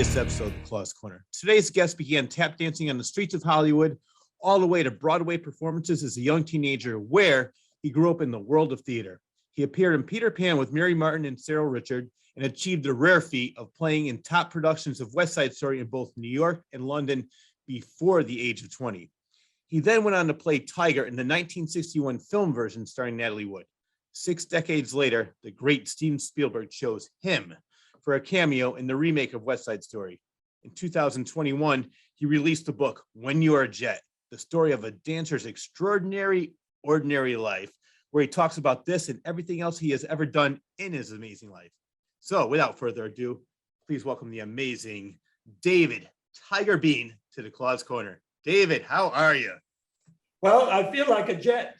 latest episode of The Claw's Corner. Today's guest began tap dancing on the streets of Hollywood all the way to Broadway performances as a young teenager, where he grew up in the world of theater. He appeared in Peter Pan with Mary Martin and Cyril Ritchard and achieved the rare feat of playing in top productions of West Side Story in both New York and London before the age of 20. He then went on to play Tiger in the 1961 film version starring Natalie Wood. 6 decades later, the great Steven Spielberg chose him for a cameo in the remake of West Side Story. In 2021, he released the book, When You Are a Jet, the story of a dancer's extraordinary, ordinary life, where he talks about this and everything else he has ever done in his amazing life. So without further ado, please welcome the amazing David Tiger Bean to the Claw's Corner. David, how are you? Well, I feel like a jet.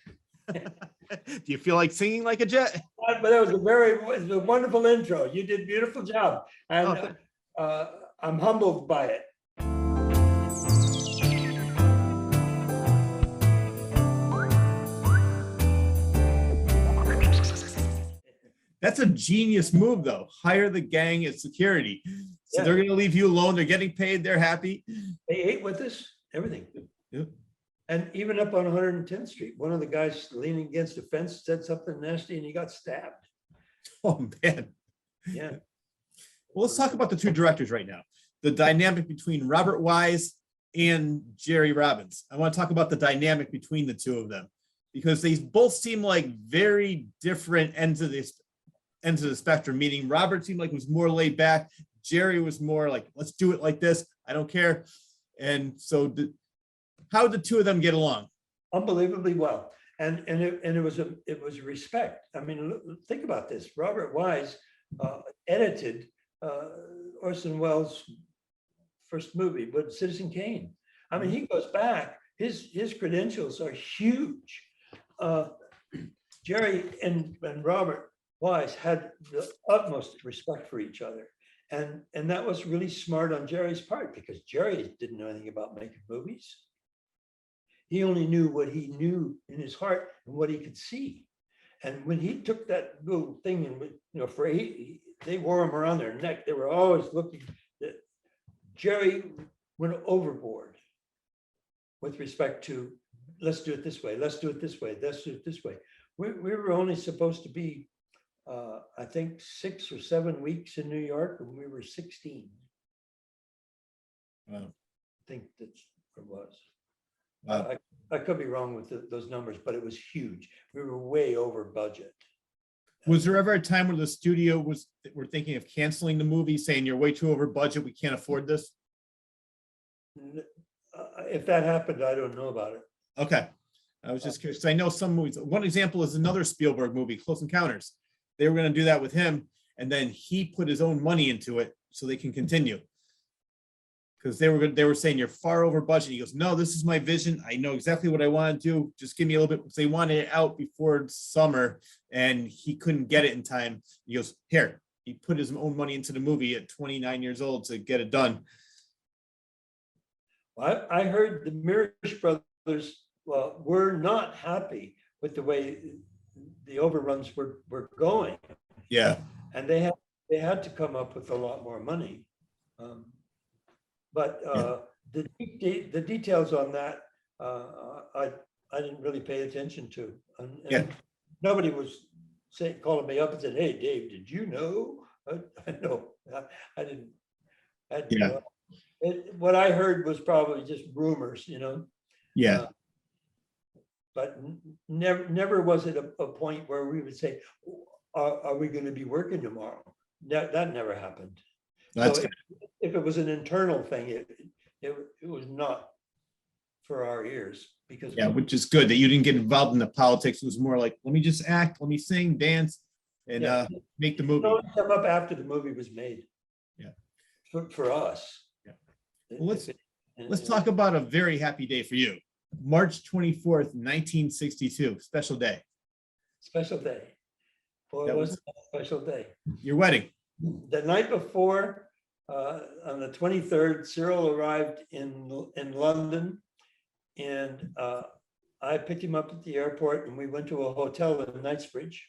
Do you feel like singing like a jet? But that was a wonderful intro. You did a beautiful job. And I'm humbled by it. That's a genius move, though. Hire the gang as security. So they're going to leave you alone. They're getting paid. They're happy. They ate with us, everything. Yeah. And even up on 110th Street, one of the guys leaning against a fence said something nasty and he got stabbed. Oh, man. Yeah. Well, let's talk about the two directors right now. The dynamic between Robert Wise and Jerry Robbins. I want to talk about the dynamic between the two of them, because they both seem like very different ends of the spectrum, meaning Robert seemed like he was more laid back. Jerry was more like, let's do it like this. I don't care. And so how did the two of them get along? Unbelievably well. And it was respect. I mean, think about this. Robert Wise edited Orson Welles' first movie with Citizen Kane. I mean, he goes back. His credentials are huge. Jerry and Robert Wise had the utmost respect for each other. And that was really smart on Jerry's part, because Jerry didn't know anything about making movies. He only knew what he knew in his heart and what he could see. And when he took that little thing and they wore him around their neck, they were always looking. Jerry went overboard with respect to, let's do it this way, let's do it this way, let's do it this way. We were only supposed to be, I think 6 or 7 weeks in New York when we were 16. Wow. I think that's what it was. Wow. I could be wrong with those numbers, but it was huge. We were way over budget. Was there ever a time where the studio were thinking of canceling the movie, saying you're way too over budget, we can't afford this? If that happened, I don't know about it. Okay. I was just curious, because I know some movies. One example is another Spielberg movie, Close Encounters. They were going to do that with him, and then he put his own money into it so they can continue. Because they were saying you're far over budget. He goes, no, this is my vision. I know exactly what I want to do. Just give me a little bit. Because they wanted it out before summer, and he couldn't get it in time. He goes, here. He put his own money into the movie at 29 years old to get it done. Well, I heard the Mirish brothers were not happy with the way the overruns were going. Yeah. And they had to come up with a lot more money. But the details on that, I didn't really pay attention to. And nobody was calling me up and said, hey, Dave, did you know? No, I didn't. What I heard was probably just rumors, Yeah. But never was it a point where we would say, are we going to be working tomorrow? That never happened. That's so if it was an internal thing, it was not for our ears, because which is good that you didn't get involved in the politics. It was more like, let me just act, let me sing, dance, and make the movie. It come up after the movie was made. Yeah, for us. Yeah. Well, let's talk about a very happy day for you. March 24th, 1962, special day. Special day. Boy, it was a special day. Your wedding. The night before, on the 23rd, Cyril arrived in London, and I picked him up at the airport, and we went to a hotel in Knightsbridge,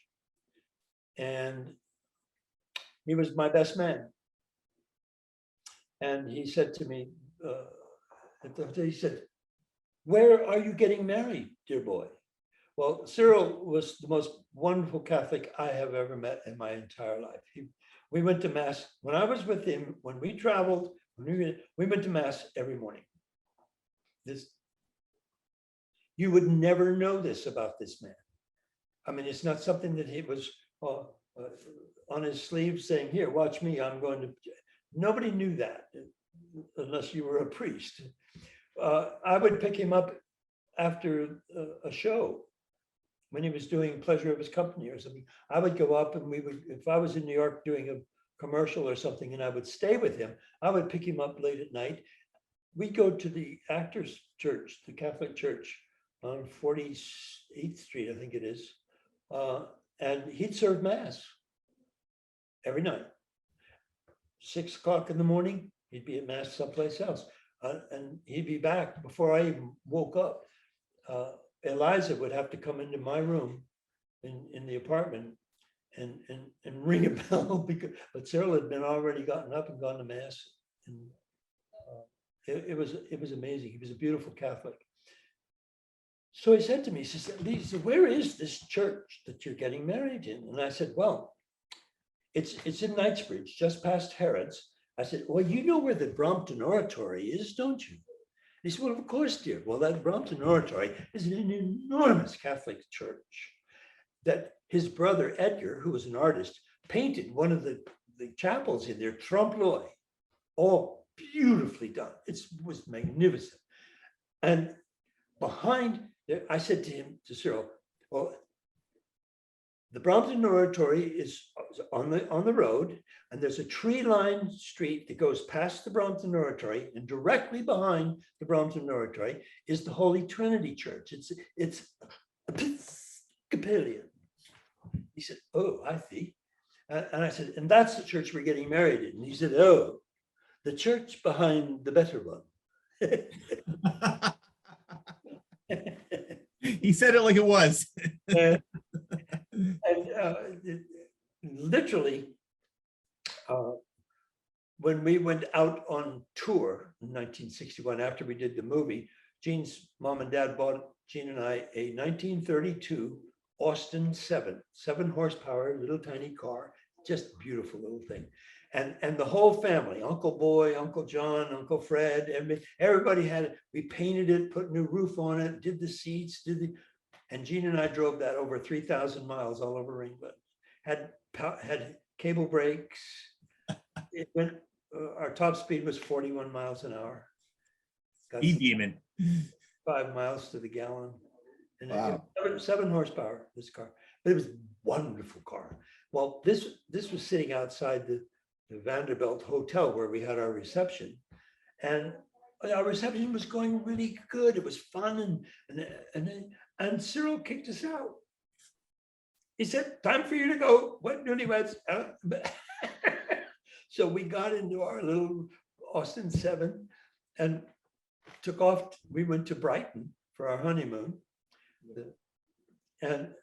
and he was my best man. And he said to me, he said, "Where are you getting married, dear boy?" Well, Cyril was the most wonderful Catholic I have ever met in my entire life. We went to mass when I was with him. When we traveled, we went to mass every morning. You would never know this about this man. I mean, it's not something that he was on his sleeve saying, "Here, watch me. I'm going to." Nobody knew that unless you were a priest. I would pick him up after a show when he was doing Pleasure of His Company or something. I would go up and we would, if I was in New York doing a commercial or something, and I would stay with him, I would pick him up late at night. We'd go to the Actors Church, the Catholic Church on 48th Street, I think it is. And he'd serve mass every night. 6 o'clock in the morning, he'd be at mass someplace else. And he'd be back before I even woke up. Eliza would have to come into my room in the apartment and ring a bell but Cyril had been already gotten up and gone to mass. And it was amazing. He was a beautiful Catholic. So he said to me, he said, "Where is this church that you're getting married in?" And I said, "Well, it's in Knightsbridge, just past Harrods." I said, "Well, you know where the Brompton Oratory is, don't you?" He said, "Well, of course, dear." Well, that Brompton Oratory is an enormous Catholic church that his brother Edgar, who was an artist, painted one of the chapels in there, trompe-l'oeil, all beautifully done. It was magnificent. And behind there, I said to him, to Cyril, "Well, the Brompton Oratory is on the road, and there's a tree-lined street that goes past the Brompton Oratory, and directly behind the Brompton Oratory is the Holy Trinity Church. It's Episcopalian." He said, "Oh, I see." And I said, "And that's the church we're getting married in." And he said, "Oh, the church behind the better one." He said it like it was. Literally, when we went out on tour in 1961, after we did the movie, Jean's mom and dad bought Jean and I a 1932 Austin 7 horsepower, little tiny car, just beautiful little thing. And the whole family, Uncle Boy, Uncle John, Uncle Fred, everybody had it. We painted it, put a new roof on it, did the seats, and Jean and I drove that over 3,000 miles all over England. Had cable brakes. It went. Our top speed was 41 miles an hour. E-demon. 5 miles to the gallon. And wow. 7 horsepower, this car. But it was a wonderful car. Well, this was sitting outside the Vanderbilt Hotel where we had our reception. And our reception was going really good. It was fun. And Cyril kicked us out. He said, "Time for you to go. What newlyweds?" So we got into our little Austin 7 and took off. We went to Brighton for our honeymoon. And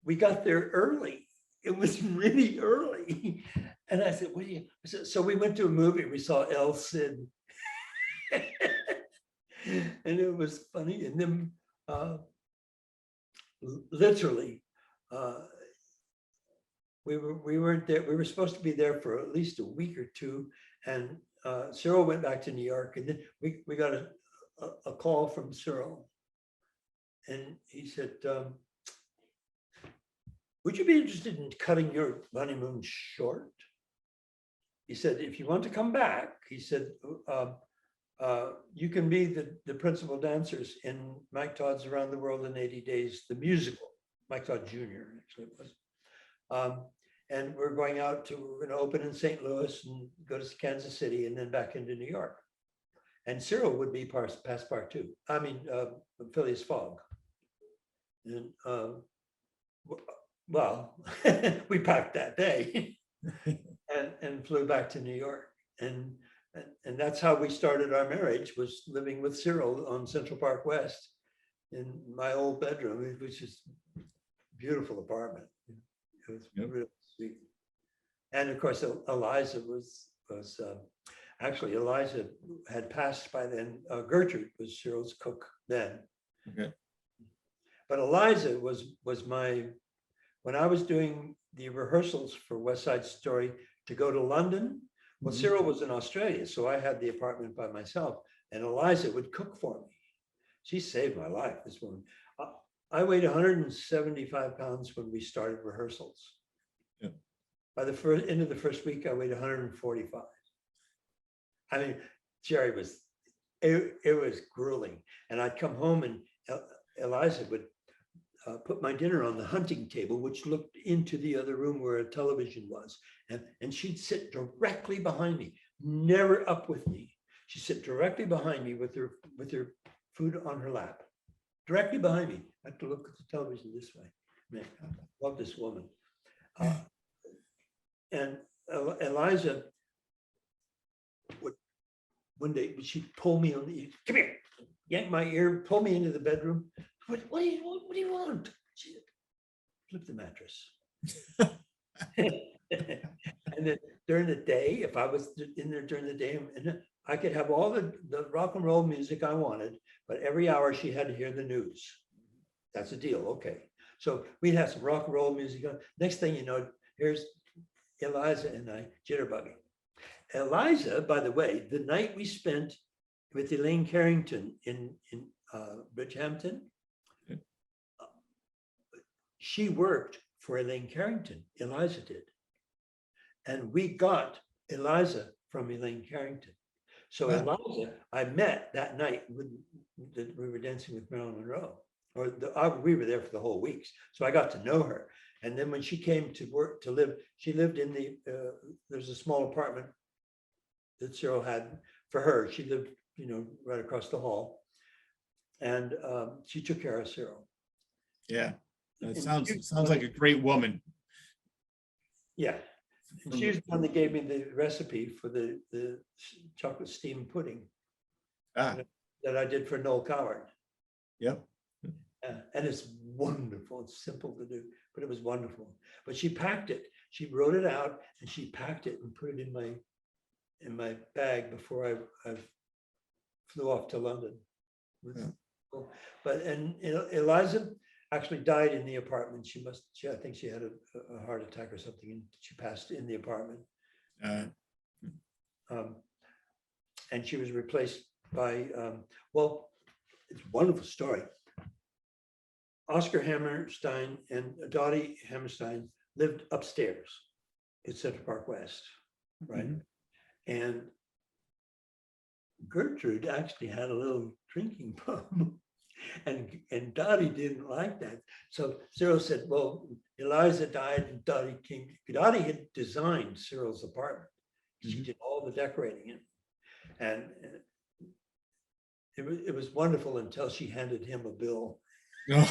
we got there early. It was really early. And I said, "What do you?" So we went to a movie. We saw El Cid. And it was funny. And then literally, we weren't there. We were supposed to be there for at least a week or two. And Cyril went back to New York. And then we got a call from Cyril. And he said, "Would you be interested in cutting your honeymoon short?" He said, "If you want to come back," he said, "you can be the principal dancers in Mike Todd's Around the World in 80 Days, the musical." Mike Todd Jr. actually it was. And we're going to open in St. Louis and go to Kansas City and then back into New York. And Cyril would be Passepartout. I mean, Phileas Fogg. And well, we packed that day and flew back to New York. And that's how we started our marriage, was living with Cyril on Central Park West in my old bedroom, which is a beautiful apartment. It was really sweet. And of course, Eliza was Actually, Eliza had passed by then. Gertrude was Cyril's cook then. Okay. But Eliza was my, when I was doing the rehearsals for West Side Story to go to London, well, Mhm. Cyril was in Australia, so I had the apartment by myself, and Eliza would cook for me. She saved my life, this woman. I weighed 175 pounds when we started rehearsals. Yeah. By the end of the first week, I weighed 145. I mean, Jerry was, it was grueling. And I'd come home and Eliza would put my dinner on the hunting table, which looked into the other room where a television was. And she'd sit directly behind me, never up with me. She'd sit directly behind me with her food on her lap, directly behind me. I had to look at the television this way. Man, I love this woman. And Eliza would, one day, she'd pull me on the, come here, yank my ear, pull me into the bedroom. What do you want? She flip the mattress. And then during the day, if I was in there during the day, and I could have all the rock and roll music I wanted, but every hour she had to hear the news. That's a deal. Okay. So we'd have some rock and roll music on. Next thing you know, here's Eliza and I jitterbugging. Eliza, by the way, the night we spent with Elaine Carrington in Bridgehampton, she worked for Elaine Carrington. Eliza did. And we got Eliza from Elaine Carrington. So Eliza, I met that night when we were dancing with Marilyn Monroe, or we were there for the whole weeks. So I got to know her. And then when she came to work, to live, she lived in there's a small apartment that Cyril had for her. She lived, right across the hall. And she took care of Cyril. Yeah, that sounds like a great woman. Yeah. And she was the one that gave me the recipe for the chocolate steamed pudding that I did for Noel Coward. Yep. And it's wonderful. It's simple to do, but it was wonderful. But she packed it. She wrote it out and she packed it and put it in my bag before I flew off to London. Yeah. But Eliza actually died in the apartment. I think she had a heart attack or something, and she passed in the apartment. And she was replaced by, it's a wonderful story. Oscar Hammerstein and Dottie Hammerstein lived upstairs at Central Park West, right? Mm-hmm. And Gertrude actually had a little drinking problem. And Dottie didn't like that. So Cyril said, well, Eliza died and Dottie came. Dottie had designed Cyril's apartment. She mm-hmm. did all the decorating in. And it was wonderful until she handed him a bill. And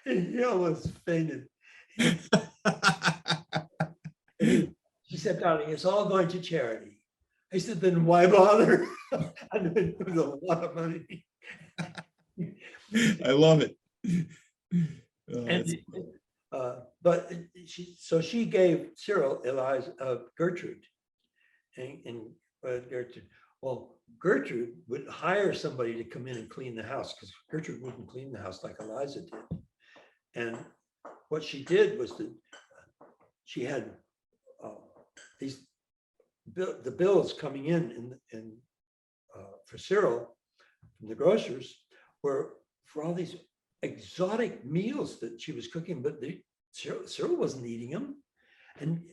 he almost fainted. She said, Dottie, it's all going to charity. I said, then why bother? I knew it was a lot of money. I love it. But she gave Cyril Gertrude, and Gertrude. Well, Gertrude would hire somebody to come in and clean the house because Gertrude wouldn't clean the house like Eliza did. And what she did was that she had the bills coming in for Cyril from the grocers were for all these exotic meals that she was cooking, but Cyril wasn't eating them. And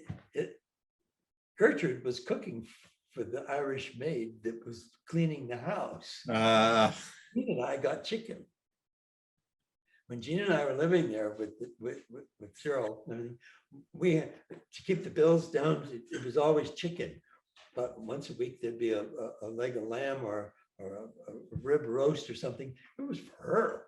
Gertrude was cooking for the Irish maid that was cleaning the house. Jean and I got chicken. When Jean and I were living there with Cyril, we had to keep the bills down. It was always chicken, but once a week there'd be a leg of lamb or a rib roast or something. It was for her.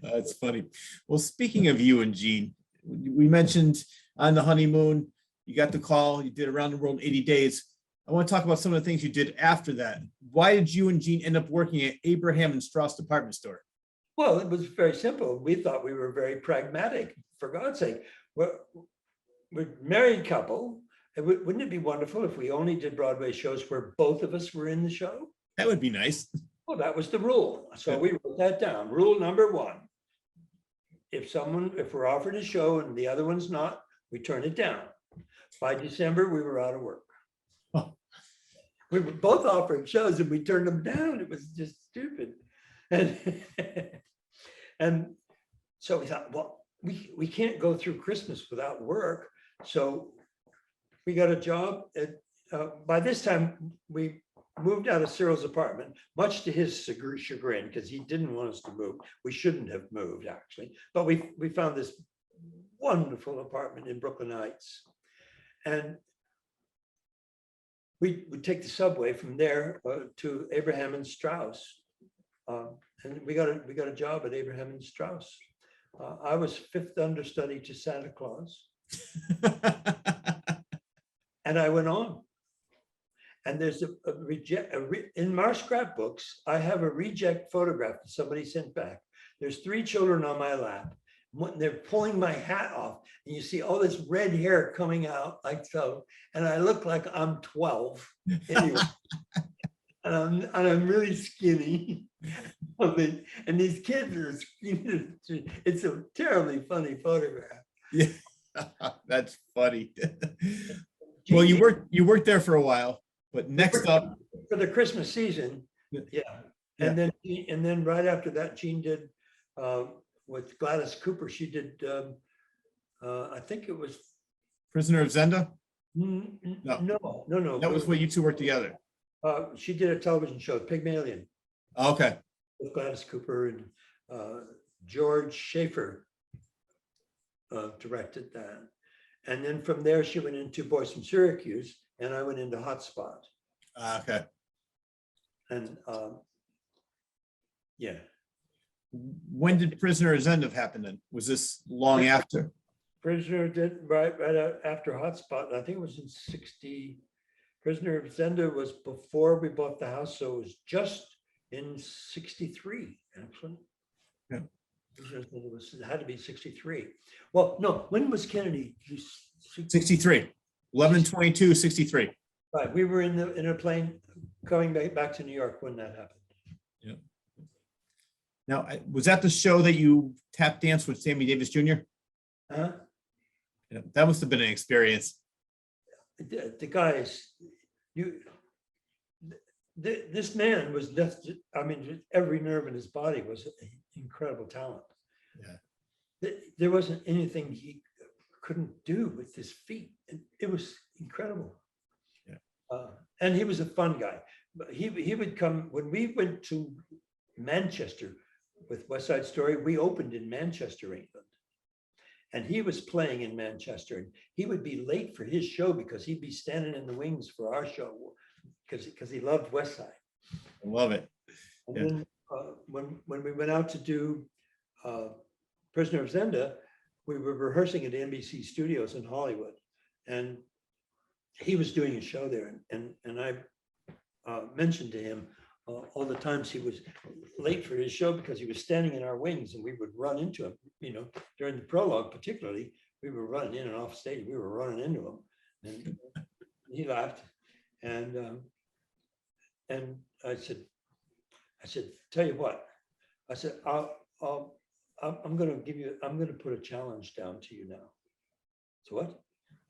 That's funny. Well, speaking of you and Jean, we mentioned on the honeymoon, you got the call, you did Around the World in 80 Days. I want to talk about some of the things you did after that. Why did you and Jean end up working at Abraham and Straus department store? Well, it was very simple. We thought we were very pragmatic, for God's sake. we're a married couple. And wouldn't it be wonderful if we only did Broadway shows where both of us were in the show? That would be nice. Well, that was the rule. So we wrote that down. Rule number one. If we're offered a show and the other one's not, we turn it down. By December, we were out of work. Oh. We were both offering shows and we turned them down. It was just stupid. And so we thought, well, we can't go through Christmas without work. So we got a job at, by this time, we moved out of Cyril's apartment, much to his chagrin, because he didn't want us to move. We shouldn't have moved, actually. But we found this wonderful apartment in Brooklyn Heights. And we would take the subway from there to Abraham and Strauss. And we got a job at Abraham and Strauss. I was fifth understudy to Santa Claus. And I went on. And there's in my scrapbooks, I have a reject photograph that somebody sent back. There's 3 children on my lap. They're pulling my hat off, and you see all this red hair coming out like so. And I look like I'm 12 anyway. and I'm really skinny. And these kids are skinny. It's a terribly funny photograph. Yeah, that's funny. Well, you worked there for a while, but next up for the Christmas season, yeah. And then right after that, Jean did with Gladys Cooper. She did, I think it was Prisoner of Zenda. No. That was what you two worked together. She did a television show, Pygmalion. Okay. With Gladys Cooper and George Schaefer directed that. And then from there, she went into Boys from Syracuse, and I went into Hotspot. Okay. And yeah. When did Prisoner of Zenda happen then? Was this long after? Prisoner did right after Hotspot. I think it was in 60. Prisoner of Zenda was before we bought the house, so it was just in 63, actually. Yeah. It had to be 63. Well, no, when was Kennedy? 63. 11/22/63. Right, we were in a plane coming back to New York when that happened. Yeah. Now, was that the show that you tap danced with Sammy Davis Jr.? Huh? Yeah, that must have been an experience. The guys, this man was just, I mean, every nerve in his body was incredible talent. Yeah. There wasn't anything he couldn't do with his feet. It was incredible. Yeah. And he was a fun guy. He would come when we went to Manchester with West Side Story. We opened in Manchester, England, and he was playing in Manchester. And he would be late for his show because he'd be standing in the wings for our show because he loved West Side. I love it. And then when we went out to do Prisoner of Zenda, we were rehearsing at NBC Studios in Hollywood, and he was doing a show there, and I mentioned to him all the times he was late for his show because he was standing in our wings, and we would run into him. You know, during the prologue, particularly, we were running in and off stage. We were running into him, and he laughed, and I said, tell you what, I said, I'm going to put a challenge down to you now. So what?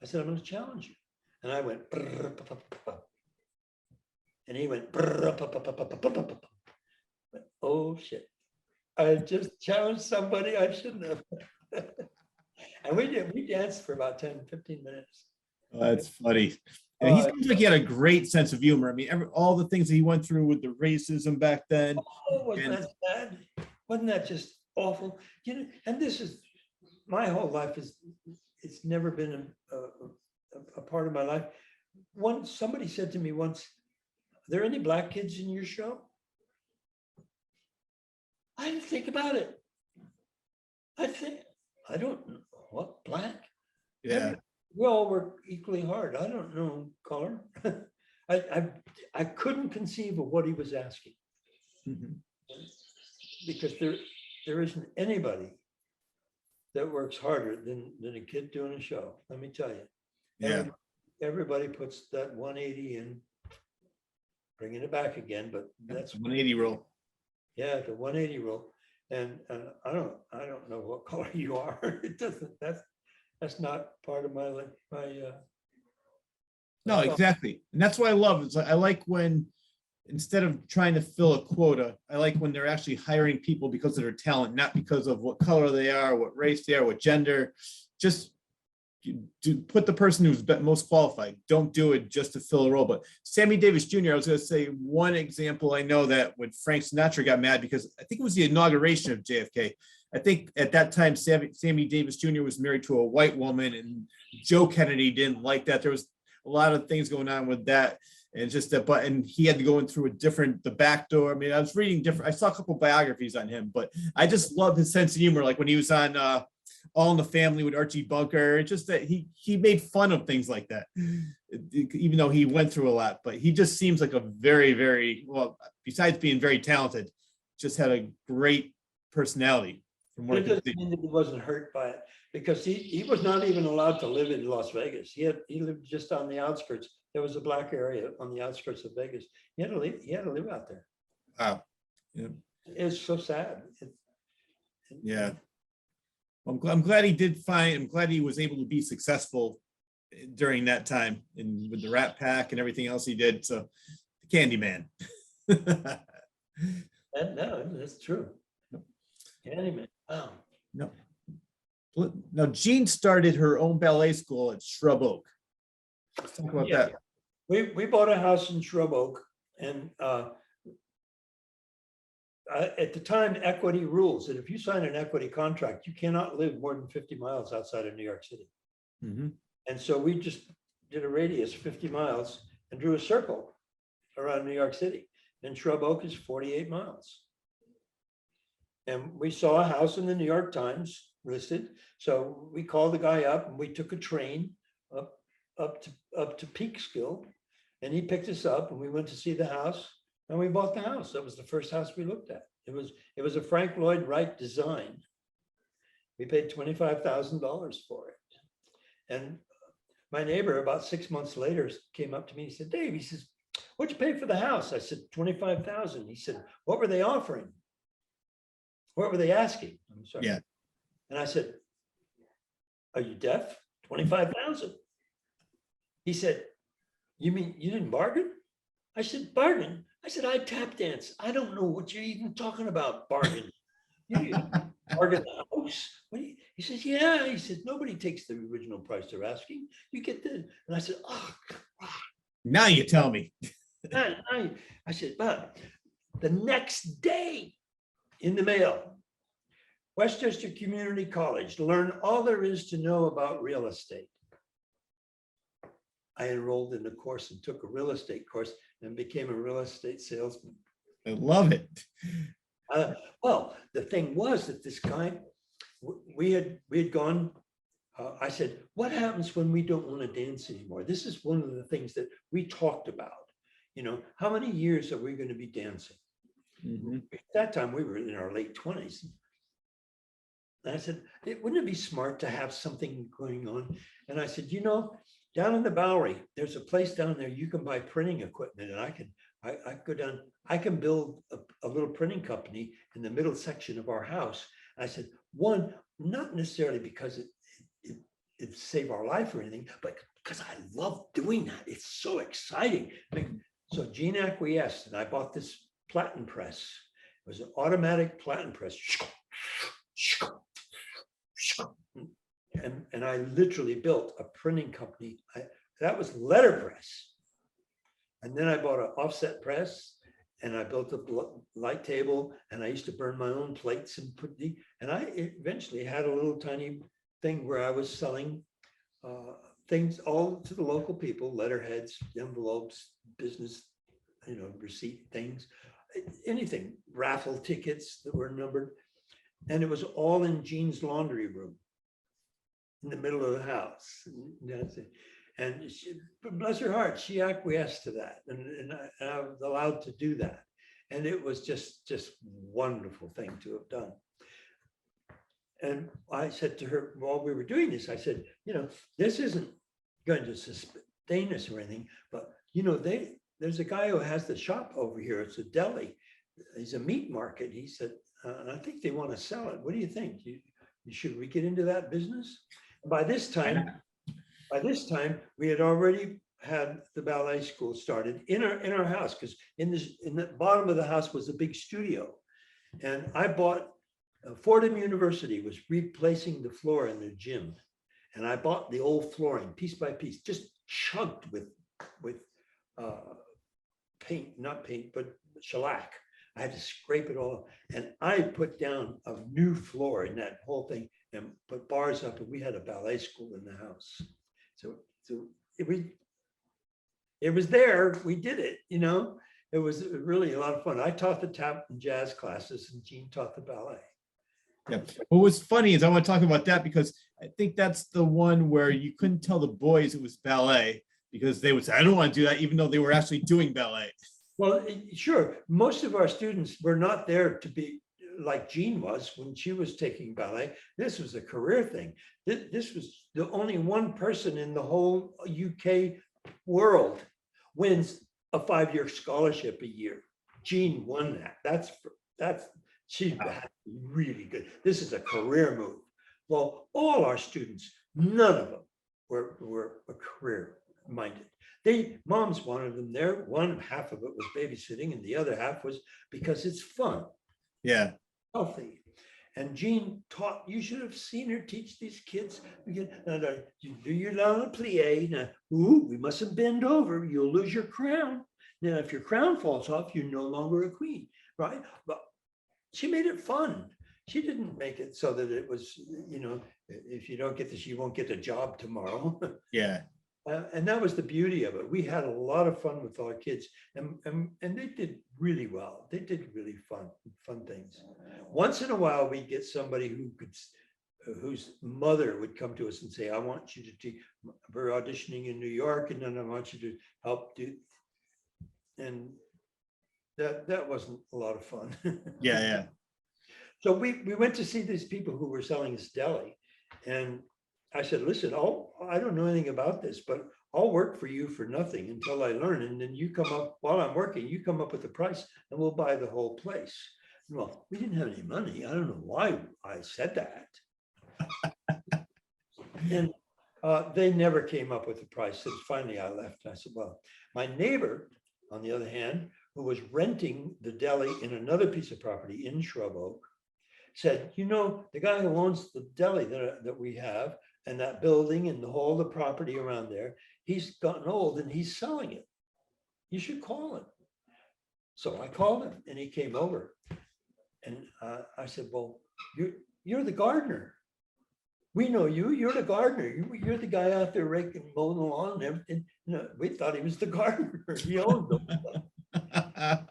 I said, I'm going to challenge you. And I went, and he went, oh shit. I just challenged somebody I shouldn't have. And we danced for about 10-15 minutes. Oh, that's funny. And he seems like he had a great sense of humor. I mean, all the things that he went through with the racism back then. Oh, wasn't that bad? Wasn't that just awful? You know, and this is my whole life it's never been a part of my life. Somebody said to me once, are there any black kids in your show? I didn't think about it. I don't know what black. Yeah. We all work equally hard. I don't know color. I couldn't conceive of what he was asking. Mm-hmm. Because there isn't anybody that works harder than a kid doing a show. Let me tell you. Yeah. Everybody puts that 180 in, bringing it back again, but that's 180 roll. yeah, the 180 rule. And I don't know what color you are. It doesn't. That's not part of my No, exactly. And that's what I love. It's like, I like when, instead of trying to fill a quota, I like when they're actually hiring people because of their talent, not because of what color they are, what race they are, what gender. Just to put the person who's most qualified. Don't do it just to fill a role. But Sammy Davis Jr., I was going to say one example. I know that when Frank Sinatra got mad because I think it was the inauguration of JFK. I think at that time, Sammy Davis Jr. was married to a white woman, and Joe Kennedy didn't like that. There was a lot of things going on with that. And just that, but and he had to go in through the back door. I mean, I was reading I saw a couple biographies on him, but I just love his sense of humor. Like when he was on All in the Family with Archie Bunker, it's just that he made fun of things like that, even though he went through a lot. But he just seems like a very, very, well, besides being very talented, just had a great personality. From what I It can doesn't see. mean that he wasn't hurt by it, because he was not even allowed to live in Las Vegas. He lived just on the outskirts. There was a black area on the outskirts of Vegas. He had to live out there. Wow. Yeah. It's so sad. Yeah. I'm glad he did fine. I'm glad he was able to be successful during that time, and with the Rat Pack and everything else he did. So, the Candyman. And no, that's true. Candyman. Wow. No. Now, Jean started her own ballet school at Shrub Oak. Let's talk about Yeah. that. We bought a house in Shrub Oak, and at the time, equity rules that if you sign an equity contract, you cannot live more than 50 miles outside of New York City. Mhm. And so we just did a radius 50 miles and drew a circle around New York City. And Shrub Oak is 48 miles. And we saw a house in the New York Times listed. So we called the guy up and we took a train up to Peekskill, and he picked us up and we went to see the house and we bought the house. That was the first house we looked at. It was a Frank Lloyd Wright design. We paid $25,000 for it. And my neighbor, about 6 months later, came up to me. He said, "Dave," he says, "what'd you pay for the house?" I said, $25,000. He said, "What were they offering? What were they asking?" I'm sorry. Yeah. And I said, "Are you deaf? 25,000." He said, "You mean you didn't bargain?" I said, "Bargain?" I said, "I tap dance. I don't know what you're even talking about, bargain. You bargain the house?" He says, "Yeah." He said, "Nobody takes the original price they're asking. You get the," and I said, "Oh, Now you tell me. I said, but the next day in the mail, Westchester Community College, learn all there is to know about real estate. I enrolled in the course and took a real estate course and became a real estate salesman. I love it. Well, the thing was that this guy, we had gone, I said, "What happens when we don't want to dance anymore?" This is one of the things that we talked about. How many years are we going to be dancing? Mhm. At that time, we were in our late 20s. And I said, "Wouldn't it be smart to have something going on?" And I said, down in the Bowery, there's a place down there you can buy printing equipment, and I go down, I can build a little printing company in the middle section of our house. And I said, one, not necessarily because it saved our life or anything, but because I love doing that. It's so exciting. So Jean acquiesced, and I bought this platen press. It was an automatic platen press. And I literally built a printing company. That was letterpress. And then I bought an offset press, and I built a light table, and I used to burn my own plates and I eventually had a little tiny thing where I was selling things all to the local people, letterheads, envelopes, business, receipt things, anything, raffle tickets that were numbered. And it was all in Jean's laundry room in the middle of the house. And she, bless her heart, she acquiesced to that. And I was allowed to do that. And it was just wonderful thing to have done. And I said to her while we were doing this, I said, this isn't going to sustain us or anything, but there's a guy who has the shop over here. It's a deli. He's a meat market. He said, I think they want to sell it. What do you think? Should we get into that business? By this time, we had already had the ballet school started in our house, because in the bottom of the house was a big studio. And I bought Fordham University was replacing the floor in their gym. And I bought the old flooring piece by piece, just chunked with paint, not paint, but shellac. I had to scrape it all. And I put down a new floor in that whole thing and put bars up, and we had a ballet school in the house. So it was there. We did it, It was really a lot of fun. I taught the tap and jazz classes, and Jean taught the ballet. Yeah. What was funny is I want to talk about that because I think that's the one where you couldn't tell the boys it was ballet because they would say, I don't want to do that, even though they were actually doing ballet. Well, sure. Most of our students were not there to be like Jean was when she was taking ballet. This was a career thing. This was the only one person in the whole UK world wins a 5-year scholarship a year. Jean won that. She had really good. This is a career move. Well, all our students, none of them were a career minded. Moms wanted them there. One half of it was babysitting, and the other half was because it's fun. Yeah. Healthy. And Jean taught, you should have seen her teach these kids. You do your la plie. Now, we mustn't bend over. You'll lose your crown. Now, if your crown falls off, you're no longer a queen, right? But she made it fun. She didn't make it so that it was, if you don't get this, you won't get a job tomorrow. Yeah. And that was the beauty of it. We had a lot of fun with our kids, and they did really well. They did really fun things. Once in a while, we'd get somebody whose mother would come to us and say, I want you to teach. We're auditioning in New York, and then I want you to help do. And that wasn't a lot of fun. Yeah. So we went to see these people who were selling this deli, and I said, listen, I don't know anything about this, but I'll work for you for nothing until I learn. And then you come up, while I'm working, you come up with the price and we'll buy the whole place. Well, we didn't have any money. I don't know why I said that. And they never came up with the price. And finally I left. I said, well, my neighbor, on the other hand, who was renting the deli in another piece of property in Shrub Oak, said, the guy who owns the deli that we have, and that building and the whole the property around there, he's gotten old and he's selling it. You should call him. So I called him and he came over. And I said, well, you're the gardener. We know you. You're the gardener. You're the guy out there raking, mowing the lawn and everything. We thought he was the gardener. He owned them. Why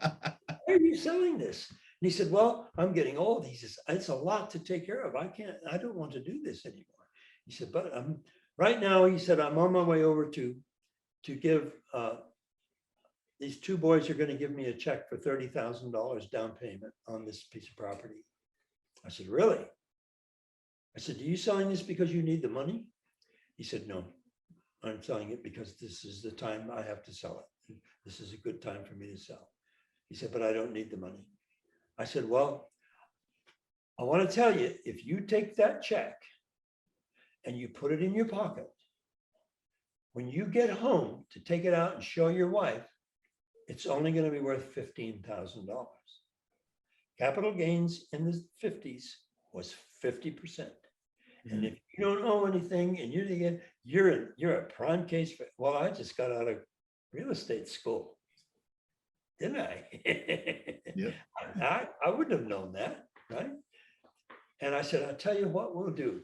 are you selling this? And he said, well, I'm getting old. He says, it's a lot to take care of. I don't want to do this anymore. He said, but right now, he said, I'm on my way over to give, these two boys are going to give me a check for $30,000 down payment on this piece of property. I said, really? I said, are you selling this because you need the money? He said, no, I'm selling it because this is the time I have to sell it. This is a good time for me to sell. He said, but I don't need the money. I said, well, I want to tell you, if you take that check and you put it in your pocket, when you get home to take it out and show your wife, it's only going to be worth $15,000. Capital gains in the 50s was 50%. And if you don't owe anything and you're a prime case for, well, I just got out of real estate school, didn't I? Yeah. I wouldn't have known that, right? And I said, I'll tell you what we'll do.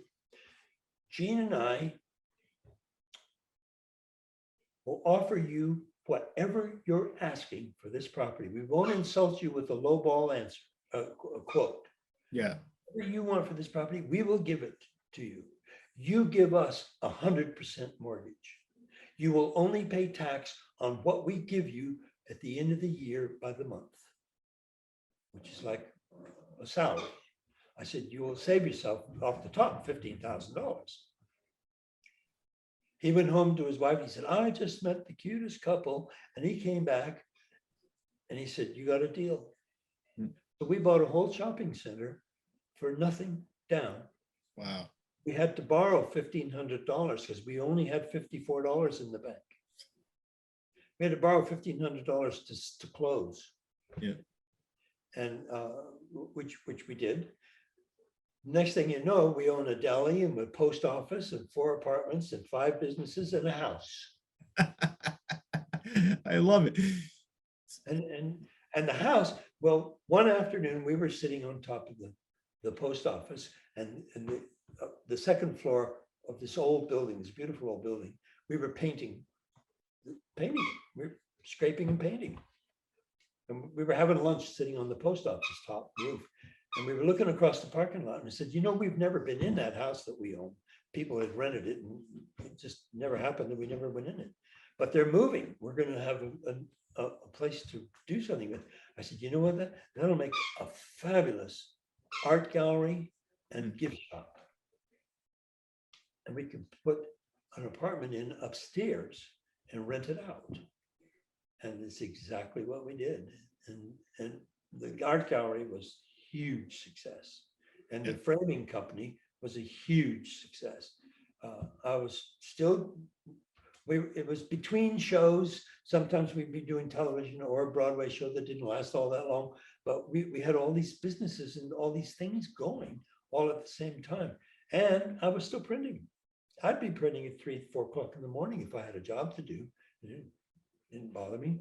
Jean and I will offer you whatever you're asking for this property. We won't insult you with a lowball answer, a quote. Yeah. Whatever you want for this property, we will give it to you. You give us 100% mortgage. You will only pay tax on what we give you at the end of the year by the month, which is like a salary. I said, you will save yourself off the top $15,000. He went home to his wife. He said, I just met the cutest couple. And he came back and he said, you got a deal. So we bought a whole shopping center for nothing down. Wow. We had to borrow $1,500 because we only had $54 in the bank. We had to borrow $1,500 to close. Yeah. And which we did. Next thing you know, we own a deli and a post office and 4 apartments and 5 businesses and a house. I love it. And the house, well, one afternoon we were sitting on top of the post office and the second floor of this old building, this beautiful old building, we were painting. We were scraping and painting. And we were having lunch sitting on the post office top roof. And we were looking across the parking lot and I said, you know, we've never been in that house that we own. People had rented it and it just never happened that we never went in it. But they're moving. We're going to have a place to do something with. I said, you know what, that'll make a fabulous art gallery and gift shop. And we can put an apartment in upstairs and rent it out. And it's exactly what we did. And the art gallery was huge success. And the framing company was a huge success. I was still, it was between shows. Sometimes we'd be doing television or a Broadway show that didn't last all that long, but we had all these businesses and all these things going all at the same time. And I was still printing. I'd be printing at 3, 4 o'clock in the morning if I had a job to do. It didn't bother me.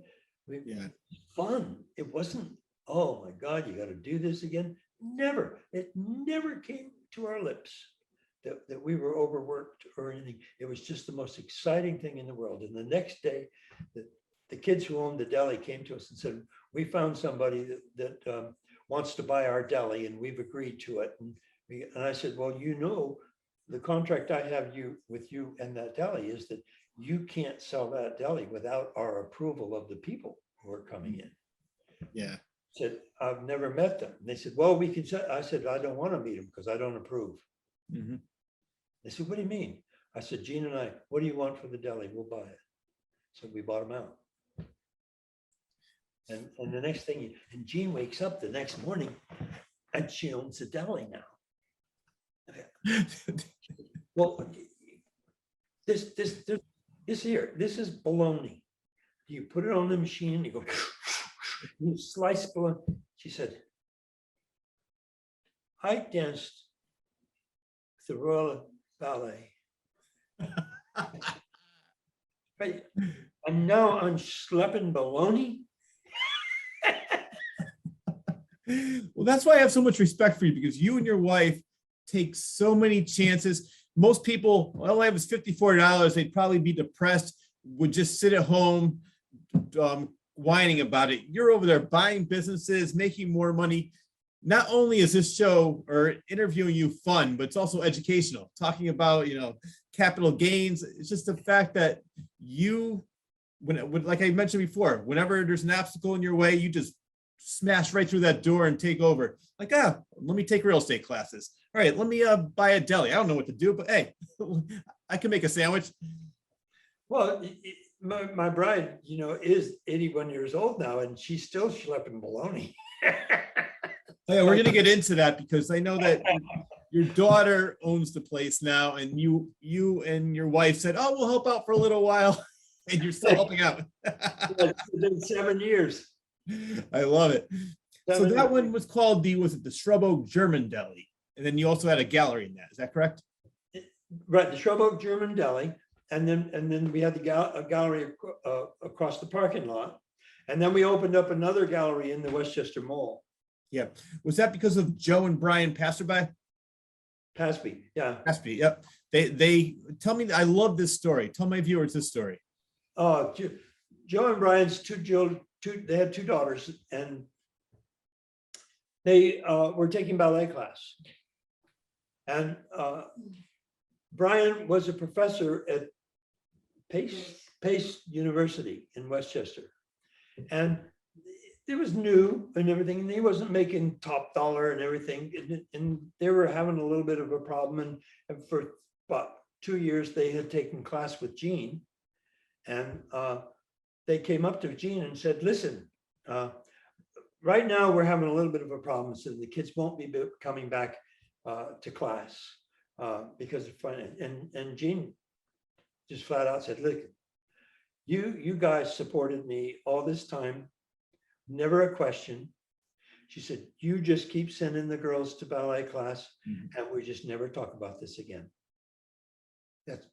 Fun. It wasn't, oh my God, you got to do this again. Never. It never came to our lips that we were overworked or anything. It was just the most exciting thing in the world. And the next day, the kids who owned the deli came to us and said, we found somebody that wants to buy our deli and we've agreed to it. And I said, well, you know, the contract I have with you and that deli is that you can't sell that deli without our approval of the people who are coming in. Yeah. Said, I've never met them. And they said, well, we can I said, I don't want to meet them because I don't approve. Mm-hmm. They said, what do you mean? I said, Jean and I, what do you want for the deli? We'll buy it. So we bought them out. And the next thing, and Jean wakes up the next morning and she owns a deli now. Well, this here, this is bologna. You put it on the machine, you go, you slice bologna. She said, I danced the Royal Ballet. Right. And now I'm schlepping bologna. Well, that's why I have so much respect for you, because you and your wife take so many chances. Most people, all I have is $54. They'd probably be depressed, would just sit at home whining about it. You're over there buying businesses, making more money. Not only is this show or interviewing you fun, but it's also educational, talking about, you know, capital gains. It's just the fact that you, like I mentioned before, whenever there's an obstacle in your way, you just smash right through that door and take over. Like, let me take real estate classes. All right, let me buy a deli. I don't know what to do, but hey, I can make a sandwich. Well, my bride, you know, is 81 years old now, and she's still schlepping bologna. Oh, yeah, we're going to get into that because I know that your daughter owns the place now, and you and your wife said, "Oh, we'll help out for a little while," and you're still helping out. It's been 7 years. I love it. So that one was called the Shrub Oak German Deli, and then you also had a gallery in that. Is that correct? Right, the Shrub Oak German Deli, and then we had a gallery across the parking lot, and then we opened up another gallery in the Westchester Mall. Yeah. Was that because of Joe and Brian Passerby? Pasby, yeah. Pasby, yep. They tell me, I love this story. Tell my viewers this story. Joe and Brian's they had 2 daughters, and they were taking ballet class. And Brian was a professor at Pace University in Westchester. And it was new and everything, and he wasn't making top dollar and everything, and they were having a little bit of a problem, and for about 2 years, they had taken class with Jean, and they came up to Jean and said, listen, right now we're having a little bit of a problem, so the kids won't be coming back to class because of finance. And Jean just flat out said, look, you guys supported me all this time, never a question. She said, you just keep sending the girls to ballet class, and we just never talk about this again. That's,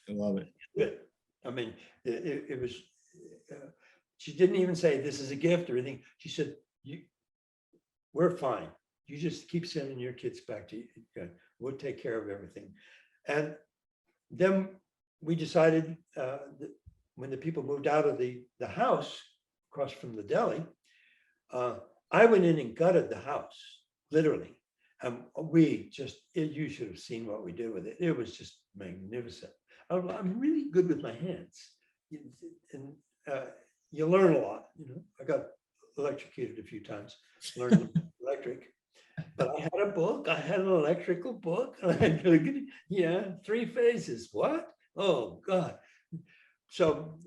I love it. good. I mean, it was, she didn't even say this is a gift or anything. She said, we're fine. You just keep sending your kids back to you. We'll take care of everything. And then we decided when the people moved out of the house across from the deli, I went in and gutted the house, literally. We just, you should have seen what we did with it. It was just magnificent. I'm really good with my hands. And you learn a lot. You know, I got electrocuted a few times, learned electric. But I had a book. I had an electrical book. Yeah, 3 phases. What? Oh God! So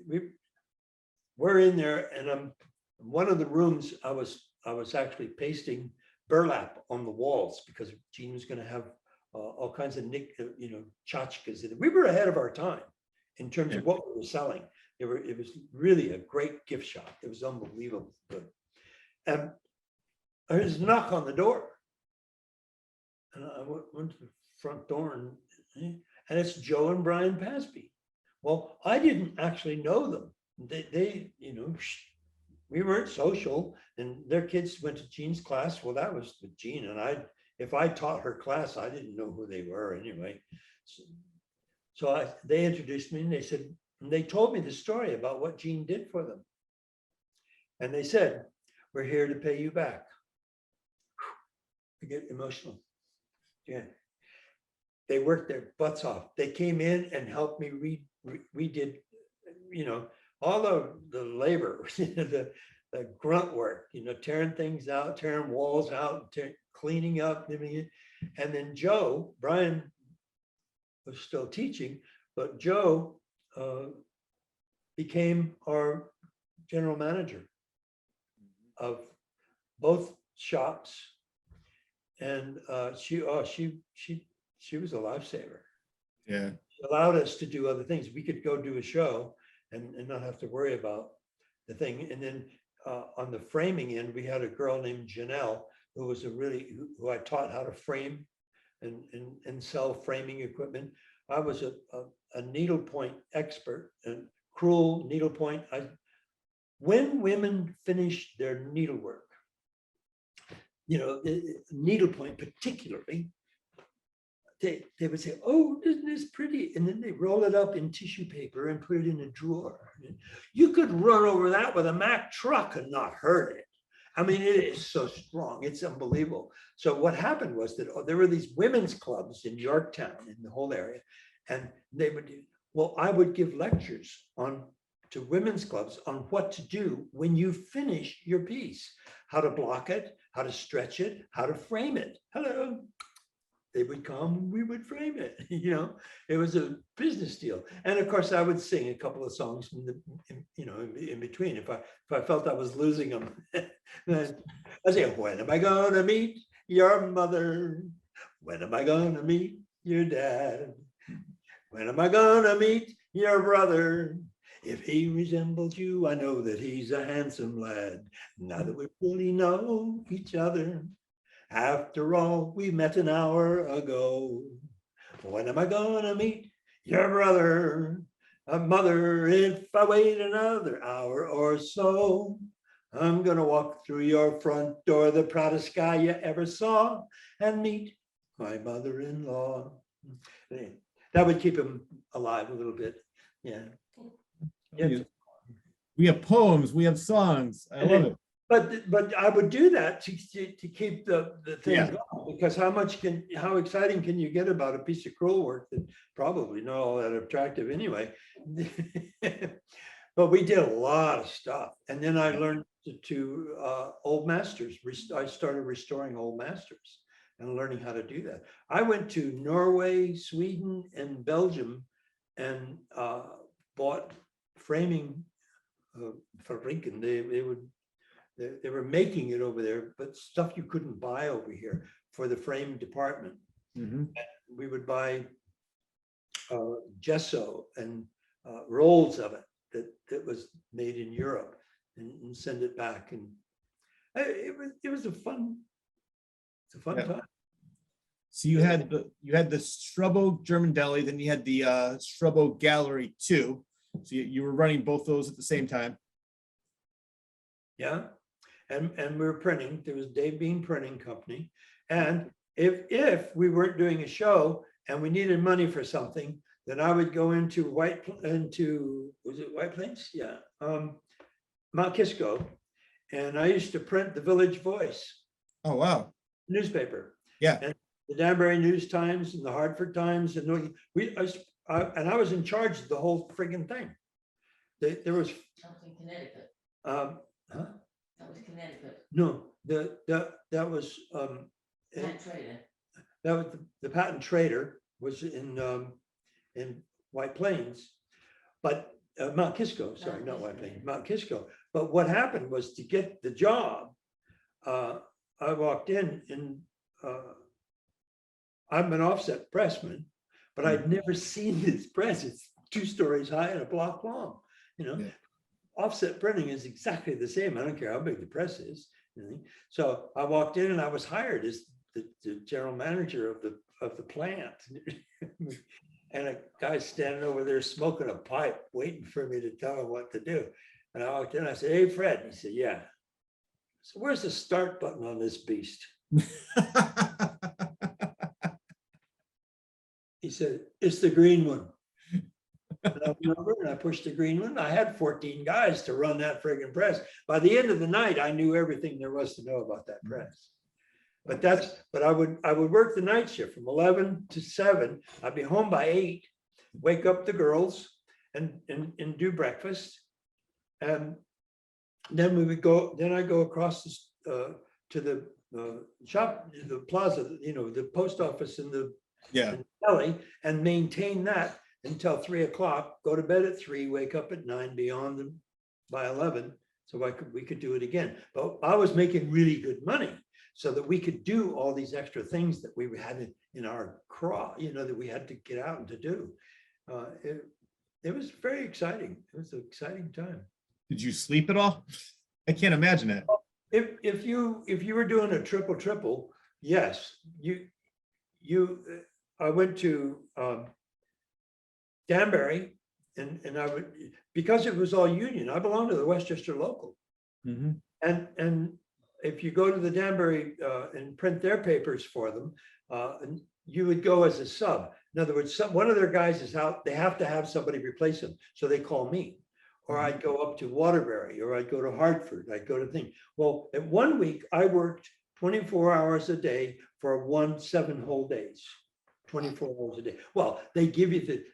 we're in there, and one of the rooms. I was actually pasting burlap on the walls because Jean was going to have all kinds of tchotchkes. We were ahead of our time in terms of what we were selling. It was really a great gift shop. It was unbelievable good. And there's a knock on the door. And I went to the front door, and it's Joe and Brian Pasby. Well, I didn't actually know them. They we weren't social, and their kids went to Jean's class. Well, that was with Jean, and if I taught her class, I didn't know who they were anyway. So they introduced me, and they said, and they told me the story about what Jean did for them. And they said, we're here to pay you back. I get emotional. Yeah. They worked their butts off. They came in and helped me we did, all the labor, the grunt work, tearing things out, tearing walls out, cleaning up, and then Brian was still teaching, but Joe became our general manager of both shops, and she was a lifesaver. Yeah, she allowed us to do other things. We could go do a show and not have to worry about the thing. And then on the framing end, we had a girl named Janelle who was who I taught how to frame and sell framing equipment. I was a needlepoint expert, and crewel needlepoint. When women finish their needlework, needlepoint particularly, they would say, oh, isn't this pretty? And then they roll it up in tissue paper and put it in a drawer. You could run over that with a Mack truck and not hurt it. I mean, it is so strong. It's unbelievable. So what happened was that there were these women's clubs in Yorktown, in the whole area. And they would do, well, I would give lectures to women's clubs on what to do when you finish your piece, how to block it, how to stretch it, how to frame it. Hello. They would come, we would frame it. It was a business deal. And of course, I would sing a couple of songs in between. If I felt I was losing them, I'd say, when am I gonna meet your mother? When am I gonna meet your dad? When am I gonna meet your brother? If he resembles you, I know that he's a handsome lad. Now that we really know each other. After all, we met an hour ago. When am I gonna meet your brother? Mother, if I wait another hour or so, I'm gonna walk through your front door, the proudest guy you ever saw, and meet my mother-in-law. That would keep him alive a little bit. Yeah. We have poems, we have songs. I love it. But I would do that to keep the thing going, because how exciting can you get about a piece of crewel work that probably not all that attractive anyway? But we did a lot of stuff. And then I learned old masters. I started restoring old masters and learning how to do that. I went to Norway, Sweden, and Belgium and bought framing fabriken. They were making it over there, but stuff you couldn't buy over here for the frame department. Mhm. We would buy gesso and rolls of it that was made in Europe and send it back. And it was a fun Yeah. time. So you had the Strabo German Deli, then you had the Strabo Gallery too. So you were running both those at the same time. Yeah. And we were printing. There was Dave Bean Printing Company. And if we weren't doing a show and we needed money for something, then I would go into was it White Plains? Yeah. Mount Kisco. And I used to print the Village Voice Oh, wow. newspaper. Yeah. And the Danbury News Times and the Hartford Times. And I was in charge of the whole friggin' thing. There was That was in Connecticut. huh? That was Connecticut. No, that was Patent trader. that was the patent trader was in White Plains, but Mount Kisco, sorry, Mount not White Kisco, Plains, yeah. Mount Kisco. But what happened was to get the job, I walked in and I'm an offset pressman, but I'd never seen this press. It's 2 stories high and a block long, you know. Yeah. Offset printing is exactly the same. I don't care how big the press is. You know? So I walked in and I was hired as the general manager of the plant. And a guy standing over there smoking a pipe, waiting for me to tell him what to do. And I walked in, I said, "Hey, Fred." And he said, "Yeah." So where's the start button on this beast? He said, "It's the green one." And I went over and I pushed the green one. I had 14 guys to run that friggin' press. By the end of the night, I knew everything there was to know about that press. But I would work the night shift from 11 to 7. I'd be home by 8, wake up the girls and do breakfast. And then I go across to the shop, the plaza, you know, the post office and the Yeah. deli, and maintain that until 3 o'clock, go to bed at 3, wake up at 9, be on them by 11. So we could do it again. But I was making really good money so that we could do all these extra things that we had in our craw, you know, that we had to get out and to do. It was very exciting. It was an exciting time. Did you sleep at all? I can't imagine it. If you were doing a triple, yes, I went to Danbury and I would, because it was all union, I belonged to the Westchester local. Mhm. And if you go to the Danbury and print their papers for them, and you would go as a sub. In other words, one of their guys is out, they have to have somebody replace him. So they call me. Or I'd go up to Waterbury, or I'd go to Hartford, I'd go to thing. Well, at 1 week, I worked 24 hours a day for 7 whole days, 24 hours a day. Well, they give you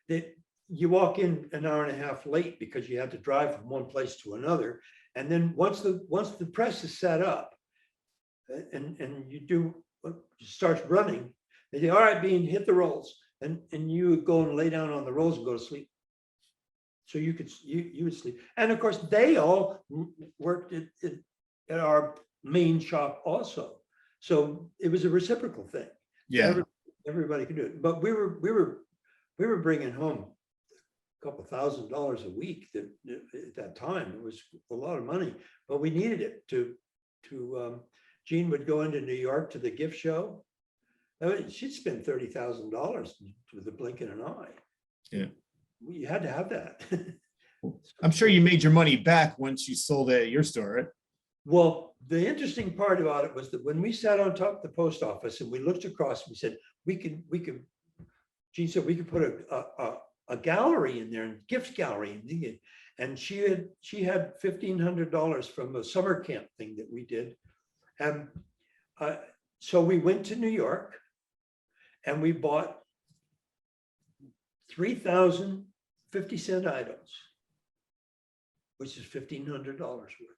you walk in an hour and a half late because you had to drive from one place to another. And then once the press is set up and you start running, they say, "All right, Bean, hit the rolls." And you would go and lay down on the rolls and go to sleep. So you would sleep. And of course, they all worked at our main shop also. So it was a reciprocal thing. Yeah. Everybody could do it. But we were bringing home a couple $1,000s a week at that time. It was a lot of money, but we needed it to Jean would go into New York to the gift show. She'd spend $30,000 with the blink of an eye. Yeah. You had to have that. I'm sure you made your money back once you sold it at your store, right? Well, the interesting part about it was that when we sat on top of the post office and we looked across, we said, Jean said we could put a gallery in there, and gift gallery. And she had $1,500 from a summer camp thing that we did. And so we went to New York and we bought 3,000 50-cent items. which is $1,500 worth.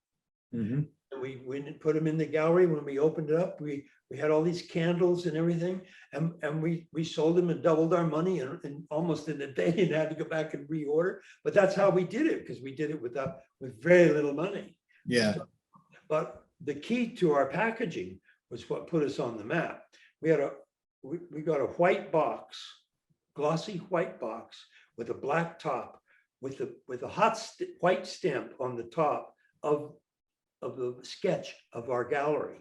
Mhm. And we put them in the gallery. When we opened it up, we had all these candles and everything, and we sold them and doubled our money and almost in a day, and had to go back and reorder. But that's how we did it, because we did it with very little money. Yeah. But the key to our packaging was what put us on the map. We got a white box, glossy white box with a black top, with a white stamp on the top of the sketch of our gallery,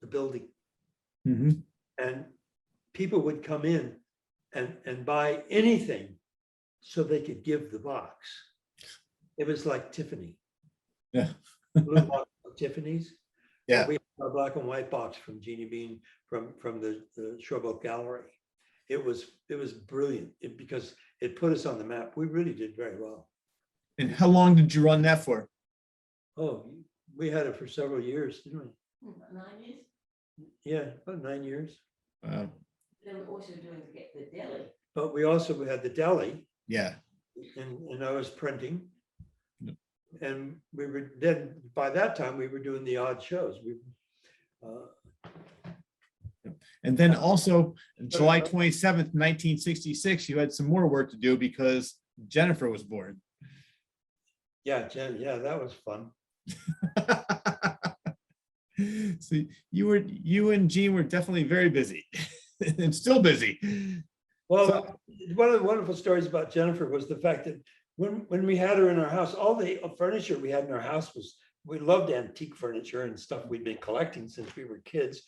the building. Mhm. And people would come in and buy anything so they could give the box. It was like Tiffany. Yeah. Blue box of Tiffany's. Yeah. We had a black and white box from Jeanie Bean from the Showboat Gallery. It was brilliant because it put us on the map. We really did very well. And how long did you run that for? Oh, we had it for several years, didn't we? 9 years. Yeah, about 9 years. Wow. Then we're also doing the deli. But we also had the deli, Yeah. and I was printing. Yep. And we were then, by that time, we were doing the odd shows. And then also July 27th, 1966, you had some more work to do because Jennifer was born. Yeah, Jen, yeah, that was fun. So you and Jean were definitely very busy and still busy. Well, one of the wonderful stories about Jennifer was the fact that when we had her in our house, all the furniture we had in our house was, we loved antique furniture and stuff we'd been collecting since we were kids.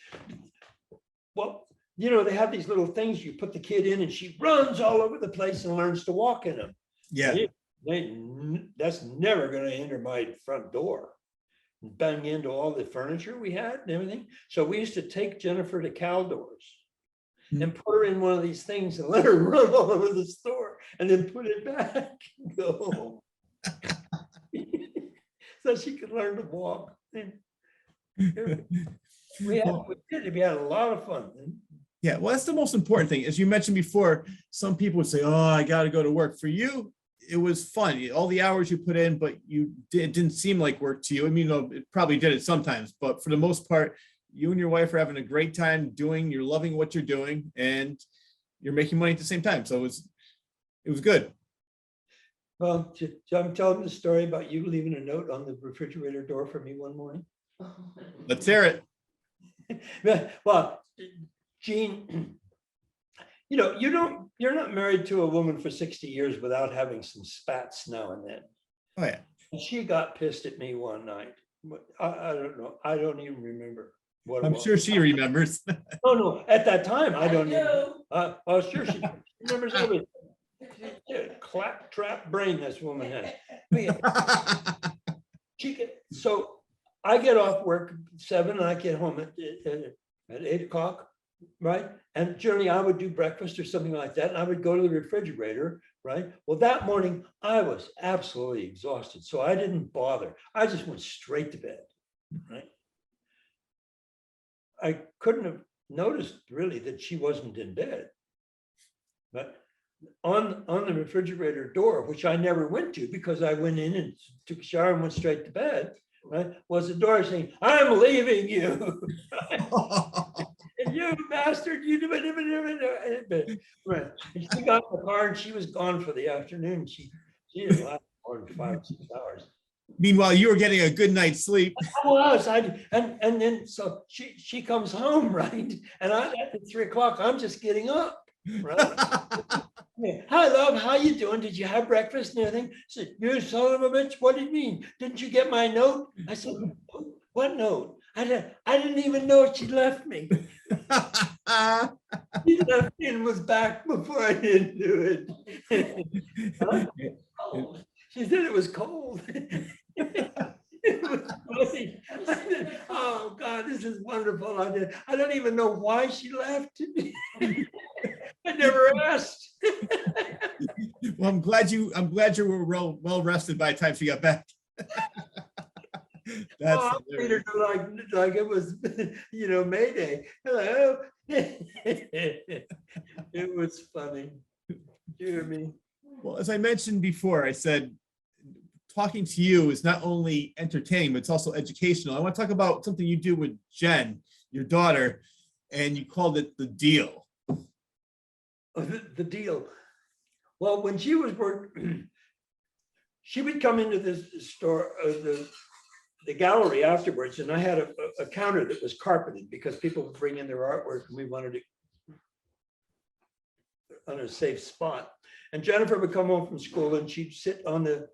Well, you know, they have these little things you put the kid in and she runs all over the place and learns to walk in them. Yeah. That's never going to enter my front door and bang into all the furniture we had and everything. So we used to take Jennifer to Caldor's and put her in one of these things and let her run all over the store and then put it back and go home. So she could learn to walk. We had a lot of fun. Yeah, well, that's the most important thing. As you mentioned before, some people would say, oh, I got to go to work. For you, it was fun. All the hours you put in, but it didn't seem like work to you. I mean, it probably did it sometimes, but for the most part, you and your wife are having a great time you're loving what you're doing, and you're making money at the same time. So it was good. Well, I'm telling the story about you leaving a note on the refrigerator door for me one morning. Let's hear it. Well, Jean, you know, you're not married to a woman for 60 years without having some spats now and then. Oh yeah. She got pissed at me one night. I don't know. I don't even remember what it I'm was. sure she remembers. No, at that time, I don't even. know. Oh, sure, she remembers everything. Clap-trap brain this woman has. So I get off work at 7 and I get home at 8 o'clock, right? And generally I would do breakfast or something like that. And I would go to the refrigerator, right? Well, that morning I was absolutely exhausted. So I didn't bother. I just went straight to bed, right? I couldn't have noticed really that she wasn't in bed. But on the refrigerator door, which I never went to because I went in and took a shower and went straight to bed, right, was the door saying, "I'm leaving you." And you bastard, you do it. Right. And she got in the car and she was gone for the afternoon. She didn't last more than 5 or 6 hours. Meanwhile, you were getting a good night's sleep. I was. And then so she comes home, right? And at 3 o'clock, I'm just getting up. Right? Hi, love, how you doing? Did you have breakfast and everything? I said, you son of a bitch, what do you mean? Didn't you get my note? I said, what note? I didn't even know she left me. She left me and was back before I didn't do it. Huh? She said it was cold. It was funny. Oh God, this is wonderful. I don't even know why she left. I never asked. Well, I'm glad you were well rested by the time she got back. That's treated her like it was, Mayday. Hello. It was funny. Dear me. Well, as I mentioned before, I said talking to you is not only entertaining, but it's also educational. I want to talk about something you do with Jen, your daughter, and you called it the deal. The deal. Well, when she was working, she would come into this store, the gallery afterwards, and I had a counter that was carpeted because people would bring in their artwork and we wanted it on a safe spot. And Jennifer would come home from school and she'd sit on the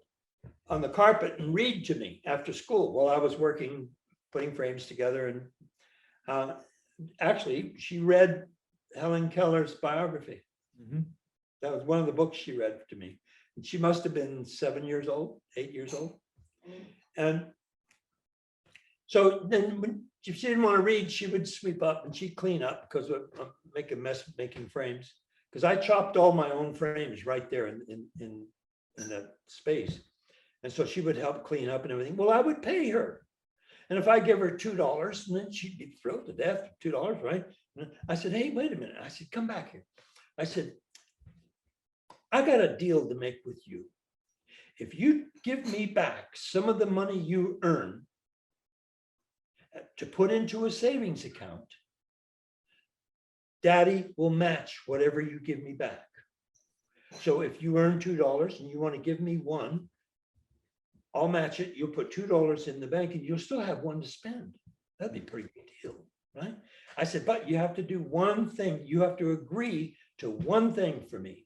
carpet and read to me after school while I was working, putting frames together. And actually, she read Helen Keller's biography. Mhm. That was one of the books she read to me. And she must have been 7 years old, 8 years old. And so then when if she didn't want to read, she would sweep up and she'd clean up because I'm make a mess making frames. Because I chopped all my own frames right there in that space. And so she would help clean up and everything. Well, I would pay her. And if I give her $2, and then she'd be thrilled to death, $2, right? And I said, hey, wait a minute. I said, come back here. I said, I got a deal to make with you. If you give me back some of the money you earn to put into a savings account, Daddy will match whatever you give me back. So if you earn $2 and you want to give me $1, I'll match it. You'll put $2 in the bank and you'll still have $1 to spend. That'd be a pretty good deal, right? I said, but you have to do one thing. You have to agree to one thing for me.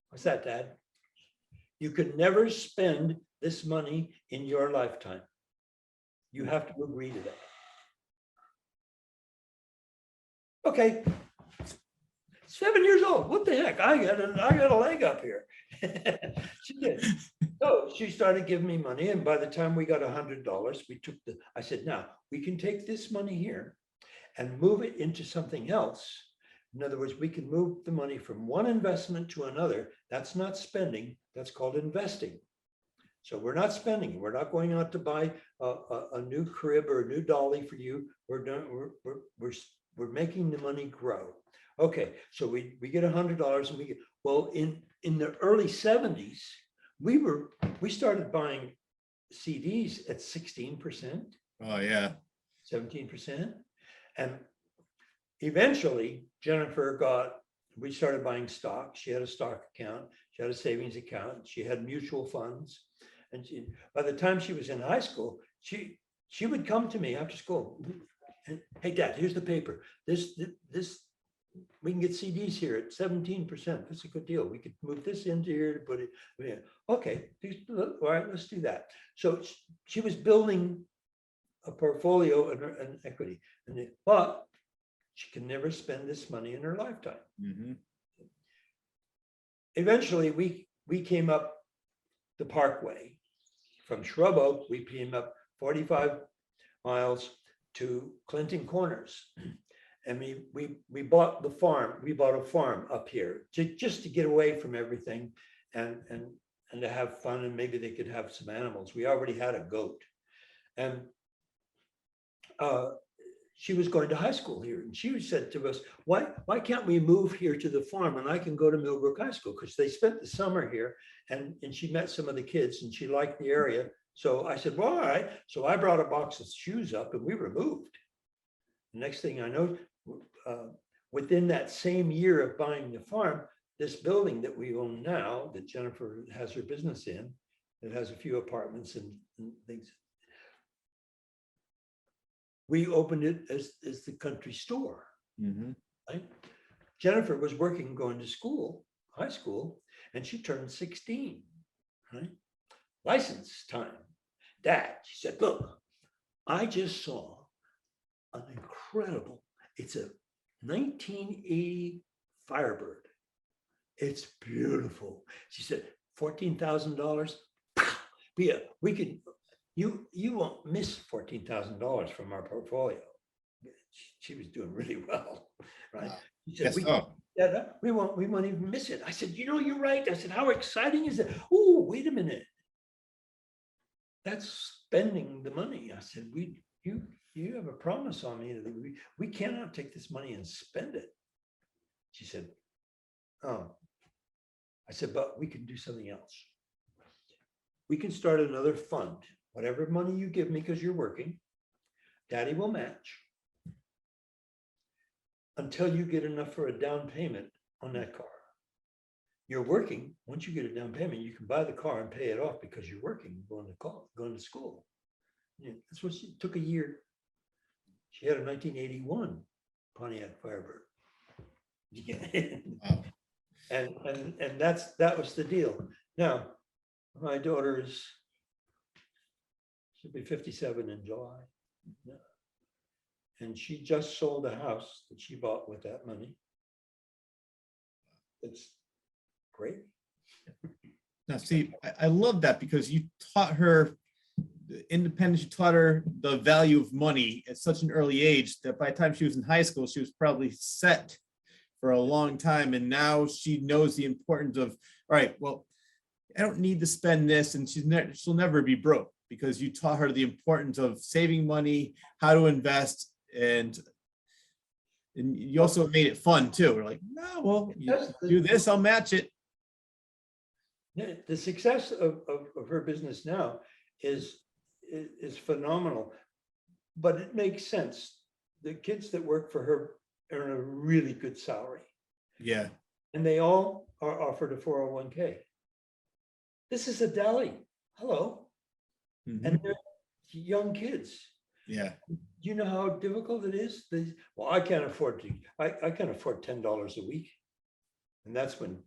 What's that, Dad? You could never spend this money in your lifetime. You have to agree to that. Okay. 7 years old. What the heck? I got a leg up here. She did. So she started giving me money. And by the time we got $100, I said, now we can take this money here and move it into something else. In other words, we can move the money from one investment to another. That's not spending. That's called investing. So we're not spending. We're not going out to buy a new crib or a new dolly for you. We're making the money grow. Okay, so we get $100 and we get, well, in the early 70s, we started buying CDs at 16%. Oh yeah. 17%. And eventually we started buying stock. She had a stock account. She had a savings account. She had mutual funds. And by the time she was in high school, she would come to me after school. And, hey, Dad, here's the paper. This, we can get CDs here at 17%. That's a good deal. We could move this into here to put it. Yeah. Okay, all right, let's do that. So she was building a portfolio and equity, but she can never spend this money in her lifetime. Mm-hmm. Eventually, we came up the Parkway from Shrub Oak. We came up 45 miles to Clinton Corners, and we bought the farm. We bought a farm up here just to get away from everything and to have fun, and maybe they could have some animals. We already had a goat, and she was going to high school here, and she said to us, why can't we move here to the farm and I can go to Millbrook High School? Because they spent the summer here, and she met some of the kids and she liked the area. So I said, well, all right. So I brought a box of shoes up and we were moved. The next thing I know, within that same year of buying the farm, this building that we own now, that Jennifer has her business in, it has a few apartments and things. We opened it as the country store. Mm-hmm. Right? Jennifer was working, going to school, high school, and she turned 16. Right? License time. Dad, she said, look, I just saw an incredible, it's a 1980 Firebird. It's beautiful. She said, $14,000. Yeah, we could, you won't miss $14,000 from our portfolio. She was doing really well, right? She said, Yes, we won't even miss it. I said, you're right. I said, how exciting is it? Oh, wait a minute. That's spending the money. I said, you have a promise on me that we cannot take this money and spend it. She said, oh. I said, but we can do something else. we can start another fund. Whatever money you give me because you're working, Daddy will match until you get enough for a down payment on that car. You're working. Once you get a down payment, you can buy the car and pay it off because you're working, going to school. Yeah, that's what she took a year. She had a 1981 Pontiac Firebird. Yeah. Wow. And that was the deal. Now, my daughter's, she'll be 57 in July. Yeah. And she just sold a house that she bought with that money. It's great. Now, see, I love that because you taught her the independence, you taught her the value of money at such an early age that by the time she was in high school, she was probably set for a long time. And now she knows the importance of, all right, well, I don't need to spend this, and she'll never be broke because you taught her the importance of saving money, how to invest, and you also made it fun too. We're like, no, well, you do this, I'll match it. The success of her business now is phenomenal, but it makes sense. The kids that work for her earn a really good salary. Yeah. And they all are offered a 401k. This is a Deli. Hello. Mhm. And they're young kids. Yeah. You know how difficult it is? Well, I can't afford I can't afford $10 a week. And that's when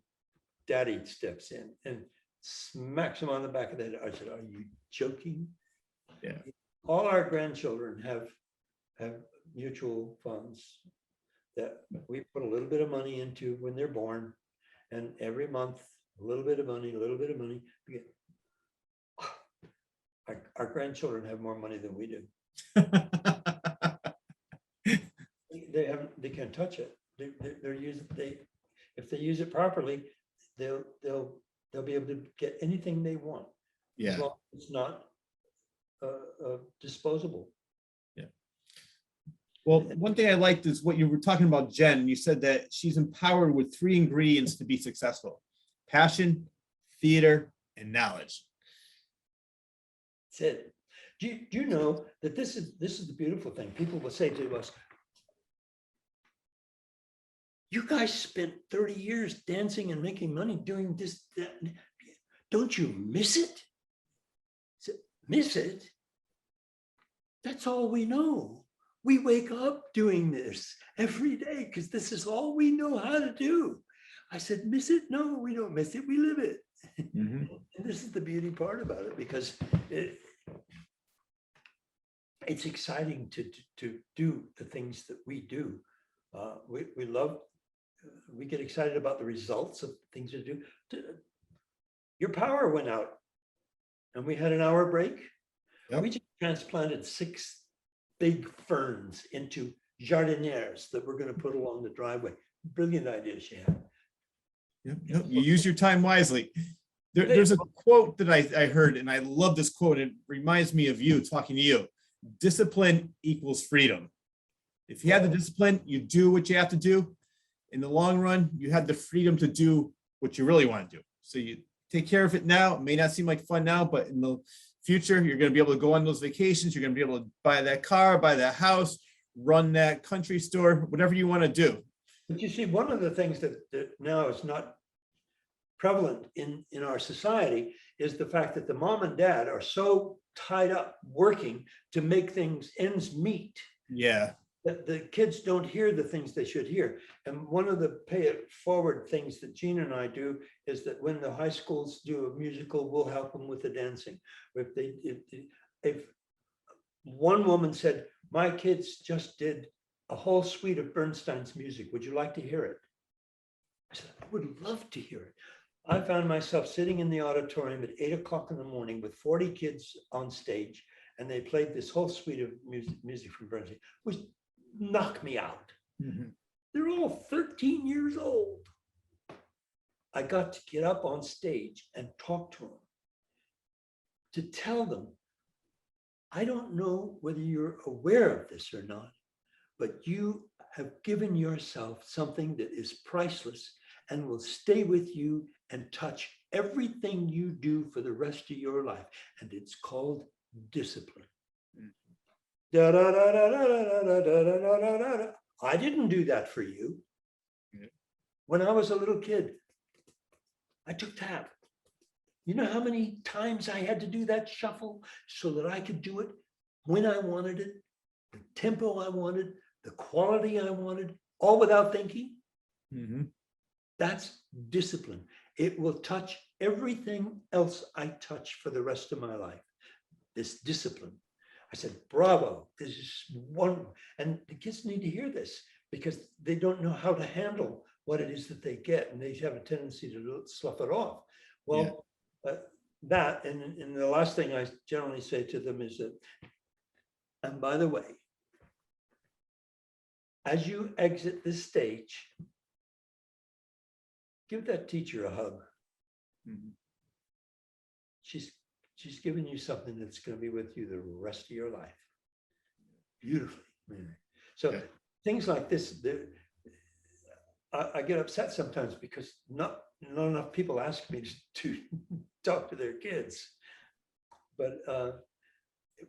Daddy steps in and smacks him on the back of the head. I said, are you joking? Yeah. All our grandchildren have mutual funds that we put a little bit of money into when they're born. And every month, a little bit of money, a little bit of money. Our grandchildren have more money than we do. They can't touch it. If they use it properly, they'll be able to get anything they want. Yeah. As long as it's not disposable. Yeah. Well, one thing I liked is what you were talking about, Jen. You said that she's empowered with 3 ingredients to be successful: passion, theater, and knowledge. That's it. Do you know that this is the beautiful thing? People will say to us, you guys spent 30 years dancing and making money doing this, that. Don't you miss it? Miss it? That's all we know. We wake up doing this every day because this is all we know how to do. I said, miss it? No, we don't miss it. We live it. Mm-hmm. And this is the beauty part about it, because it's exciting to do the things that we do. We love, we get excited about the results of things to do. Your power went out and we had an hour break. Yep. We just transplanted 6 big ferns into jardinières that we're going to put along the driveway. Brilliant idea she had. Yep. You use your time wisely. There's a quote that I heard, and I love this quote. It reminds me of you, talking to you. Discipline equals freedom. If you have the discipline, you do what you have to do. In the long run, you have the freedom to do what you really want to do. So you take care of it now. It may not seem like fun now, but in the future, you're going to be able to go on those vacations. You're going to be able to buy that car, buy that house, run that country store, whatever you want to do. But you see, one of the things that now is not prevalent in our society is the fact that the mom and dad are so tied up working to make things ends meet. Yeah. That the kids don't hear the things they should hear. And one of the pay it forward things that Jean and I do is that when the high schools do a musical, we'll help them with the dancing. If one woman said, my kids just did a whole suite of Bernstein's music, would you like to hear it? I said, I would love to hear it. I found myself sitting in the auditorium at 8 o'clock in the morning with 40 kids on stage, and they played this whole suite of music from Bernstein, which knocked me out. Mm-hmm. They're all 13 years old. I got to get up on stage and talk to them, to tell them, I don't know whether you're aware of this or not, but you have given yourself something that is priceless and will stay with you and touch everything you do for the rest of your life. And it's called discipline. Da, da, da, da, da, da, da, da, da, da, da, da. I didn't do that for you. Yeah. When I was a little kid, I took tap. You know how many times I had to do that shuffle so that I could do it when I wanted it, the tempo I wanted, the quality I wanted, all without thinking? Mhm. That's discipline. It will touch everything else I touch for the rest of my life. This discipline. I said, bravo, this is wonderful. And the kids need to hear this because they don't know how to handle what it is that they get, and they have a tendency to slough it off. Well, that, and the last thing I generally say to them is that, and by the way, as you exit this stage, give that teacher a hug. Mhm. She's giving you something that's going to be with you the rest of your life. Beautifully. So Yeah. things like this, I get upset sometimes because not enough people ask me to talk to their kids. But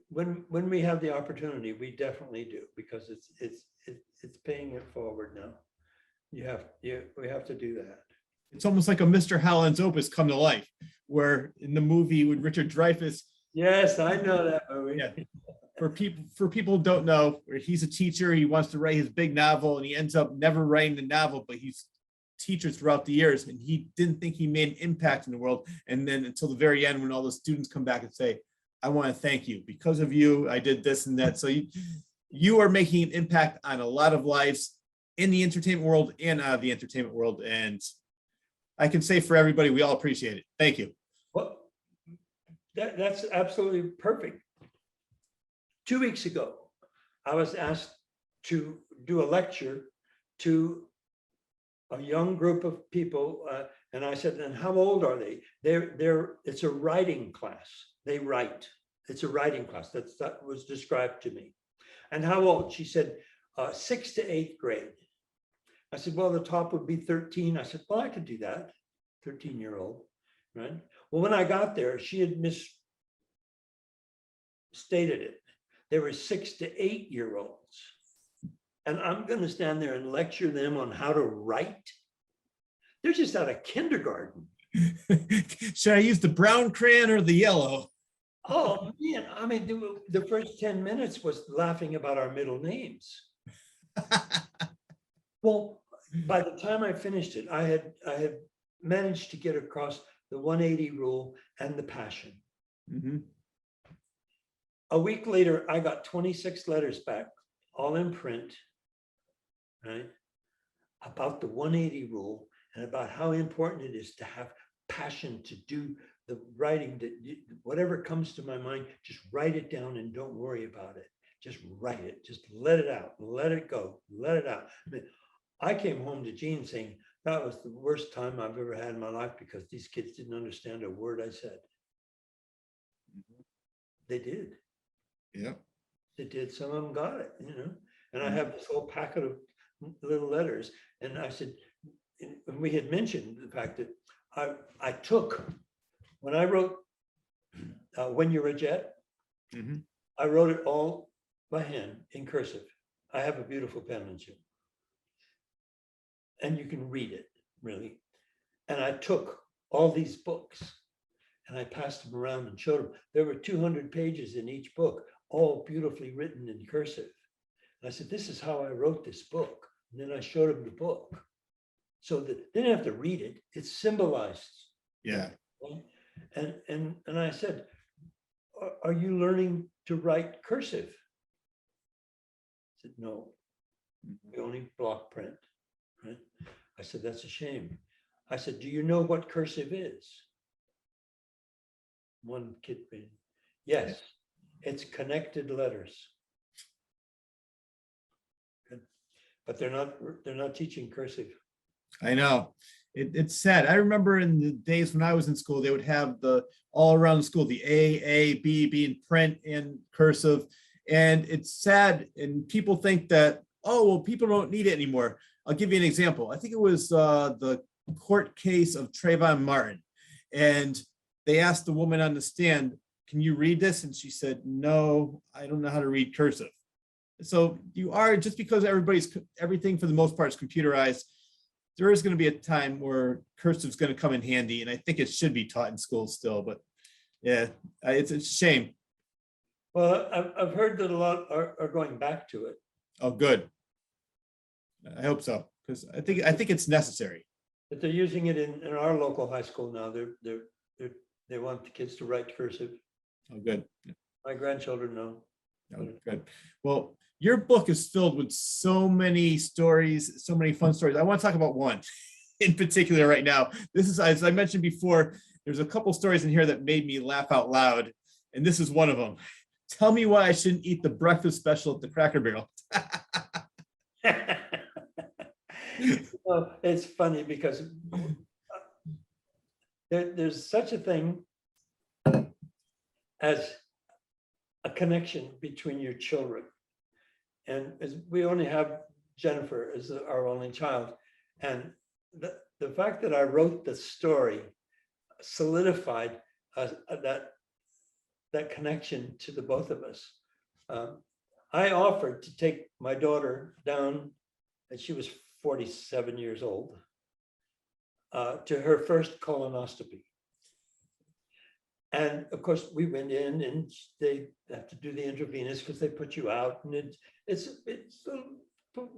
when we have the opportunity, we definitely do, because it's paying it forward now. We have to do that. It's almost like a Mr. Howland's Opus come to life, where in the movie with Richard Dreyfuss, Yes, I know that movie. Yeah. for people who don't know, where he's a teacher, he wants to write his big novel, and he ends up never writing the novel, but he's teacher throughout the years, and he didn't think he made an impact in the world. And then until the very end, when all the students come back and say, I want to thank you, because of you, I did this and that. So you are making an impact on a lot of lives in the entertainment world and out of the entertainment world. And I can say for everybody, we all appreciate it. Thank you. Well, that's absolutely perfect. 2 weeks ago, I was asked to do a lecture to a young group of people, and I said, and how old are they? It's a writing class. They write. It's a writing class. That was described to me. And how old? She said, 6th to 8th grade. I said, well, the top would be 13. I said, well, I could do that. 13-year-old, right? Well, when I got there, she had misstated it. There were 6 to 8-year-olds. And I'm going to stand there and lecture them on how to write. They're just out of kindergarten. Should I use the brown crayon or the yellow? Oh, man. I mean, the first 10 minutes was laughing about our middle names. Well, by the time I finished it, I had managed to get across the 180 rule and the passion. Mhm. A week later, I got 26 letters back, all in print, right? About the 180 rule and about how important it is to have passion to do the writing, that whatever comes to my mind, just write it down and don't worry about it. Just write it, just let it out, let it go, let it out. I mean, I came home to Jean saying, that was the worst time I've ever had in my life because these kids didn't understand a word I said. They did. Yeah. They did. Some of them got it, And I have this whole packet of little letters. And I said, and we had mentioned the fact that I took, when I wrote When You're a Jet, Mhm. I wrote it all by hand in cursive. I have a beautiful penmanship. And you can read it, really. And I took all these books and I passed them around and showed them. There were 200 pages in each book, all beautifully written in cursive. And I said, this is how I wrote this book. And then I showed them the book. So that they didn't have to read it. It's symbolized. Yeah. And I said, are you learning to write cursive? I said, no, we only block print. Right? I said, that's a shame. I said, do you know what cursive is? One kid read, yes, it's connected letters. Good. But they're not teaching cursive. I know. It's sad. I remember in the days when I was in school, they would have the all around the school, the A, B in print and cursive. And it's sad. And people think that, oh, well, people don't need it anymore. I'll give you an example. I think it was the court case of Trayvon Martin. And they asked the woman on the stand, can you read this? And she said, no, I don't know how to read cursive. So you are, just because everything for the most part is computerized, there is going to be a time where cursive is going to come in handy. And I think it should be taught in schools still, but yeah, it's a shame. Well, I've heard that a lot are going back to it. Oh, good. I hope so, because I think it's necessary. But they're using it in our local high school now. They want the kids to write cursive. Oh, good. My grandchildren know. Oh, good. Well, your book is filled with so many stories, so many fun stories. I want to talk about one in particular right now. This is, as I mentioned before, there's a couple stories in here that made me laugh out loud, and this is one of them. Tell me why I shouldn't eat the breakfast special at the Cracker Barrel. Well, it's funny because there's such a thing as a connection between your children. And as we only have Jennifer as our only child. And the fact that I wrote the story solidified that connection to the both of us. I offered to take my daughter down, and she was 47 years old, to her first colonoscopy. And of course, we went in and they have to do the intravenous because they put you out, and it's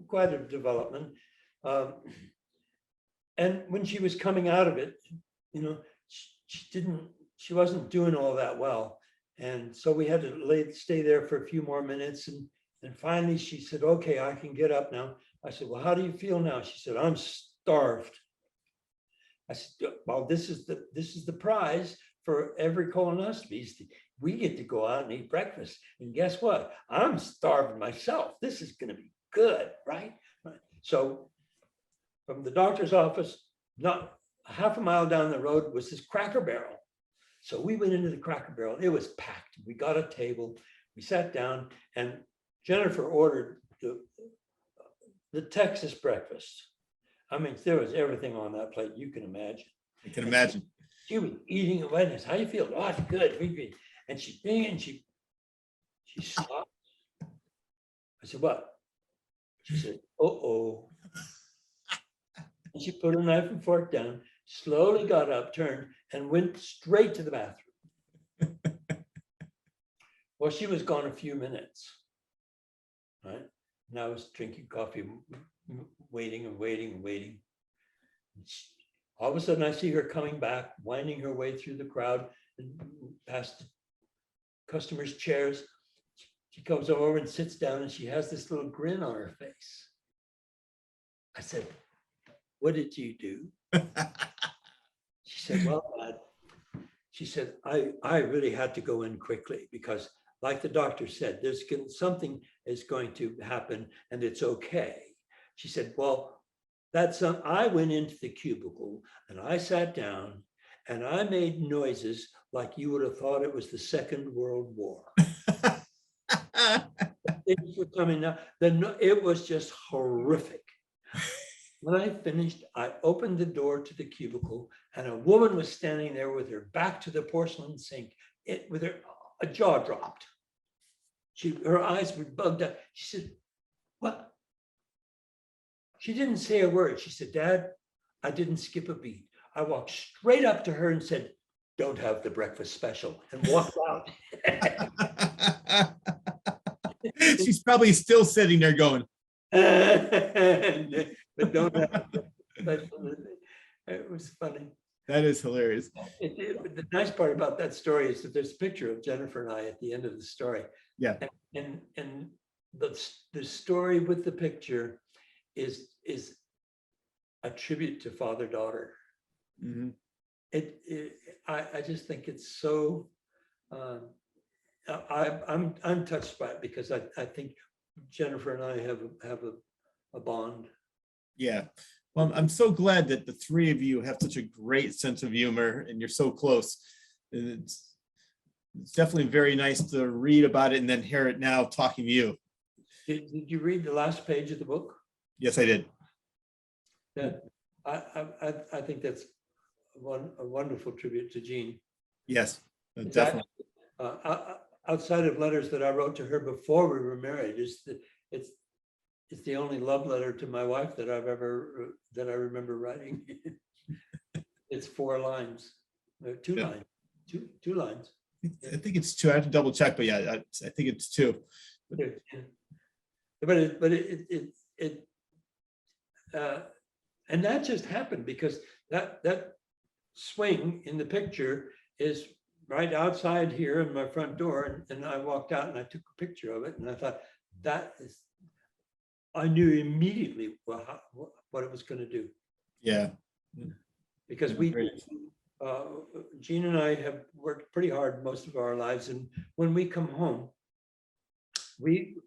quite a development. And when she was coming out of it, you know, she wasn't doing all that well. And so we had to stay there for a few more minutes. And finally she said, okay, I can get up now. I said, well, how do you feel now? She said, I'm starved. I said, well, this is the prize for every colonoscopy. We get to go out and eat breakfast. And guess what? I'm starving myself. This is going to be good, right? So from the doctor's office, not half a mile down the road was this Cracker Barrel. So we went into the Cracker Barrel. It was packed. We got a table. We sat down, and Jennifer ordered the Texas breakfast. I mean, there was everything on that plate you can imagine. I can imagine. She was eating away. And I said, how you feel? Oh, it's good. And she stopped. I said, what? She said, uh-oh. And she put a knife and fork down, slowly got up, turned, and went straight to the bathroom. Well, she was gone a few minutes, right? And I was drinking coffee, waiting and waiting and waiting. All of a sudden, I see her coming back, winding her way through the crowd and past the customers' chairs. She comes over and sits down, and she has this little grin on her face. I said, what did you do? She said, well, Dad, she said, I really had to go in quickly because, like the doctor said, something is going to happen and it's okay. She said, well, I went into the cubicle and I sat down and I made noises like you would have thought it was the Second World War. Things were coming out. It was just horrific. When I finished, I opened the door to the cubicle, and a woman was standing there with her back to the porcelain sink, with her jaw dropped. Her eyes were bugged out. She said, what? She didn't say a word. She said, Dad, I didn't skip a beat. I walked straight up to her and said, don't have the breakfast special, and walked out. She's probably still sitting there going, but don't have it was funny. that is hilarious. The nice part about that story is that there's a picture of Jennifer and I at the end of the story. Yeah. And the story with the picture is a tribute to father-daughter. Mm-hmm. I just think it's so I'm touched by it because I think Jennifer and I have a bond. Yeah. Well, I'm so glad that the three of you have such a great sense of humor and you're so close. And it's definitely very nice to read about it and then hear it now talking to you. Did you read the last page of the book? Yes, I did. Yeah, I think that's a wonderful tribute to Jean. Yes, It's definitely. Outside of letters that I wrote to her before we were married, it's the only love letter to my wife that that I remember writing. It's 4 lines, 2 Yeah. lines, two lines. I think it's 2. I have to double check, but yeah, I think it's 2. Yeah. And that just happened because that swing in the picture is right outside here in my front door, and I walked out and I took a picture of it, and I thought I knew immediately what it was going to do. Yeah. Because Jean and I have worked pretty hard most of our lives, and when we come home, we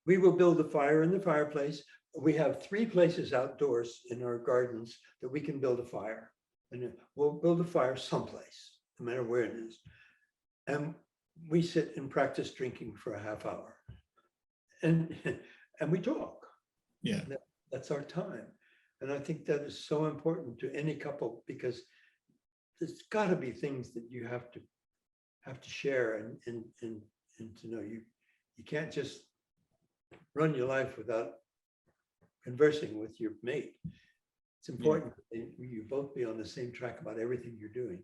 will build a fire in the fireplace. We have 3 places outdoors in our gardens that we can build a fire, and we'll build a fire someplace, no matter where it is. And we sit and practice drinking for a half hour, and we talk. Yeah. That's our time. And I think that is so important to any couple, because there's got to be things that you have to share and to know you can't just run your life without conversing with your mate. It's important that you both be on the same track about everything you're doing.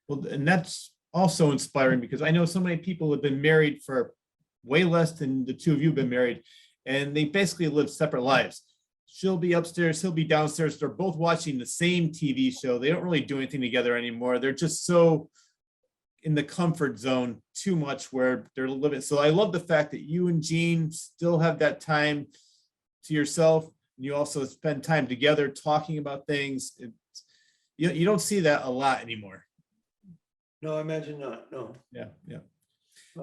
Well, and that's also inspiring, because I know so many people have been married for way less than the 2 of you have been married, and they basically live separate lives. She'll be upstairs, he'll be downstairs. They're both watching the same TV show. They don't really do anything together anymore. They're just so in the comfort zone too much where they're living. So I love the fact that you and Jean still have that time to yourself. You also spend time together talking about things. You don't see that a lot anymore. No, I imagine not. No. Yeah.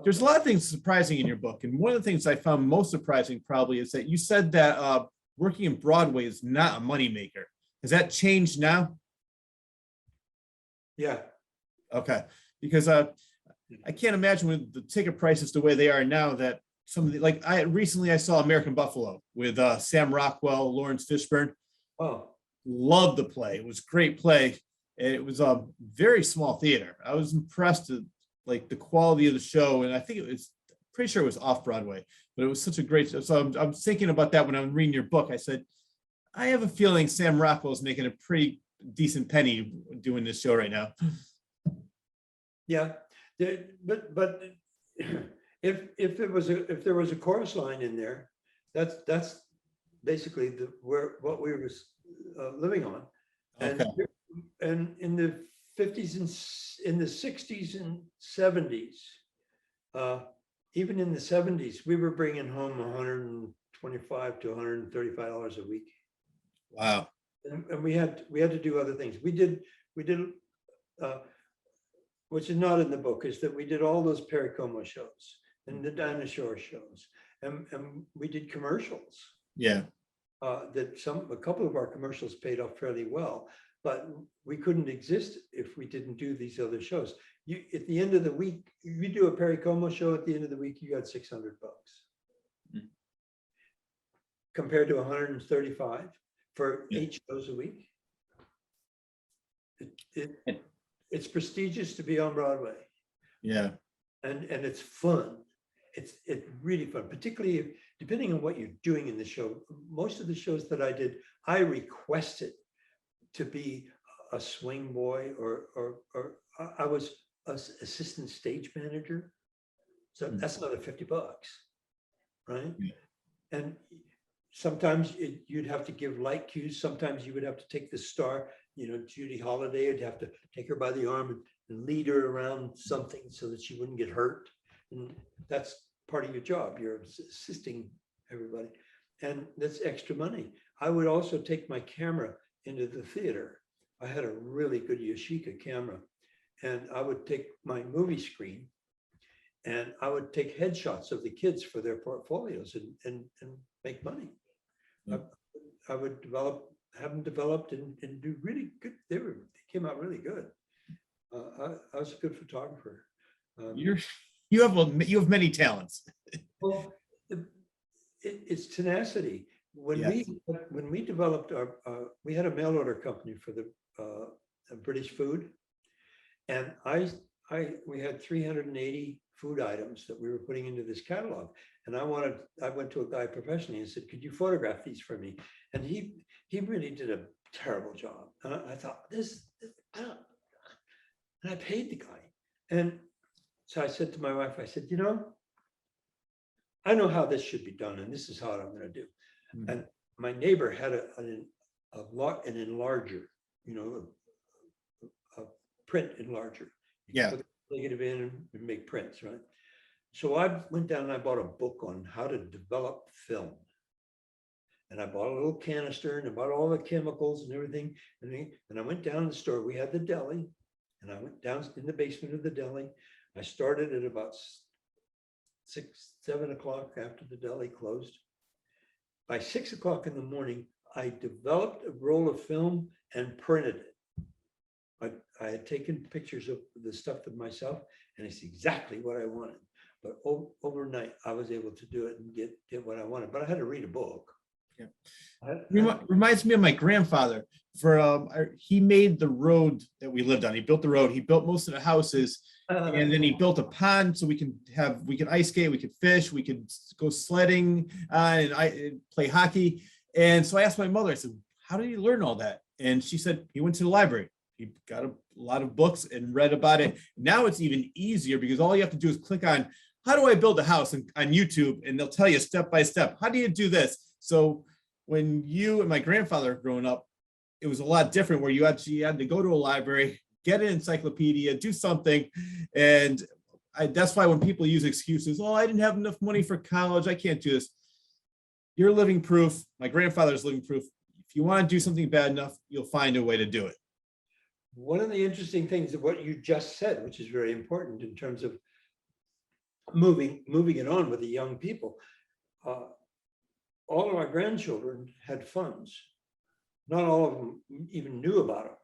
There's a lot of things surprising in your book. And one of the things I found most surprising probably is that you said that working in Broadway is not a moneymaker. Has that changed now? Yeah. Okay. Because I can't imagine with the ticket prices the way they are now that some of the, like I saw American Buffalo with Sam Rockwell, Lawrence Fishburne. Oh. Loved the play. It was a great play. It was a very small theater. I was impressed with like the quality of the show. And I think it was pretty sure it was off Broadway, but it was such a great show. So I'm thinking about that when I'm reading your book. I said, I have a feeling Sam Rockwell is making a pretty decent penny doing this show right now. Yeah, but if there was a chorus line in there, that's basically what we were living on, and Okay. and in the 50s and in the 60s and 70s, even in the 70s, we were bringing home $125 to $135 a week. Wow. And we had to do other things. We did. Which is not in the book, is that we did all those Perry Como shows and the dinosaur shows, and we did commercials. Yeah. That a couple of our commercials paid off fairly well, but we couldn't exist if we didn't do these other shows. At the end of the week, you do a Perry Como show, at the end of the week, you got $600 compared to 135 for 8 shows a week. It's prestigious to be on Broadway. Yeah. And it's fun. It's really fun, particularly depending on what you're doing in the show. Most of the shows that I did, I requested to be a swing boy, or I was an assistant stage manager. So that's another $50, right? Yeah. And sometimes you'd have to give light cues. Sometimes you would have to take the star, Judy Holliday, you'd have to take her by the arm and lead her around something so that she wouldn't get hurt. And that's part of your job. You're assisting everybody. And that's extra money. I would also take my camera into the theater. I had a really good Yashica camera. And I would take my movie screen and I would take headshots of the kids for their portfolios and make money. Yeah. I would have them developed and do really good. They came out really good. I was a good photographer. You have many talents. Well, it's tenacity. When we developed we had a mail order company for the British food. And we had 380 food items that we were putting into this catalog. And I went to a guy professionally and said, could you photograph these for me? And he really did a terrible job. And I thought, and I paid the guy. And so I said to my wife, I said, I know how this should be done, and this is how I'm going to do. Mhm. And my neighbor had an enlarger, a print enlarger. You Yeah. put the negative in and make prints, right? So I went down and I bought a book on how to develop film. And I bought a little canister and I bought all the chemicals and everything. And I went down to the store. We had the deli, and I went down in the basement of the deli. I started at about 7 o'clock after the deli closed. By 6 o'clock in the morning, I developed a roll of film and printed it. I had taken pictures of the stuff of myself, and it's exactly what I wanted. But overnight, I was able to do it and get what I wanted. But I had to read a book. Yeah. Reminds me of my grandfather. He made the road that we lived on. He built the road. He built most of the houses, and then he built a pond so we could ice skate, we could fish, we could go sledding, and play hockey. And so I asked my mother, I said, how did he learn all that? And she said he went to the library. He got a lot of books and read about it. Now it's even easier because all you have to do is click on, how do I build a house on YouTube? And they'll tell you step by step, how do you do this? So when you and my grandfather were growing up, it was a lot different where you actually had to go to a library, get an encyclopedia, do something. And that's why when people use excuses, oh, I didn't have enough money for college, I can't do this. You're living proof. My grandfather's living proof. If you want to do something bad enough, you'll find a way to do it. One of the interesting things of what you just said, which is very important in terms of moving it on with the young people. All of our grandchildren had funds. Not all of them even knew about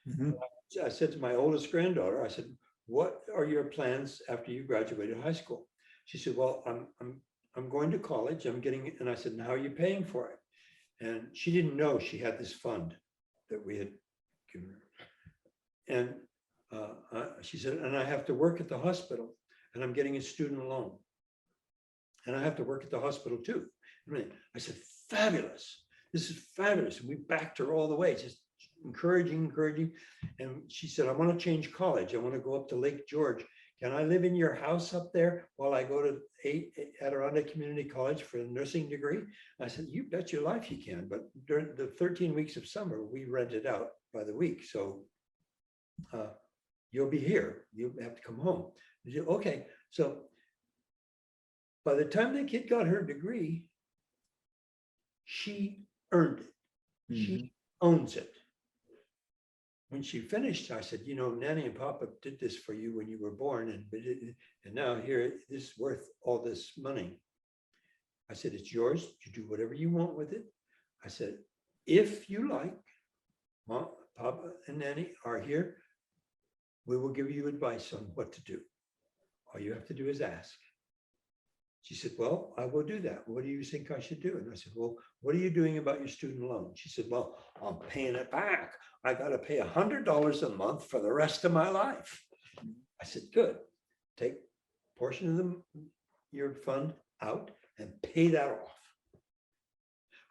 them. Mhm. I said to my oldest granddaughter, I said, what are your plans after you graduated high school? She said, well, I'm going to college. And I said, how are you paying for it? And she didn't know she had this fund that we had given her. And she said, and I have to work at the hospital, and I'm getting a student loan. And I have to work at the hospital too. I said, fabulous. This is fabulous. And we backed her all the way, just encouraging. And she said, I want to change college. I want to go up to Lake George. Can I live in your house up there while I go to Adirondack Community College for a nursing degree? I said, you bet your life you can. But during the 13 weeks of summer, we rented out by the week. So you'll be here. You have to come home. I said, okay. So by the time the kid got her degree, she earned it. She owns it. When she finished, I said, Nanny and Papa did this for you when you were born, and now here, this is worth all this money. I said, it's yours. You do whatever you want with it. I said, if you like, Mom, Papa, and Nanny are here, we will give you advice on what to do. All you have to do is ask. She said, well, I will do that. What do you think I should do? And I said, well, what are you doing about your student loan? She said, well, I'm paying it back. I got to pay $100 a month for the rest of my life. I said, good. Take a portion of your fund out and pay that off.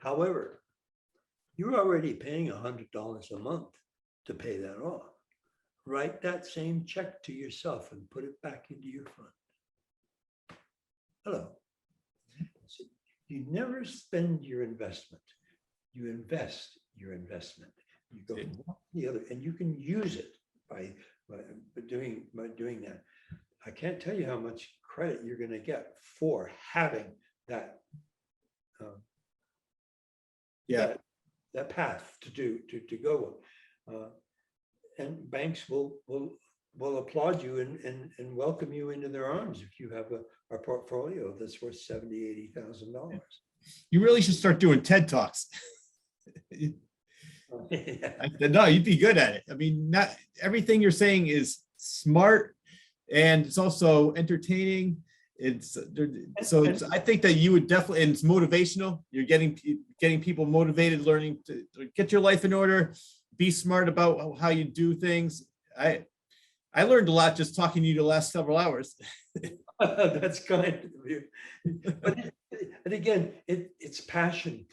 However, you're already paying $100 a month to pay that off. Write that same check to yourself and put it back into your fund. Hello. So you never spend your investment. You invest your investment. You go from one to the other, and you can use it by doing that. I can't tell you how much credit you're going to get for having that. That path to go. And banks will applaud you and welcome you into their arms if you have a portfolio that's worth $70,000, $80,000. You really should start doing TED Talks. No, you'd be good at it. I mean, not everything you're saying is smart, and it's also entertaining. I think that you would definitely, and it's motivational. You're getting people motivated, learning to get your life in order, be smart about how you do things. I learned a lot just talking to you the last several hours. That's kind of you. But again, it's passion.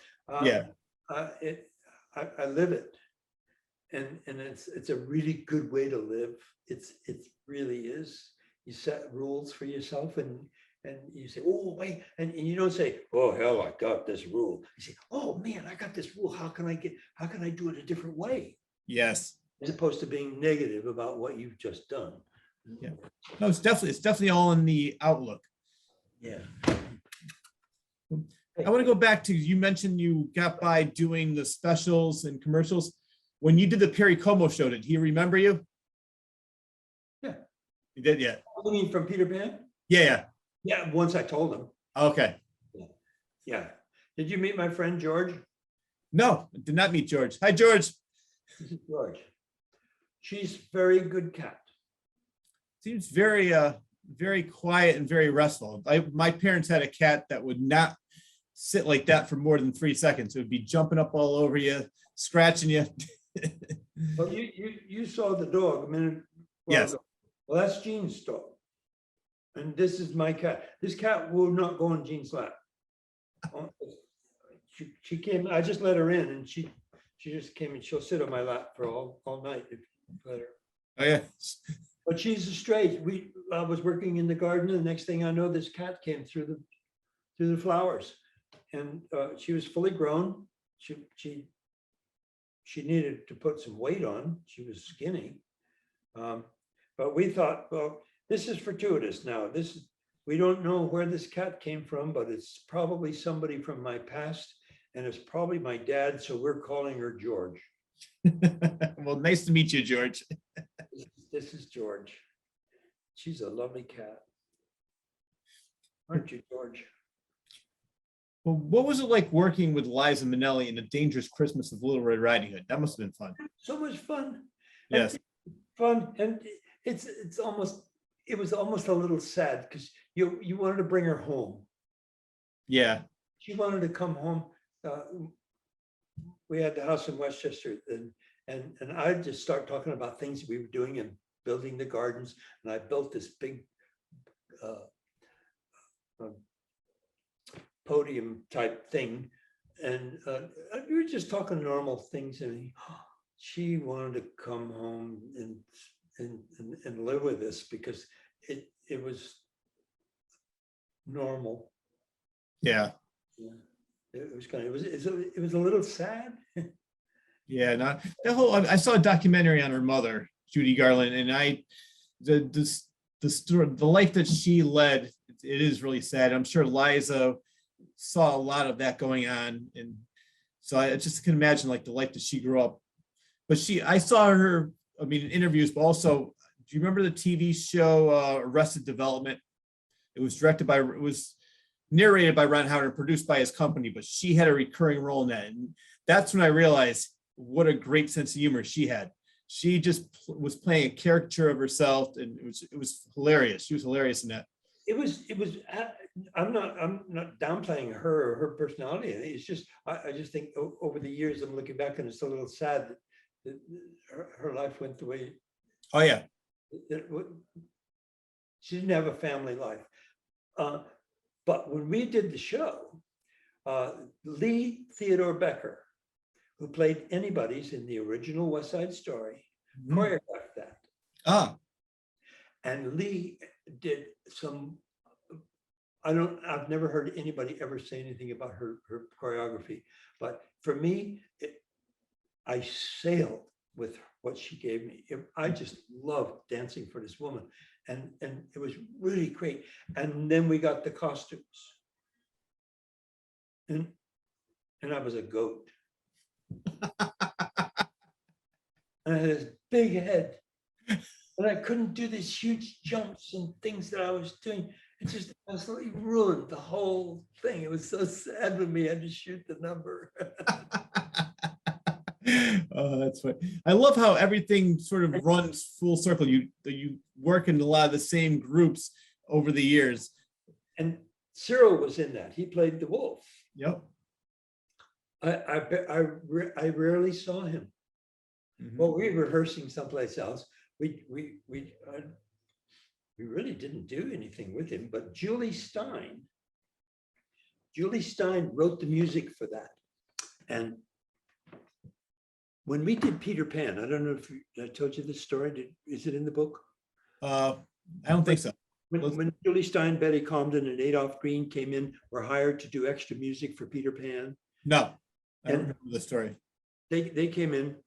Yeah. I live it. And it's a really good way to live. It really is. You set rules for yourself and you say, oh, wait, and you don't say, oh, hell, I got this rule. You say, oh man, I got this rule. How can I do it a different way? Yes. As opposed to being negative about what you've just done. Yeah. No, it's definitely all in the outlook. Yeah. I want to go back to, you mentioned you got by doing the specials and commercials. When you did the Perry Como show, did he remember you? Yeah. You did, yeah. You mean from Peter Pan? Yeah. Yeah, once I told him. Okay. Yeah. Did you meet my friend George? No, I did not meet George. Hi, George. This is George. She's very good cat. Seems very very quiet and very restful. My parents had a cat that would not sit like that for more than 3 seconds. It would be jumping up all over you, scratching you. Well, you saw the dog a minute. Yes. Well, that's Jean's dog. And this is my cat. This cat will not go on Jean's lap. She came, I just let her in and she just came and she'll sit on my lap for all night if you let her. Oh yeah. But she's a stray. I was working in the garden and the next thing I know, this cat came through the flowers. And she was fully grown. She needed to put some weight on. She was skinny. But we thought, well, this is fortuitous now. We don't know where this cat came from, but it's probably somebody from my past, and it's probably my dad, so we're calling her George. Well, nice to meet you, George. This is George. She's a lovely cat. Aren't you, George? Well, what was it like working with Liza Minnelli in The Dangerous Christmas of Little Red Riding Hood? That must have been fun. So much fun. Yes. Fun, and it was almost a little sad because you wanted to bring her home. Yeah. She wanted to come home. We had the house in Westchester, and I just start talking about things we were doing and building the gardens. And I built this big podium type thing, and we were just talking normal things. And she wanted to come home and live with us because it was normal. Yeah. Yeah. It was a little sad. Yeah, not the whole. I saw a documentary on her mother, Judy Garland, and the story, the life that she led. It is really sad. I'm sure Liza saw a lot of that going on, and so I just can imagine like the life that she grew up. But I saw her. I mean, in interviews, but also, do you remember the TV show Arrested Development? It was narrated by Ron Howard and produced by his company, but she had a recurring role in that. And that's when I realized what a great sense of humor she had. She just was playing a caricature of herself, and it was hilarious. She was hilarious in that. It was. I'm not downplaying her or her personality. It's just I just think over the years I'm looking back and it's a little sad that her life went the way. Oh yeah. She didn't have a family life. But when we did the show, Lee Theodore Becker, who played Anybody's in the original West Side Story, choreographed that. Ah. And Lee did some, I've never heard anybody ever say anything about her choreography, but for me, I sailed with what she gave me. I just loved dancing for this woman. And it was really great. And then we got the costumes. And I was a goat. And I had this big head. And I couldn't do these huge jumps and things that I was doing. It just absolutely ruined the whole thing. It was so sad when we had to shoot the number. Oh, that's funny. I love how everything sort of runs full circle. You work in a lot of the same groups over the years. And Cyril was in that. He played the wolf. Yep. I rarely saw him. Mhm. Well, we were rehearsing someplace else. We really didn't do anything with him, but Julie Stein wrote the music for that. And when we did Peter Pan, I don't know if I told you this story. Is it in the book? I don't think so. When Julie Stein, Betty Comden, and Adolph Green came in, were hired to do extra music for Peter Pan. No, I don't And- remember the story. They came in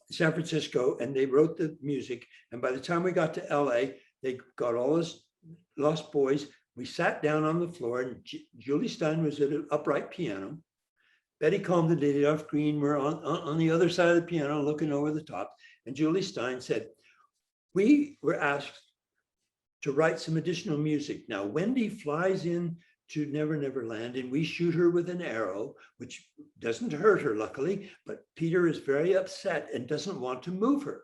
San Francisco and they wrote the music. And by the time we got to LA, they got all those Lost Boys. We sat down on the floor and Julie Stein was at an upright piano. Betty Comden and Adolph Green were on the other side of the piano looking over the top. And Julie Stein said, we were asked to write some additional music. Now, Wendy flies in to Never Never Land and we shoot her with an arrow, which doesn't hurt her, luckily, but Peter is very upset and doesn't want to move her.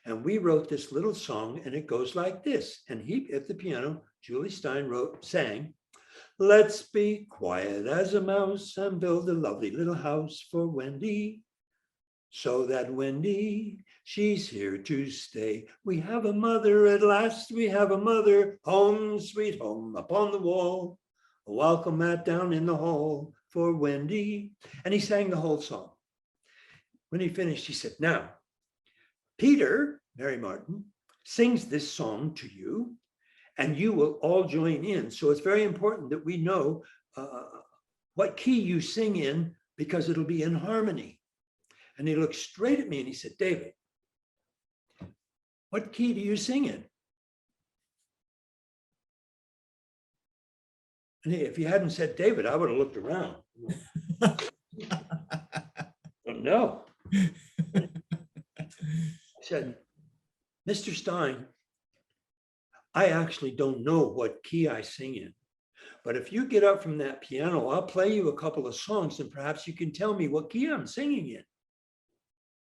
And we wrote this little song and it goes like this. And he, at the piano, Julie Stein sang, let's be quiet as a mouse and build a lovely little house for Wendy. So that Wendy, she's here to stay. We have a mother at last, we have a mother, home sweet home upon the wall. A welcome mat down in the hall for Wendy. And he sang the whole song. When he finished, he said, now, Peter, Mary Martin, sings this song to you and you will all join in. So it's very important that we know what key you sing in because it'll be in harmony. And he looked straight at me and he said, David, what key do you sing in? And if he hadn't said David, I would have looked around. No. I said, Mr. Stein, I actually don't know what key I sing in. But if you get up from that piano, I'll play you a couple of songs and perhaps you can tell me what key I'm singing in.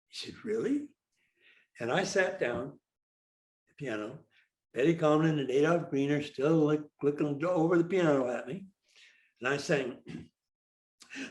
He said, really? And I sat down at the piano. Betty Comden and Adolph Green are still like looking over the piano at me. And I sang,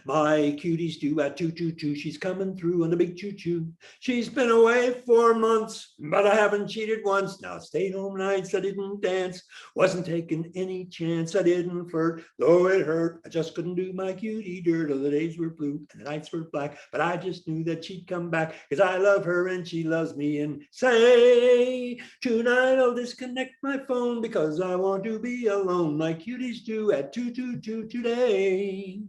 my cuties do at 222. She's coming through on a big choo-choo. She's been away 4 months, but I haven't cheated once. Now stay home nights, I didn't dance. Wasn't taking any chance, I didn't flirt. Though it hurt, I just couldn't do my cutie dirt. All the days were blue and the nights were black. But I just knew that she'd come back because I love her and she loves me. And say, tonight I'll disconnect my phone because I want to be alone. My cuties do at 222 today.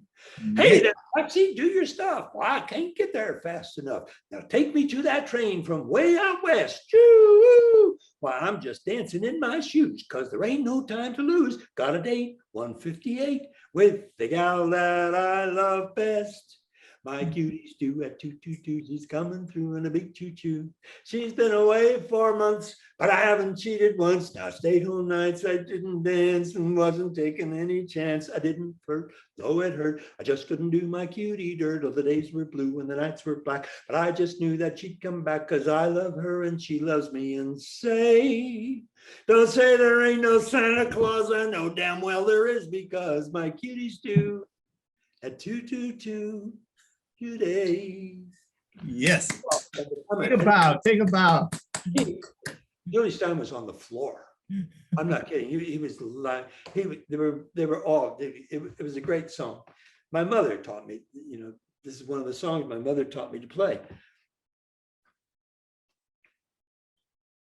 Hey, there, taxi, do your stuff. Well, I can't get there fast enough. Now take me to that train from way out west. Choo! Well, I'm just dancing in my shoes because there ain't no time to lose. Got a date, 1:58, with the gal that I love best. My cuties do at 222. She's coming through in a big choo-choo. She's been away 4 months, but I haven't cheated once. Now stayed home nights, I didn't dance and wasn't taking any chance. I didn't flirt, though it hurt. I just couldn't do my cutie dirt. All the days were blue and the nights were black. But I just knew that she'd come back because I love her and she loves me. And say, don't say there ain't no Santa Claus. I know damn well there is because my cuties do at 222. Today. Yes. Take a bow. Take a bow. Julie Stein was on the floor. I'm not kidding. He was like, they were all, it was a great song. My mother taught me, you know, this is one of the songs my mother taught me to play.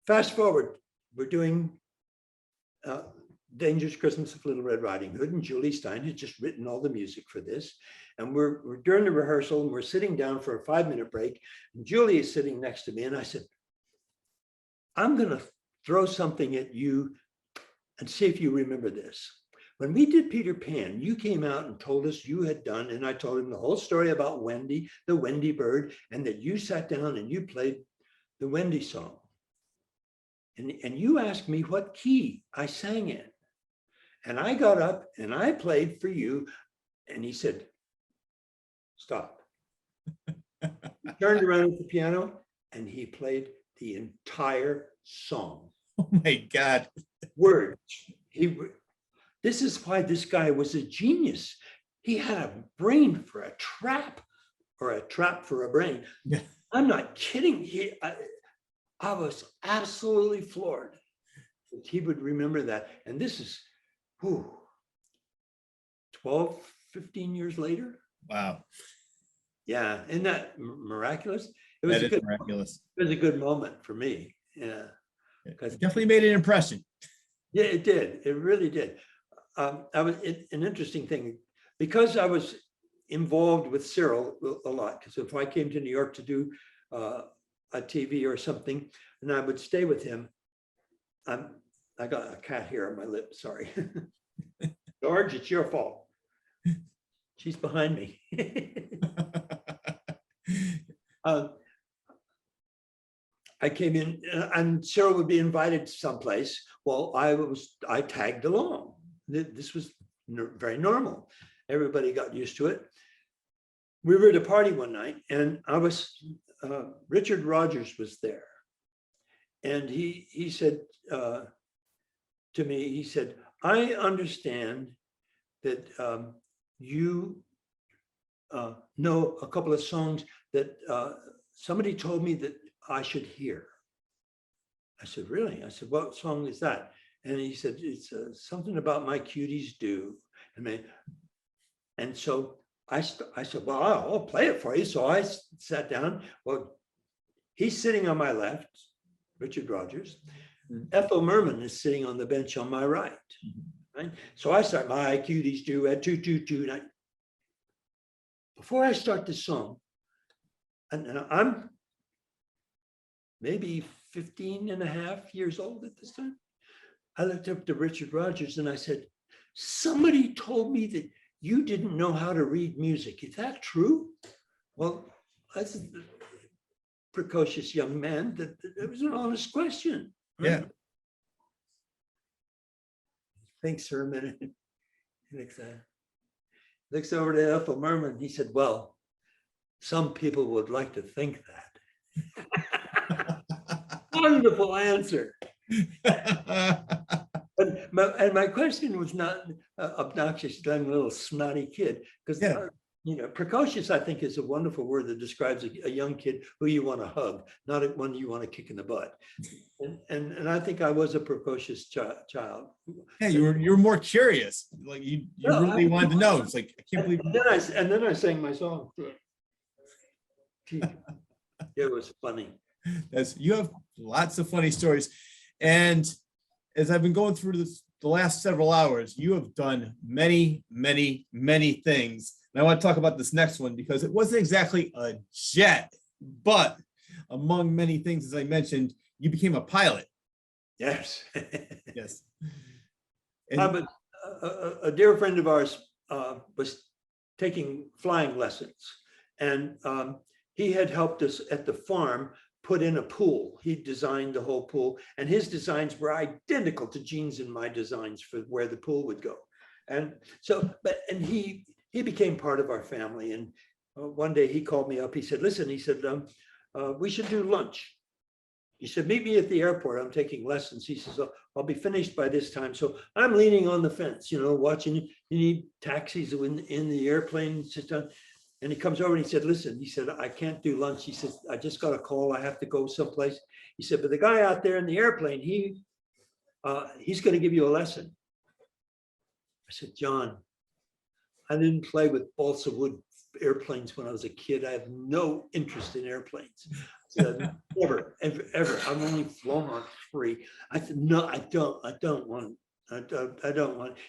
Fast forward, we're doing Dangerous Christmas of Little Red Riding Hood, and Julie Stein had just written all the music for this. And we're during the rehearsal and we're sitting down for a 5-minute break. And Julie is sitting next to me. And I said, I'm going to throw something at you and see if you remember this. When we did Peter Pan, you came out and told us you had done, and I told him the whole story about Wendy, the Wendy bird, and that you sat down and you played the Wendy song. And you asked me what key I sang in. And I got up and I played for you. And he said, stop. He turned around at the piano and he played the entire song. Oh my God. Words. This is why this guy was a genius. He had a brain for a trap, or a trap for a brain. Yeah. I'm not kidding. I was absolutely floored that he would remember that. And this is, whew, 12, 15 years later. Wow. Yeah, isn't that miraculous? It That is miraculous. It was a good moment for me. Yeah, It definitely made an impression. yeah, it did. It really did. An interesting thing, because I was involved with Cyril a lot, because if I came to New York to do a TV or something, and I would stay with him. I got a cat hair on my lip, sorry. George, it's your fault. She's behind me. I came in and Cyril would be invited to someplace. Well, I tagged along. This was very normal. Everybody got used to it. We were at a party one night and Ritchard Rogers was there. And he said to me, he said, I understand that you know a couple of songs that somebody told me that I should hear. I said, really? I said, what song is that? And he said, it's something about my cuties do. And so I said, well, I'll play it for you. So I sat down. Well, he's sitting on my left, Ritchard Rogers. Ethel Merman is sitting on the bench on my right. Right? So I start, my cuties do at 222. Before I start the song, and I'm maybe 15 and a half years old at this time, I looked up to Ritchard Rogers and I said, somebody told me that you didn't know how to read music. Is that true? Well, that's a precocious young man. That was an honest question. Right? Yeah. Thinks for a minute. He looks over to Ethel Merman. He said, well, some people would like to think that. Wonderful answer. And my question was not obnoxious, young little snotty kid, because precocious, I think, is a wonderful word that describes a young kid who you want to hug, not one you want to kick in the butt. And I think I was a precocious child. Yeah, you were more curious. Like you really wanted to know. It's like, I can't believe. And then I sang my song. It was funny. You have lots of funny stories. And as I've been going through the last several hours, you have done many, many, many things. And I want to talk about this next one because it wasn't exactly a jet, but among many things, as I mentioned, you became a pilot. Yes. Yes. But a dear friend of ours was taking flying lessons, and he had helped us at the farm put in a pool. He designed the whole pool, and his designs were identical to Jean's and my designs for where the pool would go. And so, he became part of our family. And one day he called me up. He said, listen, he said, we should do lunch. He said, meet me at the airport. I'm taking lessons. He says, I'll be finished by this time. So I'm leaning on the fence, watching. You need taxis in the airplane. And he comes over and he said, listen, he said, I can't do lunch. He says, I just got a call. I have to go someplace. He said, but the guy out there in the airplane, he's going to give you a lesson. I said, John, I didn't play with balsa wood airplanes when I was a kid. I have no interest in airplanes. I said, never, ever. I've only flown on 3. I said, no, I don't want.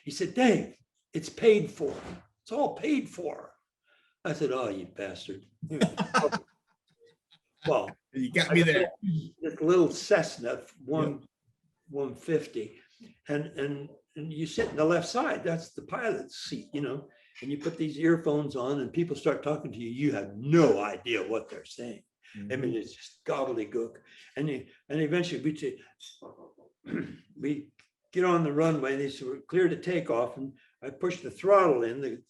He said, Dave, it's paid for. It's all paid for. I said, oh, you bastard. Well, you got me there. This little Cessna 150. And you sit in the left side. That's the pilot's seat, and you put these earphones on and people start talking to you. You have no idea what they're saying. I mean, it's just gobbledygook. And eventually we get on the runway and they said, we're clear to take off. And I pushed the throttle in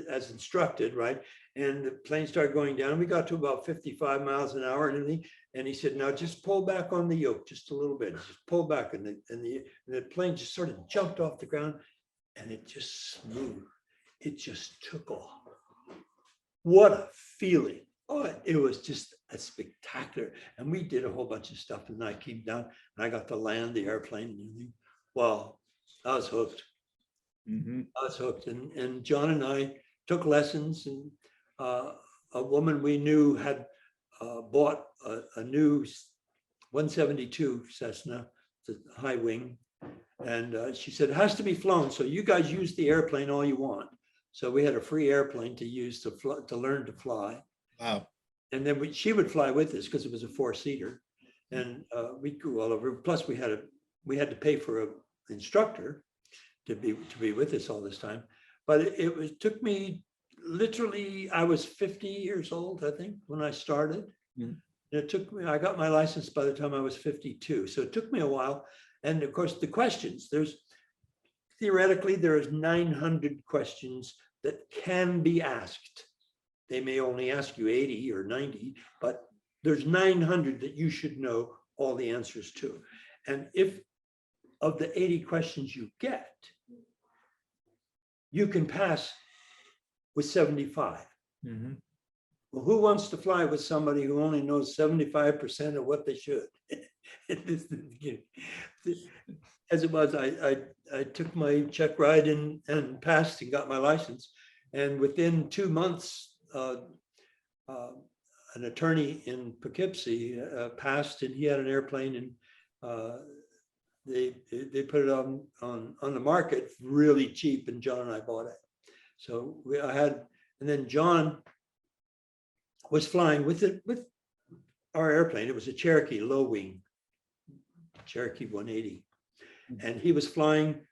as instructed, right? And the plane started going down. We got to about 55 miles an hour and he said, now just pull back on the yoke just a little bit, just pull back. And the plane just sort of jumped off the ground and it just smooth. It just took off. What a feeling. Oh, it was just a spectacular. And we did a whole bunch of stuff. And I came down and I got to land the airplane and everything. Wow, I was hooked. Mhm. I was hooked. And John and I took lessons. And a woman we knew had bought a new 172 Cessna, the high wing. And she said, it has to be flown. So you guys use the airplane all you want. So we had a free airplane to use to learn to fly. Wow. And then she would fly with us because it was a 4-seater. And we'd go all over. Plus we had to pay for an instructor to be with us all this time. But it took me literally, I was 50 years old, I think, when I started. Mhm. And it took me, I got my license by the time I was 52. So it took me a while. And of course, the questions, theoretically, there's 900 questions that can be asked. They may only ask you 80 or 90, but there's 900 that you should know all the answers to. And if of the 80 questions you get, you can pass with 75. Mhm. Well, who wants to fly with somebody who only knows 75% of what they should? As it was, I took my check ride and passed and got my license. And within 2 months, an attorney in Poughkeepsie passed, and he had an airplane, and they put it on the market really cheap, and John and I bought it. So and then John was flying with our airplane. It was a Cherokee low wing, Cherokee 180. And he was flying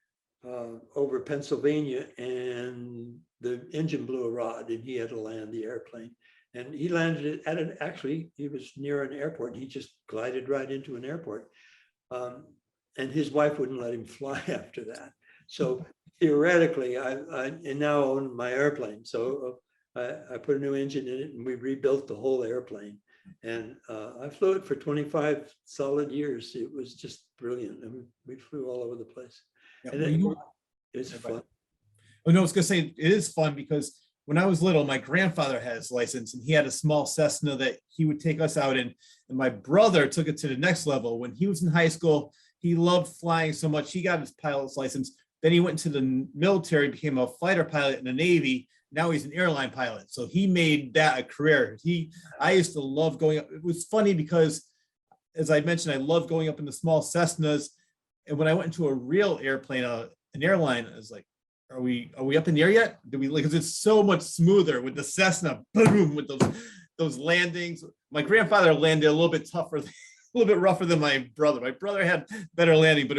over Pennsylvania, and the engine blew a rod, and he had to land the airplane. And he landed it at actually, he was near an airport. He just glided right into an airport. And his wife wouldn't let him fly after that. So theoretically, I now own my airplane. So I put a new engine in it, and we rebuilt the whole airplane. And I flew it for 25 solid years. It was just brilliant. And we flew all over the place. Yeah, And it's fun. Oh, no, I was gonna say it is fun because when I was little, my grandfather had his license, and he had a small Cessna that he would take us out in. And my brother took it to the next level. When he was in high school, he loved flying so much. He got his pilot's license. Then he went into the military, became a fighter pilot in the Navy. Now he's an airline pilot. So he made that a career. I used to love going up. It was funny because, as I mentioned, I love going up in the small Cessnas. And when I went into a real airplane, an airline, I was like, are we up in the air yet? Because it's so much smoother with the Cessna, boom, with those landings. My grandfather landed a little bit tougher, a little bit rougher than my brother. My brother had better landing, but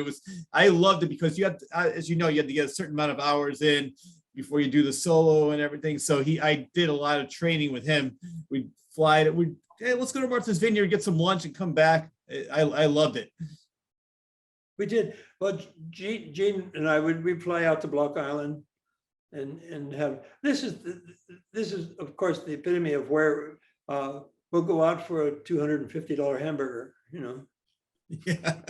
I loved it because you had, as you know, you had to get a certain amount of hours in before you do the solo and everything. So I did a lot of training with him. We'd fly it. Hey, let's go to Martha's Vineyard, get some lunch, and come back. I loved it. We did. Well, Jean and I we'd fly out to Block Island and have, this is of course the epitome of where we'll go out for a $250 hamburger, you know. Yeah.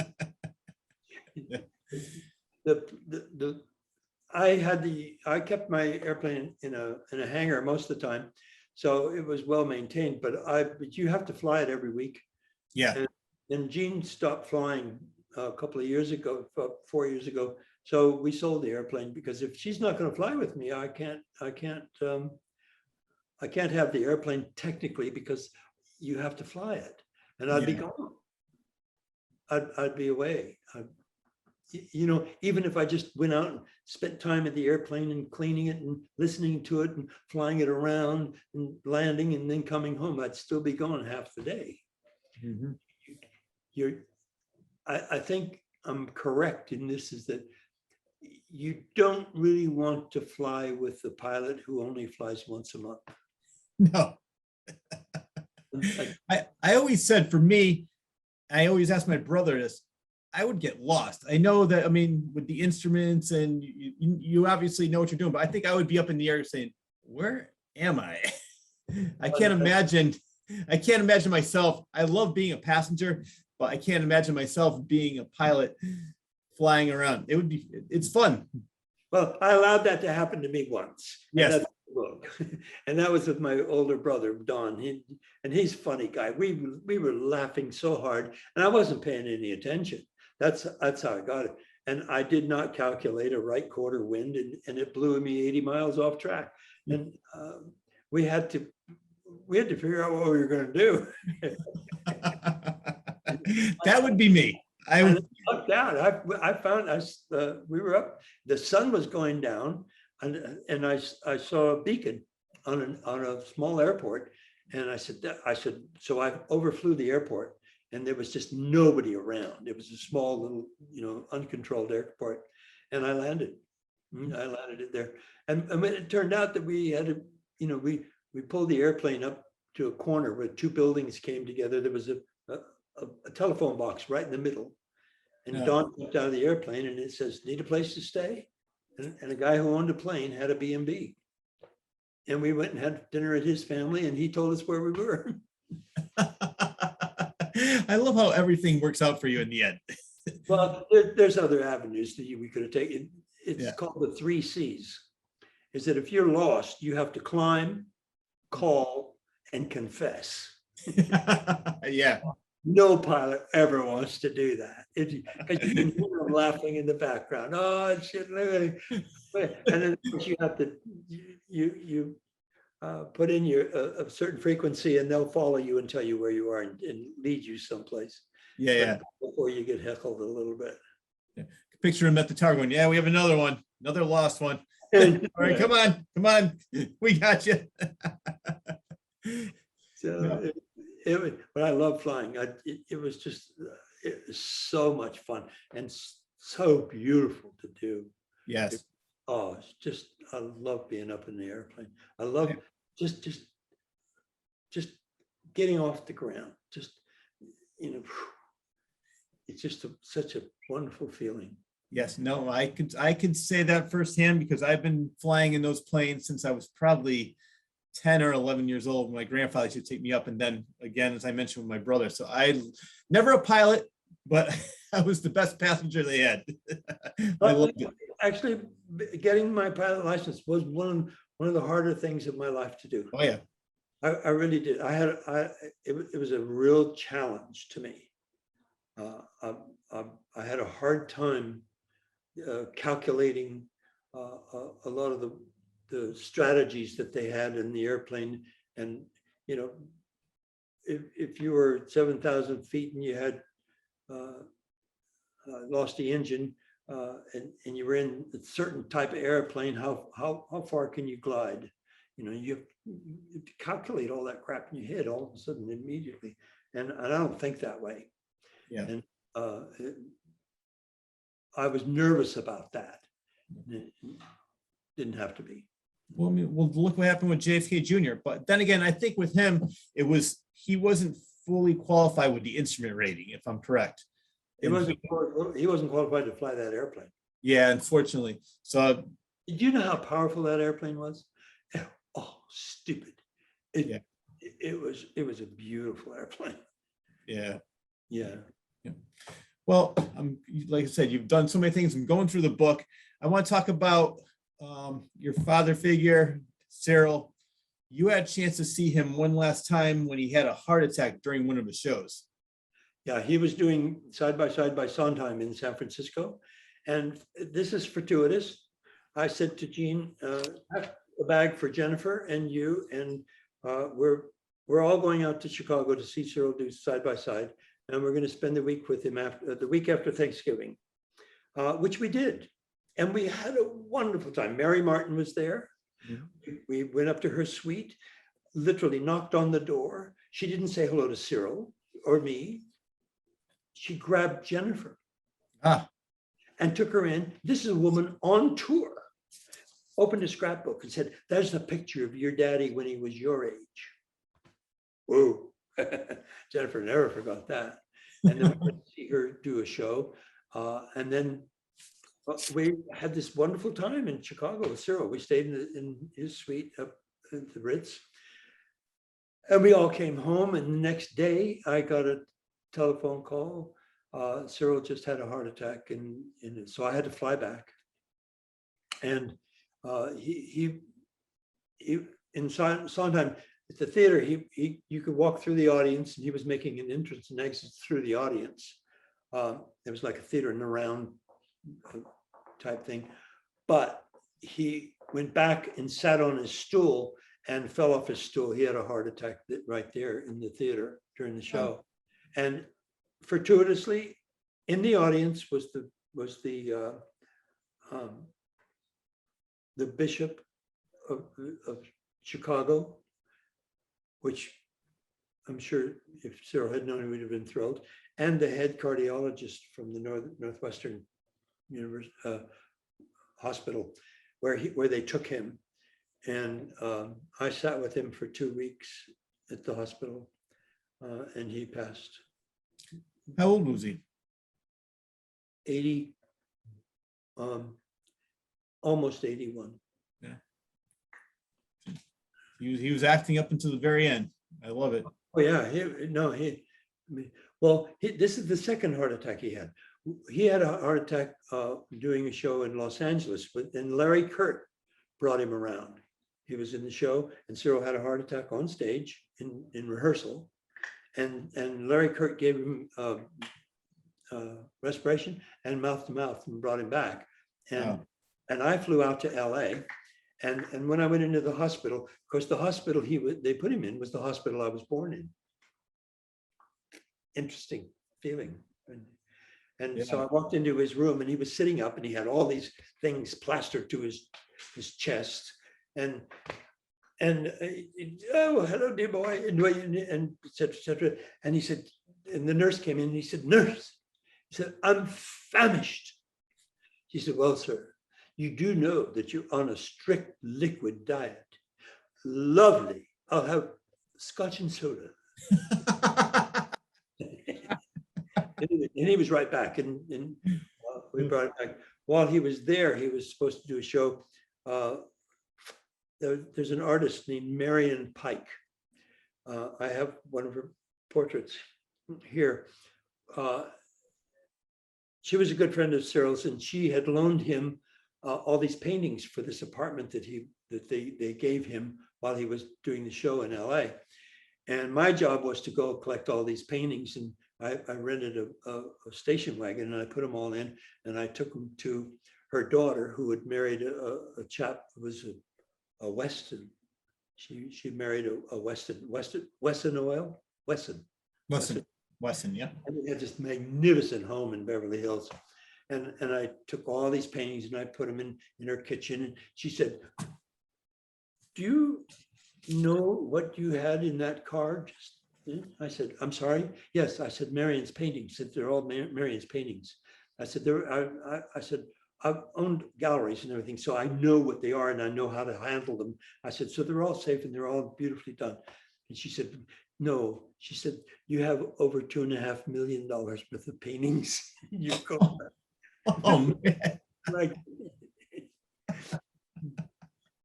I kept my airplane in a hangar most of the time, so it was well maintained, but you have to fly it every week. Yeah. And Jean stopped flying a couple of years ago, 4 years ago. So we sold the airplane because if she's not going to fly with me, I can't have the airplane technically because you have to fly it, and I'd be gone. I'd be away. You know, even if I just went out and spent time at the airplane and cleaning it and listening to it and flying it around and landing and then coming home, I'd still be gone half the day. Mhm. I think I'm correct in this, is that you don't really want to fly with the pilot who only flies once a month. No. I always said, for me, I always asked my brother this, I would get lost. I know that, I mean, with the instruments and you obviously know what you're doing, but I think I would be up in the air saying, where am I? I can't imagine myself. I love being a passenger, but I can't imagine myself being a pilot flying around. It's fun. Well, I allowed that to happen to me once. Yes. book. And that was with my older brother, Don. He's a funny guy. We were laughing so hard, and I wasn't paying any attention. That's how I got it. And I did not calculate a right quarter wind, and it blew me 80 miles off track. And we had to figure out what we were going to do. That would be me. I And would. I lucked out. I found us. We were up. The sun was going down, and I saw a beacon on a small airport, and I said. So I overflew the airport, and there was just nobody around. It was a small little, uncontrolled airport, and I landed. I landed it there, and when it turned out that we had we pulled the airplane up to a corner where two buildings came together. There was a telephone box right in the middle. And Yeah. Don jumped out of the airplane and it says, need a place to stay? And a guy who owned a plane had a B&B. And we went and had dinner at his family, and he told us where we were. I love how everything works out for you in the end. Well, there's other avenues that we could have taken. It's called the 3 C's. Is that if you're lost, you have to climb, call, and confess. Yeah. No pilot ever wants to do that. Because you can hear them laughing in the background. Oh, shit. And then you have to, you put in a certain frequency, and they'll follow you and tell you where you are and lead you someplace. Yeah. Before you get heckled a little bit. Picture him at the tower going, yeah, we have another one, another lost one. All right, come on. We got you. So but I love flying. It was so much fun and so beautiful to do. Yes. It's just, I love being up in the airplane. I love just getting off the ground. Just, it's just such a wonderful feeling. Yes, no, I could say that firsthand because I've been flying in those planes since I was probably 10 or 11 years old. My grandfather used to take me up, and then again, as I mentioned, with my brother. So I never a pilot, but I was the best passenger they had. I loved it. Actually, getting my pilot license was one of the harder things of my life to do. Oh yeah. I really did. It was a real challenge to me. I had a hard time calculating a lot of the strategies that they had in the airplane. And, if you were 7,000 feet and you had lost the engine and you were in a certain type of airplane, how far can you glide? You have to calculate all that crap in your head all of a sudden immediately. And I don't think that way. Yeah. And I was nervous about that. It didn't have to be. Well, look what happened with JFK Jr. But then again, I think with him, he wasn't fully qualified with the instrument rating, if I'm correct. He wasn't qualified to fly that airplane. Yeah, unfortunately. So did you know how powerful that airplane was? Oh, stupid. It was a beautiful airplane. Yeah. Yeah. Well, like I said, you've done so many things. I'm going through the book. I want to talk about your father figure, Cyril. You had a chance to see him one last time when he had a heart attack during one of the shows. Yeah, he was doing Side by Side by Sondheim in San Francisco. And this is fortuitous. I said to Jean, have a bag for Jennifer and you, and we're all going out to Chicago to see Cyril do Side by Side. And we're going to spend the week with him the week after Thanksgiving, which we did. And we had a wonderful time. Mary Martin was there. Mm-hmm. We went up to her suite, literally knocked on the door. She didn't say hello to Cyril or me. She grabbed Jennifer and took her in. This is a woman on tour. Opened a scrapbook and said, there's a picture of your daddy when he was your age. Whoa. Jennifer never forgot that. And then we went to see her do a show. And then we had this wonderful time in Chicago with Cyril. We stayed in his suite up at the Ritz. And we all came home. And the next day, I got a telephone call. Cyril just had a heart attack. And so I had to fly back. And he in Sondheim, at the theater, you could walk through the audience, and he was making an entrance and exit through the audience. It was like a theater in the round type thing. But he went back and sat on his stool and fell off his stool. He had a heart attack right there in the theater during the show. And fortuitously, in the audience was the Bishop of Chicago, which I'm sure if Cyril had known, he would have been thrilled, and the head cardiologist from the Northwestern University Hospital, where they took him. And I sat with him for 2 weeks at the hospital, and he passed. How old was he? 80, almost 81. He was acting up until the very end. I love it. Oh yeah, this is the second heart attack he had. He had a heart attack doing a show in Los Angeles, but then Larry Kurt brought him around. He was in the show, and Cyril had a heart attack on stage in rehearsal, and Larry Kurt gave him respiration and mouth to mouth and brought him back. And I flew out to LA. And when I went into the hospital, of course, the hospital they put him in was the hospital I was born in. Interesting feeling. And so I walked into his room, and he was sitting up, and he had all these things plastered to his chest. And oh, hello, dear boy, and et cetera, et cetera. And he said, and the nurse came in, and he said, nurse, he said, I'm famished. She said, well, sir, you do know that you're on a strict liquid diet. Lovely. I'll have scotch and soda. And he was right back. And we brought it back. While he was there, he was supposed to do a show. There's an artist named Marion Pike. I have one of her portraits here. She was a good friend of Cyril's, and she had loaned him all these paintings for this apartment that they gave him while he was doing the show in LA. And my job was to go collect all these paintings, and I rented a station wagon, and I put them all in, and I took them to her daughter, who had married a chap who was a Weston. She married a Weston Oil. Wesson, yeah. And he had this magnificent home in Beverly Hills. And I took all these paintings and I put them in her kitchen. And she said, do you know what you had in that car? I said, I'm sorry. Yes, I said, Marion's paintings. Said they're all Marion's paintings. I said, I said, I've owned galleries and everything, so I know what they are and I know how to handle them. I said, so they're all safe and they're all beautifully done. And she said, no. She said, you have over $2.5 million worth of paintings in your car. Oh man. Like,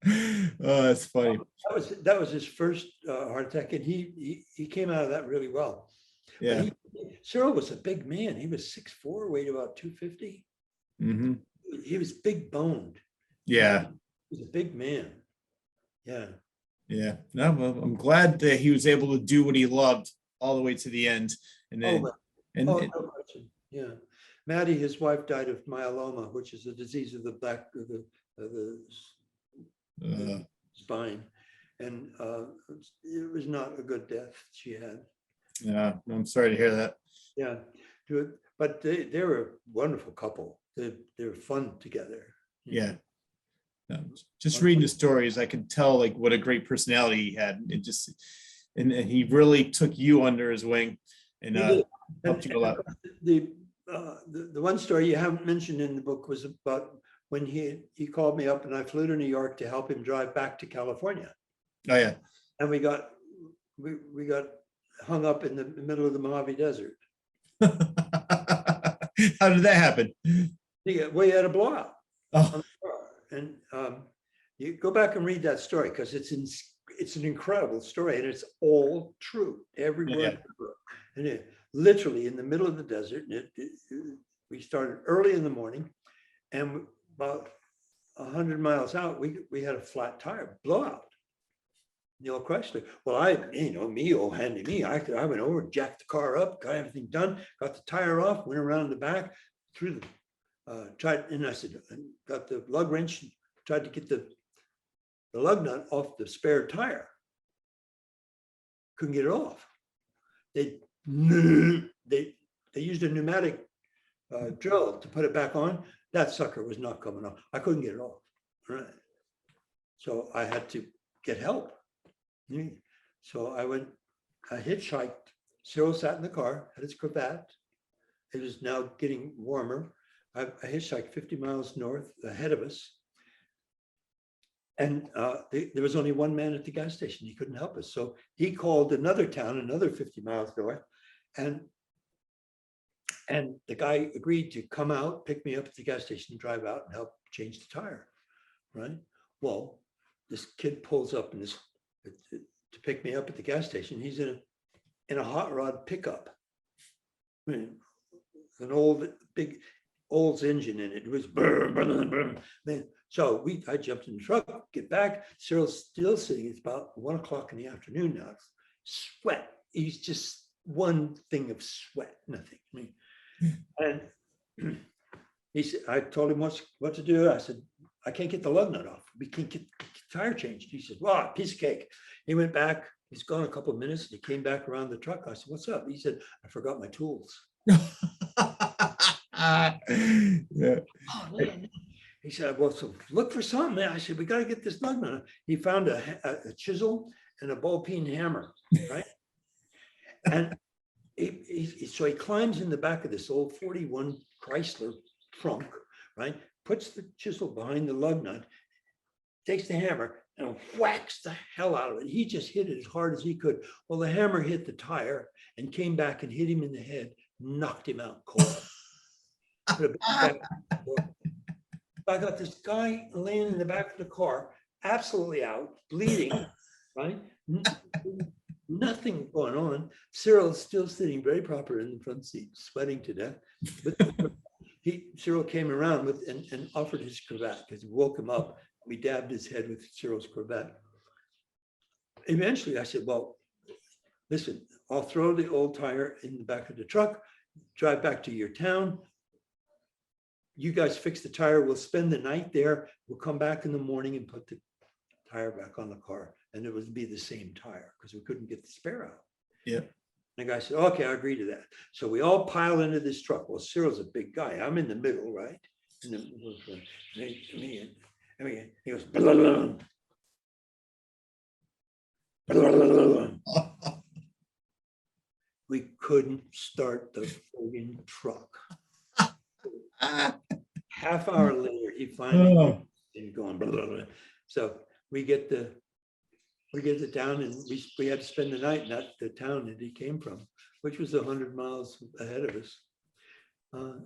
Oh, that's funny. that was his first heart attack, and he came out of that really well. Yeah. Cyril was a big man. He was 6'4", weighed about 250. Mm-hmm. He was big boned. Yeah. He was a big man. Yeah. Yeah. No, well, I'm glad that he was able to do what he loved all the way to the end. And then, no question. Yeah. Maddie, his wife, died of myeloma, which is a disease of the back of the spine, and it was not a good death she had. Yeah, I'm sorry to hear that. Yeah, but they were a wonderful couple. They were fun together. Yeah. Just reading the stories, I could tell like what a great personality he had. It just, and he really took you under his wing and helped you a lot. The one story you haven't mentioned in the book was about when he called me up and I flew to New York to help him drive back to California. Oh yeah. And we got hung up in the middle of the Mojave Desert. How did that happen? We had a blowout. Oh. And you go back and read that story because it's an incredible story and it's all true. Every word. Yeah. And literally in the middle of the desert. We started early in the morning, and about 100 miles out, we had a flat tire blowout. the old Chrysler. Well, me, old handy me, I went over, jacked the car up, got everything done, got the tire off, went around the back, through the, tried, and I said, got the lug wrench, tried to get the lug nut off the spare tire. Couldn't get it off. They used a pneumatic drill to put it back on. That sucker was not coming off. I couldn't get it off. Right. So I had to get help. So I hitchhiked. Cyril sat in the car, had his cravat. It was now getting warmer. I hitchhiked 50 miles north ahead of us. And there was only one man at the gas station. He couldn't help us. So he called another town, another 50 miles north. And the guy agreed to come out, pick me up at the gas station, and drive out and help change the tire. Right. Well, this kid pulls up in this to pick me up at the gas station. He's in a hot rod pickup. I mean, an old big Olds engine in it. It was brr, brr, brr. Man, so I jumped in the truck, get back. Cyril's still sitting. It's about 1 o'clock in the afternoon now. Sweat. He's just one thing of sweat, nothing. I mean, and he said, I told him what to do. I said, I can't get the lug nut off. We can't get the tire changed. He said, wow, piece of cake. He went back. He's gone a couple of minutes. And he came back around the truck. I said, what's up? He said, I forgot my tools. Yeah. Oh, man. He said, well, so look for something. I said, we got to get this lug nut. He found a chisel and a ball peen hammer, right? And so he climbs in the back of this old 41 Chrysler trunk, right? Puts the chisel behind the lug nut, takes the hammer and whacks the hell out of it. He just hit it as hard as he could. Well, the hammer hit the tire and came back and hit him in the head, knocked him out cold. I got this guy laying in the back of the car, absolutely out, bleeding, right? Nothing going on. Cyril's still sitting very proper in the front seat, sweating to death. But Cyril came around and offered his cravat because he woke him up. We dabbed his head with Cyril's cravat. Eventually, I said, well, listen, I'll throw the old tire in the back of the truck, drive back to your town. You guys fix the tire. We'll spend the night there. We'll come back in the morning and put the tire back on the car. And it would be the same tire because we couldn't get the spare out. Yeah. And the guy said, okay, I agree to that. So we all pile into this truck. Well, Cyril's a big guy. I'm in the middle, right? In the middle. He goes, blah, blah, blah. We couldn't start the friggin' truck. Half hour later, he finally going blah, blah, blah. So we get the town, and we had to spend the night in the town that he came from, which was 100 miles ahead of us.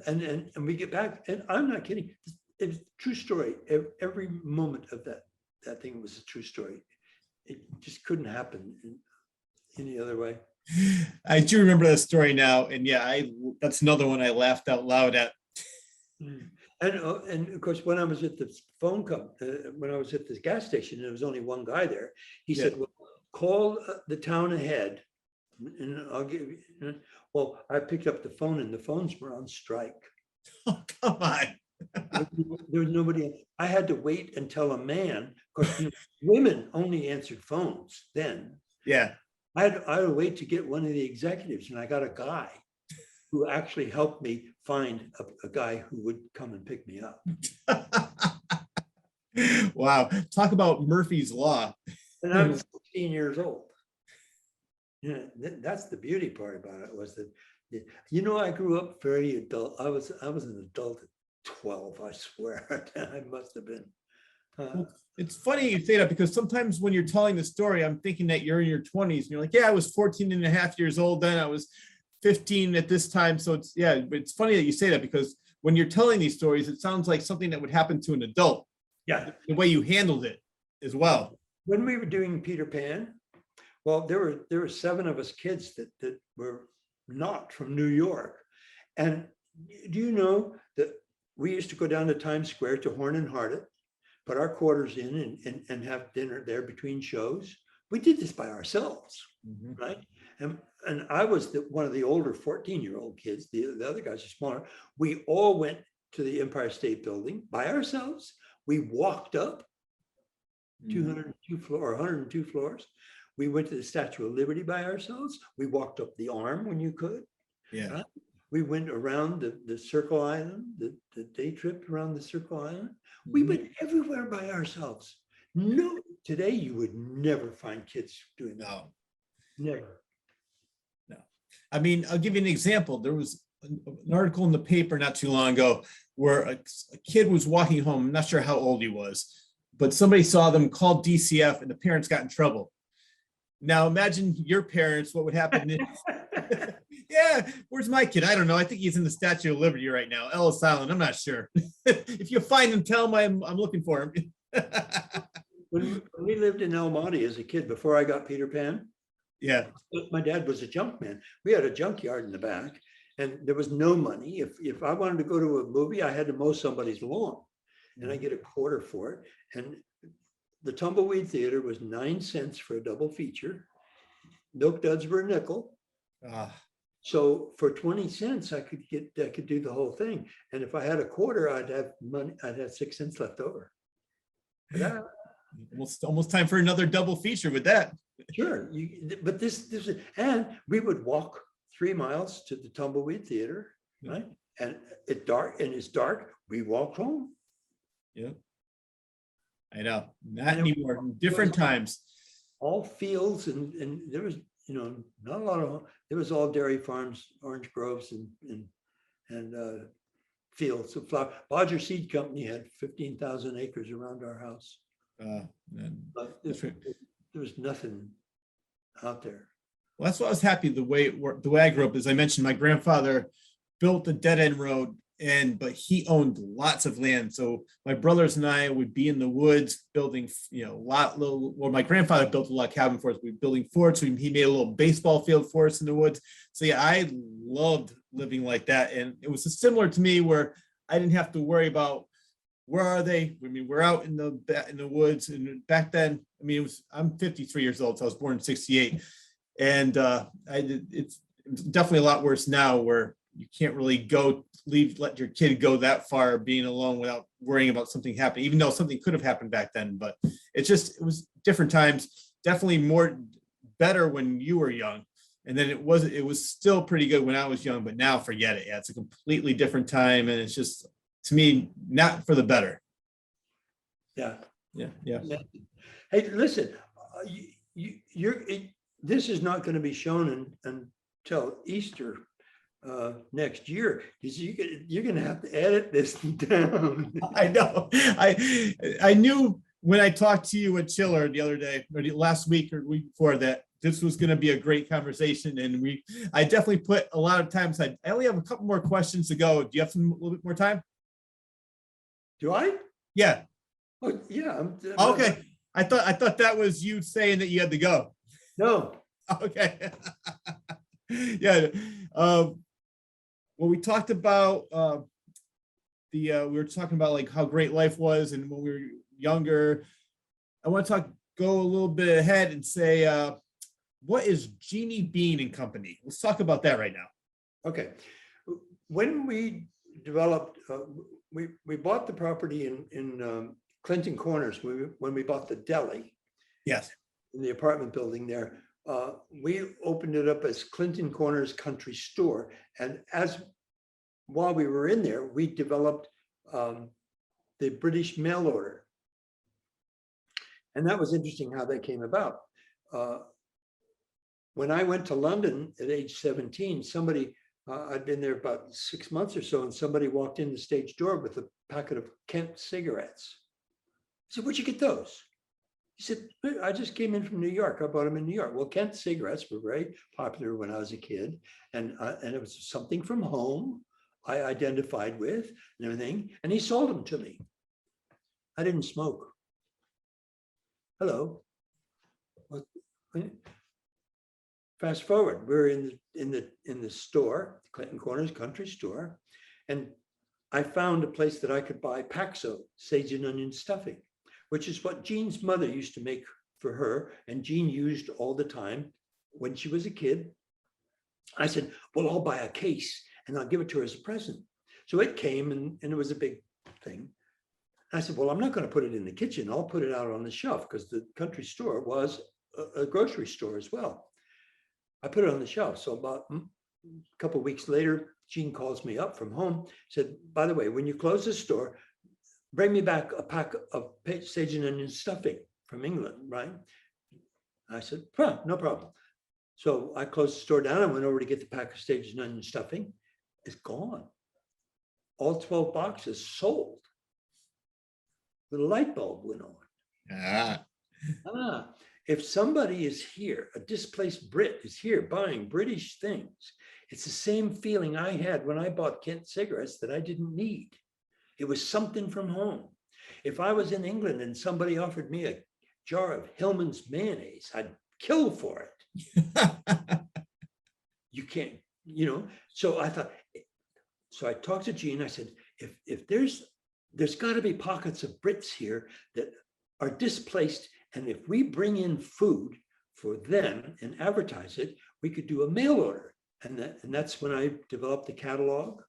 And we get back, and I'm not kidding. It was a true story. Every moment of that thing was a true story. It just couldn't happen in any other way. I do remember that story now, and yeah, that's another one I laughed out loud at. And of course, when I was at the phone company, when I was at this gas station, there was only one guy there. He said, well, call the town ahead and I'll give you. Well, I picked up the phone and the phones were on strike. Oh, come on. There was nobody. I had to wait until a man, because women only answered phones then. Yeah. I had to wait to get one of the executives, and I got a guy who actually helped me find a guy who would come and pick me up. Wow. Talk about Murphy's Law. And I was 16 years old. Yeah, that's the beauty part about it, was that, I grew up very adult. I was an adult at 12, I swear. I must have been. It's funny you say that, because sometimes when you're telling the story, I'm thinking that you're in your 20s and you're like, yeah, I was 14 and a half years old then. I was 15 at this time. So it's, yeah, but it's funny that you say that, because when you're telling these stories, it sounds like something that would happen to an adult. Yeah. The way you handled it as well. When we were doing Peter Pan, well, there were 7 of us kids that were not from New York. And do you know that we used to go down to Times Square to Horn and Hardit, put our quarters in and have dinner there between shows. we did this by ourselves, Mhm. right? And I was one of the older 14-year-old kids. The other guys are smaller. We all went to the Empire State Building by ourselves. We walked up Mhm. 202 floor or 102 floors. We went to the Statue of Liberty by ourselves. We walked up the Arm when you could. Yeah. Right? We went around the Circle Island, the day trip around the Circle Island. We Mhm. went everywhere by ourselves. No, today you would never find kids doing that. No. Never. I mean, I'll give you an example. There was an article in the paper not too long ago where a kid was walking home. I'm not sure how old he was, but somebody saw them, called DCF, and the parents got in trouble. Now imagine your parents, what would happen if, yeah, where's my kid? I don't know. I think he's in the Statue of Liberty right now. Ellis Island. I'm not sure. If you find him, tell him I'm looking for him. When we lived in El Monte as a kid, before I got Peter Pan, Yeah. my dad was a junk man. We had a junkyard in the back, and there was no money. If I wanted to go to a movie, I had to mow somebody's lawn, and I get a quarter for it. And the Tumbleweed Theater was 9 cents for a double feature. Milk Duds were a nickel. Ah, So for 20 cents, I could do the whole thing. And if I had a quarter, I'd have money. I'd have 6 cents left over. But almost time for another double feature with that. sure, but this is, and we would walk 3 miles to the Tumbleweed Theater, right? And it's dark. We walked home. Yeah. I know. Not anymore. Different times. All fields, and there was, not a lot of. It was all dairy farms, orange groves, and fields of flower. Bodger Seed Company had 15,000 acres around our house, And but That's right. there was nothing out there. Well, that's why I was happy the way it worked, the way I grew up. As I mentioned, my grandfather built a dead end road, but he owned lots of land. So my brothers and I would be in the woods building, my grandfather built a lot of cabin for us. We were building forts. He made a little baseball field for us in the woods. So yeah, I loved living like that. And it was similar to me where I didn't have to worry about where are they? I mean, we're out in the woods. And back then, I mean, I'm 53 years old, so I was born in 68. And it's definitely a lot worse now where you can't really let your kid go that far being alone without worrying about something happening, even though something could have happened back then. But it was different times, definitely better when you were young. And then it was still pretty good when I was young, but now forget it. Yeah, it's a completely different time. And it's just, to me, not for the better. Yeah. Yeah. Hey, listen, this is not going to be shown until Easter next year. You're going to have to edit this down. I know. I knew when I talked to you at Chiller the other day, or last week or week before, that this was going to be a great conversation. And I definitely put a lot of time aside. I only have a couple more questions to go. Do you have a little bit more time? Do I? Yeah. Oh, yeah. Okay. I thought that was you saying that you had to go. No. Okay. Yeah. Well, we talked about we were talking about like how great life was and when we were younger. I want to go a little bit ahead and say, what is Jeanie Bean and Company? Let's talk about that right now. Okay. When we developed, we bought the property in Clinton Corners when we bought the Deli. Yes. In the apartment building there. We opened it up as Clinton Corners Country Store. And while we were in there, we developed the British mail order. And that was interesting how that came about. When I went to London at age 17, I'd been there about 6 months or so, and somebody walked in the stage door with a packet of Kent cigarettes. I said, "Where'd you get those?" He said, "I just came in from New York. I bought them in New York." Well, Kent cigarettes were very popular when I was a kid, and it was something from home I identified with and everything, and he sold them to me. I didn't smoke. Hello. Fast forward, we're in the store, Clinton Corners Country Store, and I found a place that I could buy Paxo, sage and onion stuffing, which is what Jean's mother used to make for her, and Jean used all the time when she was a kid. I said, well, I'll buy a case and I'll give it to her as a present. So it came and it was a big thing. I said, well, I'm not going to put it in the kitchen. I'll put it out on the shelf, because the country store was a grocery store as well. I put it on the shelf. So about a couple of weeks later, Jean calls me up from home, said, by the way, when you close the store, bring me back a pack of sage and onion stuffing from England, right? I said, huh, no problem. So I closed the store down and went over to get the pack of sage and onion stuffing. It's gone. All 12 boxes sold. The light bulb went on. If somebody is here, a displaced Brit is here buying British things, it's the same feeling I had when I bought Kent cigarettes that I didn't need. It was something from home. If I was in England and somebody offered me a jar of Hillman's mayonnaise, I'd kill for it. You can't, so I thought, so I talked to Jean. I said, if there's got to be pockets of Brits here that are displaced, and if we bring in food for them and advertise it, we could do a mail order. And that's when I developed the catalog.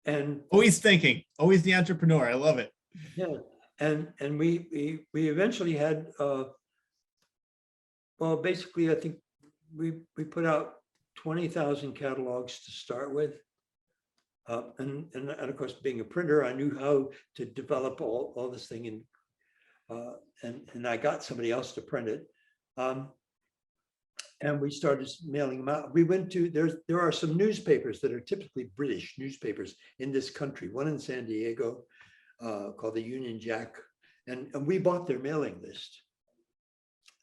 And Always thinking, always the entrepreneur. I love it. yeah, and we eventually had well, basically, I think we put out 20,000 catalogs to start with. And of course, being a printer, I knew how to develop all this thing, and I got somebody else to print it. And we started mailing them out. We went to, there are some newspapers that are typically British newspapers in this country, one in San Diego called the Union Jack. And we bought their mailing list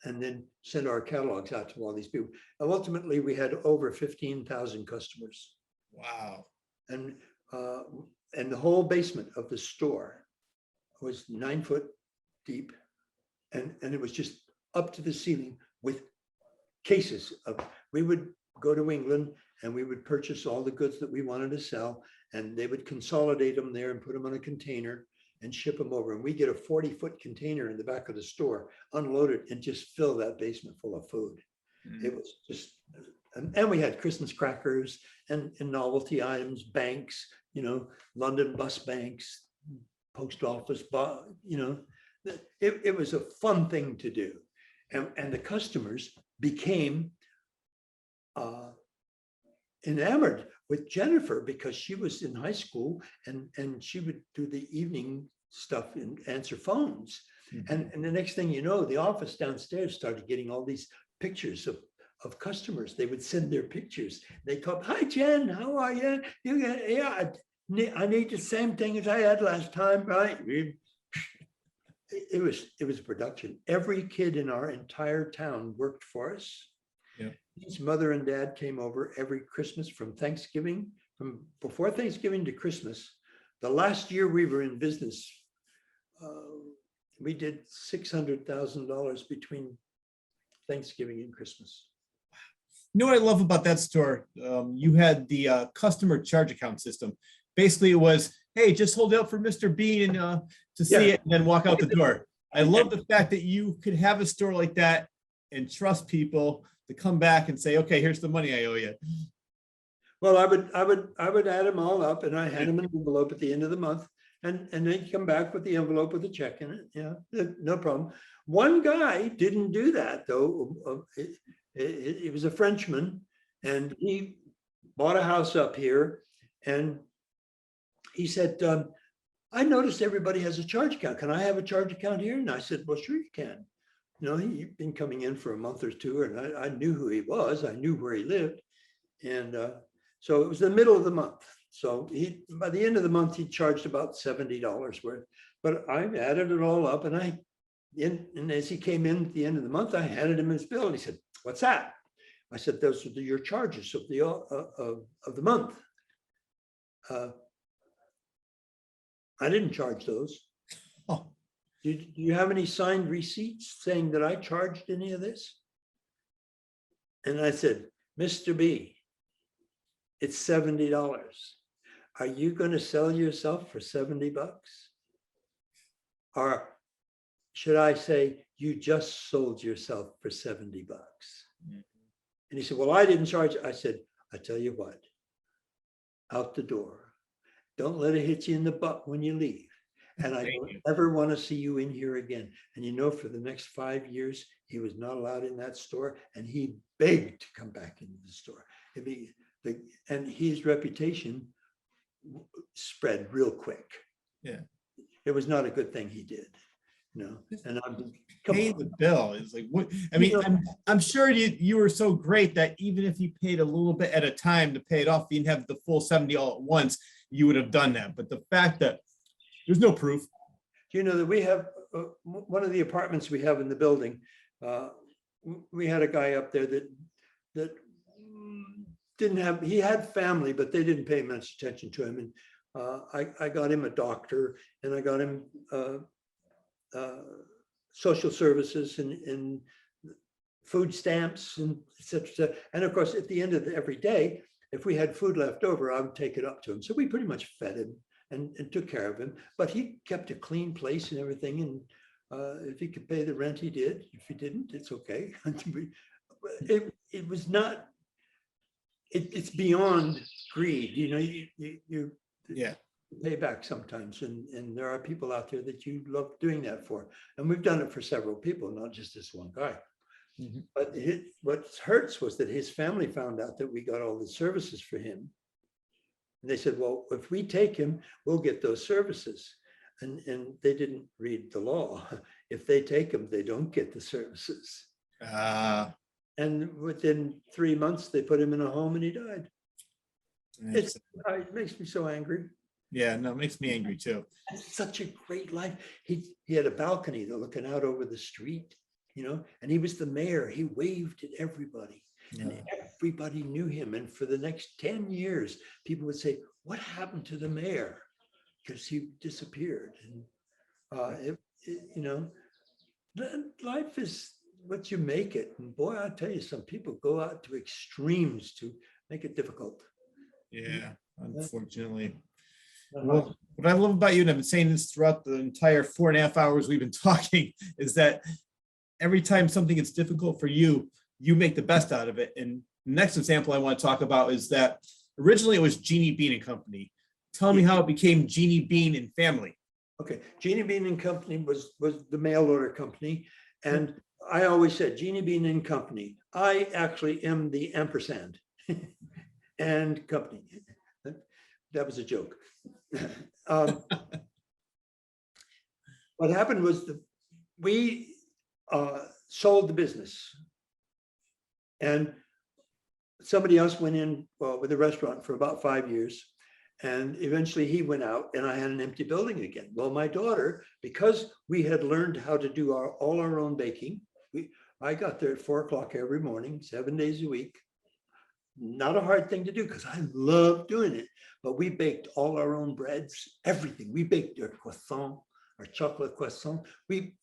and then sent our catalogs out to all these people. And ultimately, we had over 15,000 customers. Wow. And the whole basement of the store was 9 foot deep. And it was just up to the ceiling with cases of, we would go to England and we would purchase all the goods that we wanted to sell, and they would consolidate them there and put them on a container and ship them over. And we get a 40-foot container in the back of the store, unload it, and just fill that basement full of food. It was just, and we had Christmas crackers and novelty items, banks, London bus banks, post office, it was a fun thing to do. And the customers became enamored with Jennifer because she was in high school and she would do the evening stuff and answer phones. And the next thing you know, the office downstairs started getting all these pictures of customers. They would send their pictures. They come, hi, Jen, how are you? Yeah, I need the same thing as I had last time, right? It was production. Every kid in our entire town worked for us. Yeah. His mother and dad came over every Christmas from Thanksgiving, from before Thanksgiving to Christmas. The last year we were in business, we did $600,000 between Thanksgiving and Christmas. You know what I love about that store? You had the customer charge account system. Basically, it was, hey, just hold out for Mr. Bean to see it and then walk out the door. I love the fact that you could have a store like that and trust people to come back and say, okay, here's the money I owe you. Well, I would add them all up, and I had them in an envelope at the end of the month, and then come back with the envelope with a check in it. Yeah, no problem. One guy didn't do that though. He was a Frenchman, and he bought a house up here, and he said, I noticed everybody has a charge account. Can I have a charge account here? And I said, well, sure you can. He'd been coming in for a month or two, and I knew who he was. I knew where he lived. And so it was the middle of the month. So by the end of the month, he charged about $70 worth. But I added it all up, and and as he came in at the end of the month, I handed him his bill, and he said, what's that? I said, those are your charges of the month. I didn't charge those. Oh. Do you have any signed receipts saying that I charged any of this? And I said, Mr. B, it's $70. Are you going to sell yourself for $70? Or should I say, you just sold yourself for $70. Mhm. And he said, well, I didn't charge. I said, I tell you what, out the door. Don't let it hit you in the butt when you leave. And I Thank don't you. ever want to see you in here again. And you know, for the next 5 years, he was not allowed in that store, and he begged to come back into the store. And his reputation spread real quick. Yeah. It was not a good thing he did. No. And come Pay on. the bill. It's like, what, I You mean, know- I'm sure you were so great that even if you paid a little bit at a time to pay it off, you didn't have the full 70 all at once, you would have done that. But the fact that there's no proof. Do you know that we have one of the apartments we have in the building? We had a guy up there that didn't have, he had family, but they didn't pay much attention to him. And I got him a doctor, and I got him social services and food stamps and et cetera, et cetera. And of course, at the end of every day, if we had food left over, I would take it up to him. So we pretty much fed him and took care of him. But he kept a clean place and everything. And if he could pay the rent, he did. If he didn't, it's okay. It was not, it's beyond greed. You know, you Yeah. pay back sometimes. And there are people out there that you love doing that for. And we've done it for several people, not just this one guy. Mhm. But what hurts was that his family found out that we got all the services for him. And they said, well, if we take him, we'll get those services. And they didn't read the law. If they take him, they don't get the services. And within 3 months, they put him in a home and he died. It makes me so angry. Yeah, no, it makes me angry too. It's such a great life. He had a balcony looking out over the street, you know, and he was the mayor. He waved at everybody. Yeah. And everybody knew him. And for the next 10 years, people would say, what happened to the mayor? Because he disappeared. And, you know, life is what you make it. And boy, I tell you, some people go out to extremes to make it difficult. Yeah, unfortunately. Uh-huh. Well, what I love about you, and I've been saying this throughout the entire 4.5 hours we've been talking, is that every time something gets difficult for you, you make the best out of it. And the next example I want to talk about is that originally it was Jeanie Bean and Company. Tell me how it became Jeanie Bean and Family. Okay, Jeanie Bean and Company was the mail order company. And I always said, Jeanie Bean and Company. I actually am the ampersand and company. That was a joke. What happened was we sold the business. And somebody else went in with the restaurant for about 5 years. And eventually he went out and I had an empty building again. Well, my daughter, because we had learned how to do all our own baking, I got there at 4 o'clock every morning, 7 days a week. Not a hard thing to do because I love doing it. But we baked all our own breads, everything. We baked our croissant, our chocolate croissant. We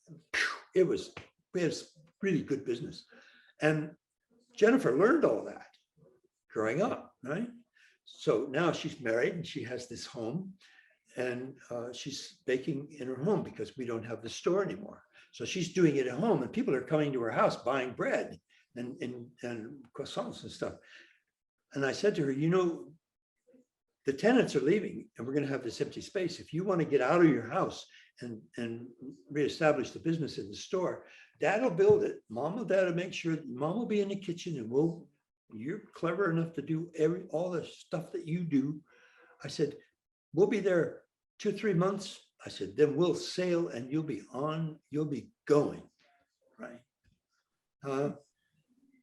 had really good business. And Jennifer learned all that growing up, right? So now she's married and she has this home, and she's baking in her home because we don't have the store anymore. So she's doing it at home, and people are coming to her house buying bread and croissants and stuff. And I said to her, you know, the tenants are leaving and we're going to have this empty space. If you want to get out of your house and reestablish the business in the store, Dad will build it. Mom will Dad will make sure Mom will be in the kitchen, and you're clever enough to do all the stuff that you do. I said, we'll be there 2-3 months. I said, then we'll sail and you'll be going, right?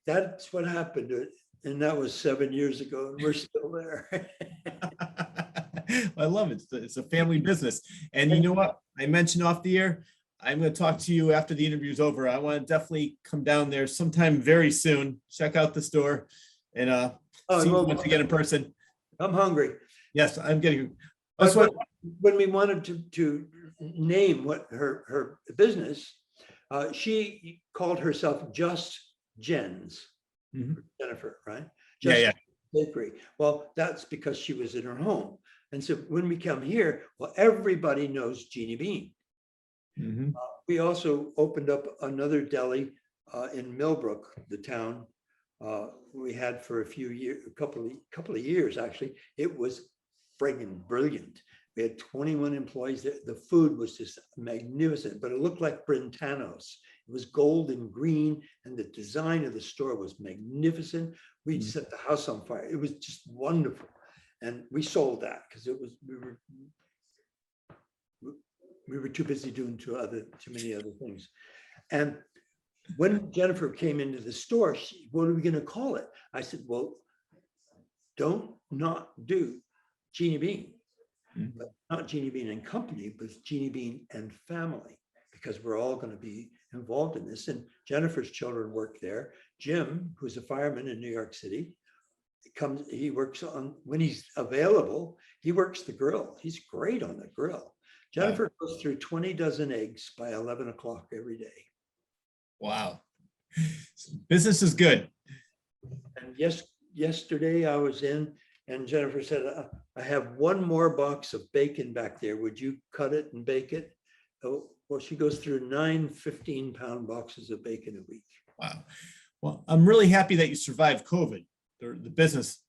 That's what happened. And that was 7 years ago, and we're still there. I love it. It's a family business. And you know what? I mentioned off the air, I'm going to talk to you after the interview's over. I want to definitely come down there sometime very soon, check out the store, and see you once again in person. I'm hungry. Yes, I'm getting. That's what when we wanted to name what her business, she called herself Just Jen's. Mhm. Jennifer, right? Yeah. Bakery. Well, that's because she was in her home. And so when we come here, well, everybody knows Jeanie Bean. Mhm. We also opened up another deli in Millbrook, the town. We had for a few years, a couple of years, actually. It was friggin' brilliant. We had 21 employees. The food was just magnificent, but it looked like Brentano's. It was gold and green, and the design of the store was magnificent. We set the house on fire. It was just wonderful. And we sold that because we were too busy doing too many other things. And when Jennifer came into the store, what are we going to call it? I said, well, don't not do Jeanie Bean, but not Jeanie Bean and Company, but Jeanie Bean and Family, because we're all going to be involved in this. And Jennifer's children work there. Jim, who's a fireman in New York City, he works on, when he's available, he works the grill. He's great on the grill. Jennifer goes through 20 dozen eggs by 11 o'clock every day. Wow. Business is good. And yesterday I was in and Jennifer said, I have one more box of bacon back there. Would you cut it and bake it? Oh, well, she goes through 9 15-pound boxes of bacon a week. Wow. Well, I'm really happy that you survived COVID. The business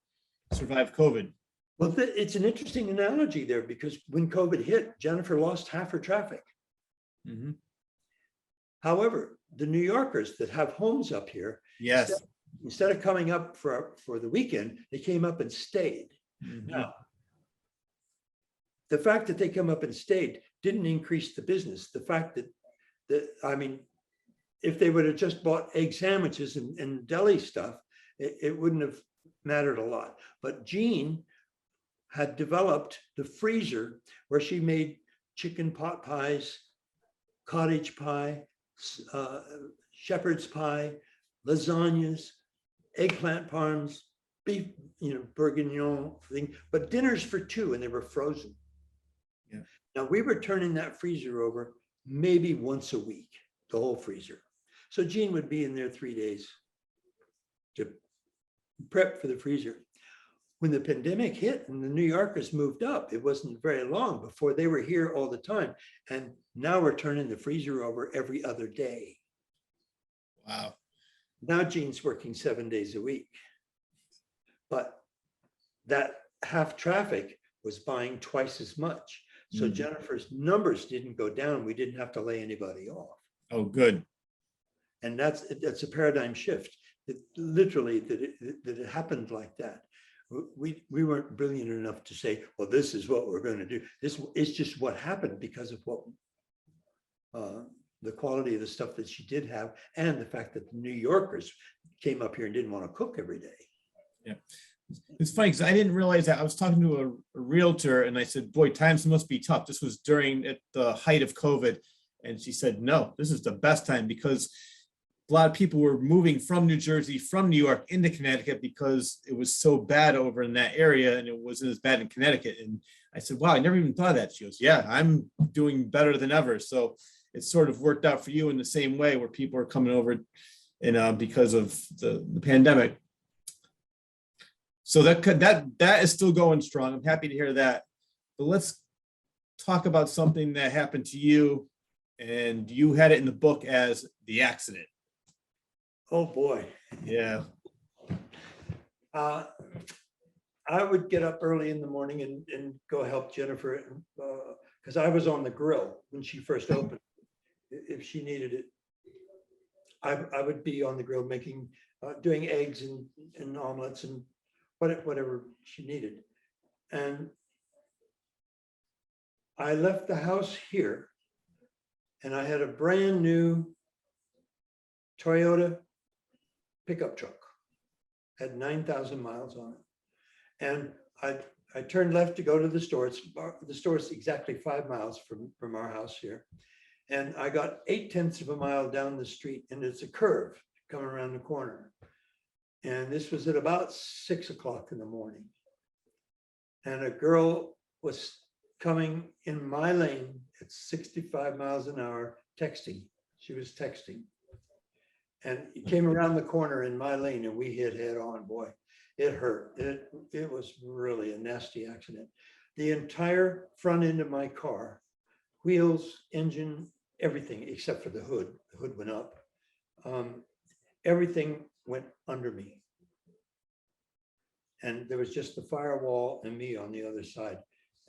survived COVID. Well, it's an interesting analogy there because when COVID hit, Jennifer lost half her traffic. Mhm. However, the New Yorkers that have homes up here, Yes. instead of coming up for the weekend, they came up and stayed. Mhm. Now, the fact that they come up and stayed didn't increase the business. The fact that I mean, if they would have just bought egg sandwiches and deli stuff, it wouldn't have mattered a lot. But Jean had developed the freezer where she made chicken pot pies, cottage pie, shepherd's pie, lasagnas, eggplant parms, beef, bourguignon thing, but dinners for two, and they were frozen. Yeah. Now we were turning that freezer over maybe once a week, the whole freezer. So Jean would be in there 3 days to prep for the freezer. When the pandemic hit and the New Yorkers moved up, it wasn't very long before they were here all the time. And now we're turning the freezer over every other day. Wow. Now Jean's working 7 days a week. But that half traffic was buying twice as much. So Jennifer's numbers didn't go down. We didn't have to lay anybody off. Oh, good. And that's a paradigm shift. Literally, that it happened like that. We weren't brilliant enough to say, well, this is what we're going to do. This is just what happened because of what the quality of the stuff that she did have, and the fact that the New Yorkers came up here and didn't want to cook every day. Yeah. It's funny because I didn't realize that. I was talking to a realtor and I said, boy, times must be tough. This was at the height of COVID. And she said, no, this is the best time because a lot of people were moving from New Jersey, from New York into Connecticut because it was so bad over in that area and it wasn't as bad in Connecticut. And I said, wow, I never even thought of that. She goes, yeah, I'm doing better than ever. So it sort of worked out for you in the same way where people are coming over and because of the pandemic. So that is still going strong. I'm happy to hear that. But let's talk about something that happened to you, and you had it in the book as the accident. Oh boy. Yeah. I would get up early in the morning and go help Jennifer because I was on the grill when she first opened. If she needed it, I would be on the grill making, doing eggs and omelets and whatever she needed. And I left the house here and I had a brand new Toyota pickup truck, had 9,000 miles on it. And I turned left to go to the store. The store is exactly 5 miles from our house here. And I got 8/10 of a mile down the street and it's a curve coming around the corner. And this was at about 6 o'clock in the morning. And a girl was coming in my lane at 65 miles an hour, texting. She was texting. And it came around the corner in my lane and we hit head on. Boy, it hurt. It was really a nasty accident. The entire front end of my car, wheels, engine, everything except for the hood. The hood went up. Everything went under me. And there was just the firewall and me on the other side.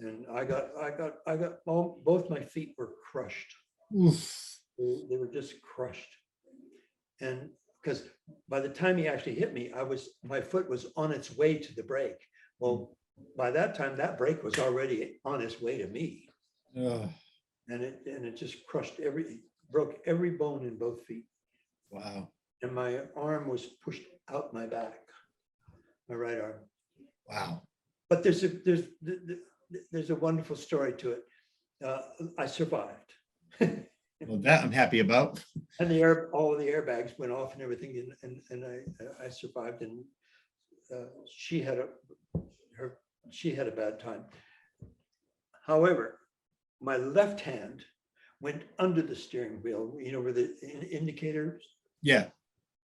And I got both my feet were crushed. Oof. They were just crushed. And because by the time he actually hit me, my foot was on its way to the brake. Well, by that time, that brake was already on its way to me. Ugh. And it just crushed broke every bone in both feet. Wow. And my arm was pushed out my back, my right arm. Wow. But there's a wonderful story to it. I survived. Well, that I'm happy about. And all of the airbags went off and everything, and I survived. And she had a bad time. However, my left hand went under the steering wheel. You know where the indicators. Yeah.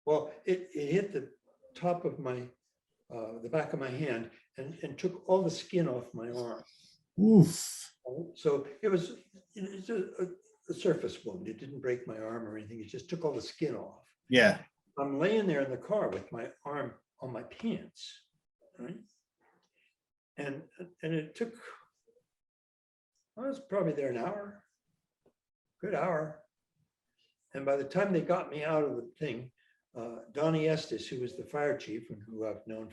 Well, it hit the top of my the back of my hand and took all the skin off my arm. Oof. So it's a surface wound. It didn't break my arm or anything. It just took all the skin off. Yeah. I'm laying there in the car with my arm on my pants, right? And it took, I was probably there an hour, good hour. And by the time they got me out of the thing, Donnie Estes, who was the fire chief and who I've known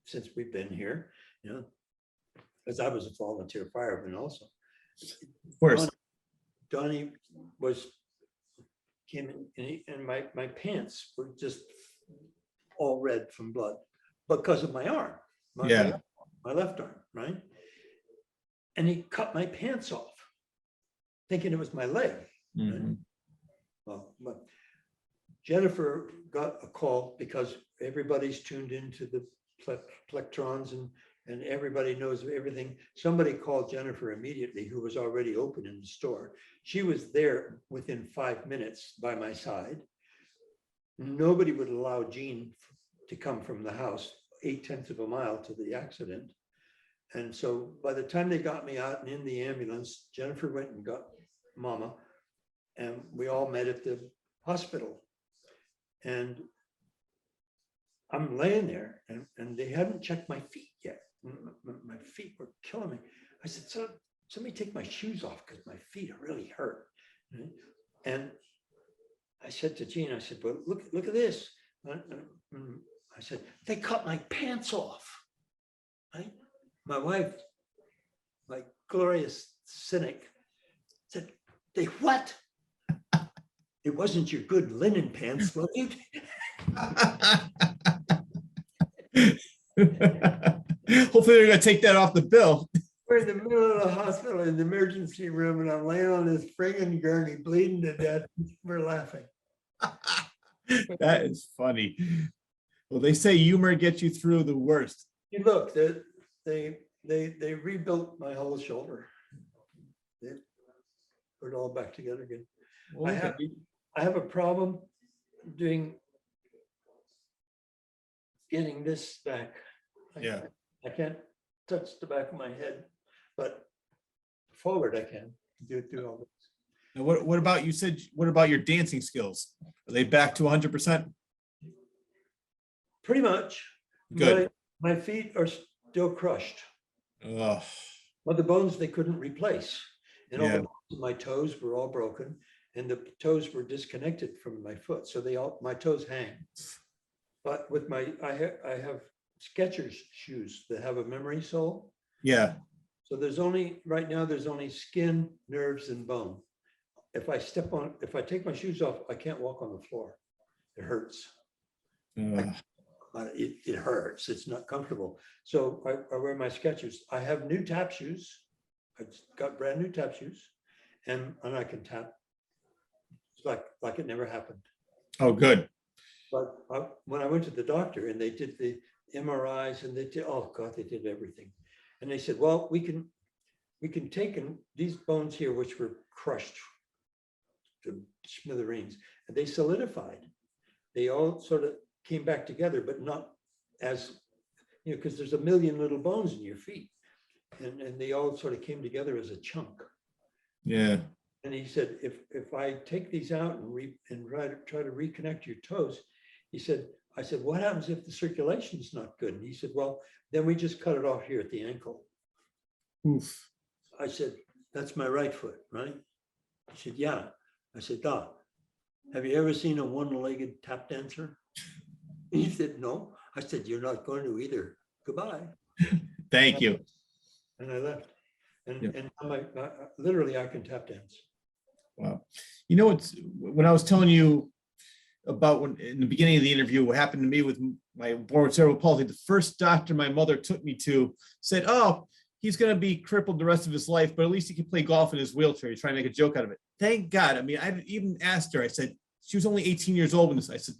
since we've been here, you know, because I was a volunteer fireman also. Of course. Donnie came in and my pants were just all red from blood because of my arm, my left arm, right? And he cut my pants off, thinking it was my leg. Right? Mhm. Well, but Jennifer got a call because everybody's tuned into the plectrons and everybody knows everything. Somebody called Jennifer immediately, who was already open in the store. She was there within 5 minutes by my side. Nobody would allow Jean to come from the house 8/10 of a mile to the accident. And so by the time they got me out and in the ambulance, Jennifer went and got Mama, and we all met at the hospital. And I'm laying there and they hadn't checked my feet yet. My feet were killing me. I said, so somebody take my shoes off because my feet really hurt. Right? And I said to Jean, I said, well, look at this. I said, they cut my pants off. Right? My wife, like glorious cynic, said, they what? It wasn't your good linen pants, was it? Hopefully they're gonna take that off the bill. We're in the middle of the hospital in the emergency room, and I'm laying on this friggin' gurney, bleeding to death. We're laughing. That is funny. Well, they say humor gets you through the worst. You look, they rebuilt my whole shoulder. They put it all back together again. Well, I have a problem getting this back. Yeah. I can't touch the back of my head, but forward I can do all this. Now, what about, you said, what about your dancing skills? Are they back to 100%? Pretty much. Good. My feet are still crushed. Ugh. Well, the bones they couldn't replace. And all Yeah. the bones of my toes were all broken, and the toes were disconnected from my foot. So my toes hang. But with I have Skechers shoes that have a memory sole. Yeah. So right now there's only skin, nerves, and bone. If I take my shoes off, I can't walk on the floor. It hurts. Ugh. It hurts. It's not comfortable. So I wear my Skechers. I have new tap shoes. I got brand new tap shoes, and I can tap. It's like it never happened. Oh, good. But when I went to the doctor and they did the MRIs and they did everything. And they said, well, we can take these bones here, which were crushed to smithereens, and they solidified. They all sort of came back together, but not as, because there's a million little bones in your feet. And they all sort of came together as a chunk. Yeah. And he said, if I take these out and try to reconnect your toes, he said, I said, what happens if the circulation is not good? And he said, well, then we just cut it off here at the ankle. Oof. I said, that's my right foot, right? He said, yeah. I said, Doc, have you ever seen a one-legged tap dancer? He said, no. I said, you're not going to either. Goodbye. Thank you. And I left. And, Yep. and literally I can tap dance. Wow. You know, it's when I was telling you about when in the beginning of the interview, what happened to me with my born with cerebral palsy, the first doctor my mother took me to said, oh, he's going to be crippled the rest of his life, but at least he can play golf in his wheelchair. He's trying to make a joke out of it. Thank God. I mean, I even asked her, I said, she was only 18 years old when this, I said,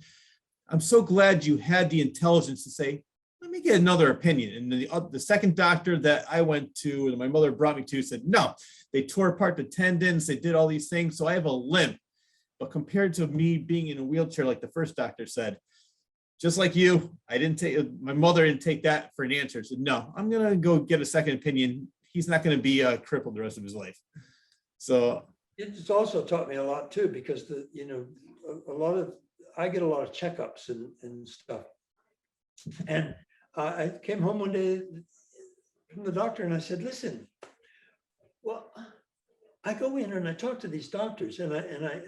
I'm so glad you had the intelligence to say, let me get another opinion. And the second doctor that I went to, and my mother brought me to, said, no, they tore apart the tendons. They did all these things. So I have a limp. But compared to me being in a wheelchair, like the first doctor said, just like you, my mother didn't take that for an answer. Said, no, I'm going to go get a second opinion. He's not going to be crippled the rest of his life. So It's also taught me a lot too, because I get a lot of checkups and stuff. And I came home one day from the doctor and I said, listen, well, I go in and I talk to these doctors and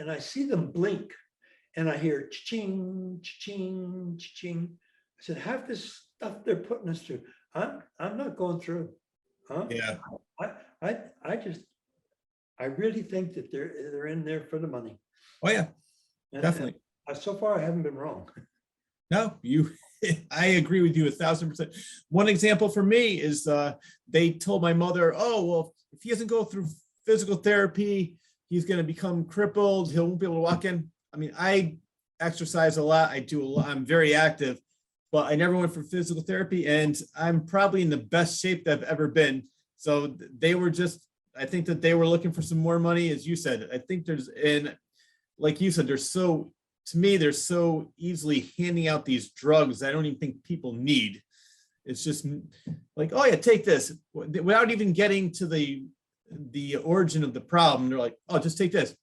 I see them blink and I hear ching, ching, ching. I said, half this stuff they're putting us through, I'm not going through. Huh? yeah, I really think that they're in there for the money. oh yeah, And definitely. so far, I haven't been wrong. No, I agree with you 1,000%. One example for me is they told my mother, oh, well, if he doesn't go through physical therapy, he's going to become crippled. He won't be able to walk in. I mean, I exercise a lot. I do a lot. I'm very active, but I never went for physical therapy. And I'm probably in the best shape that I've ever been. So they were I think that they were looking for some more money, as you said. I think like you said, they're so easily handing out these drugs I don't even think people need. It's just like, oh yeah, take this, without even getting to the origin of the problem. They're like, oh, just take this.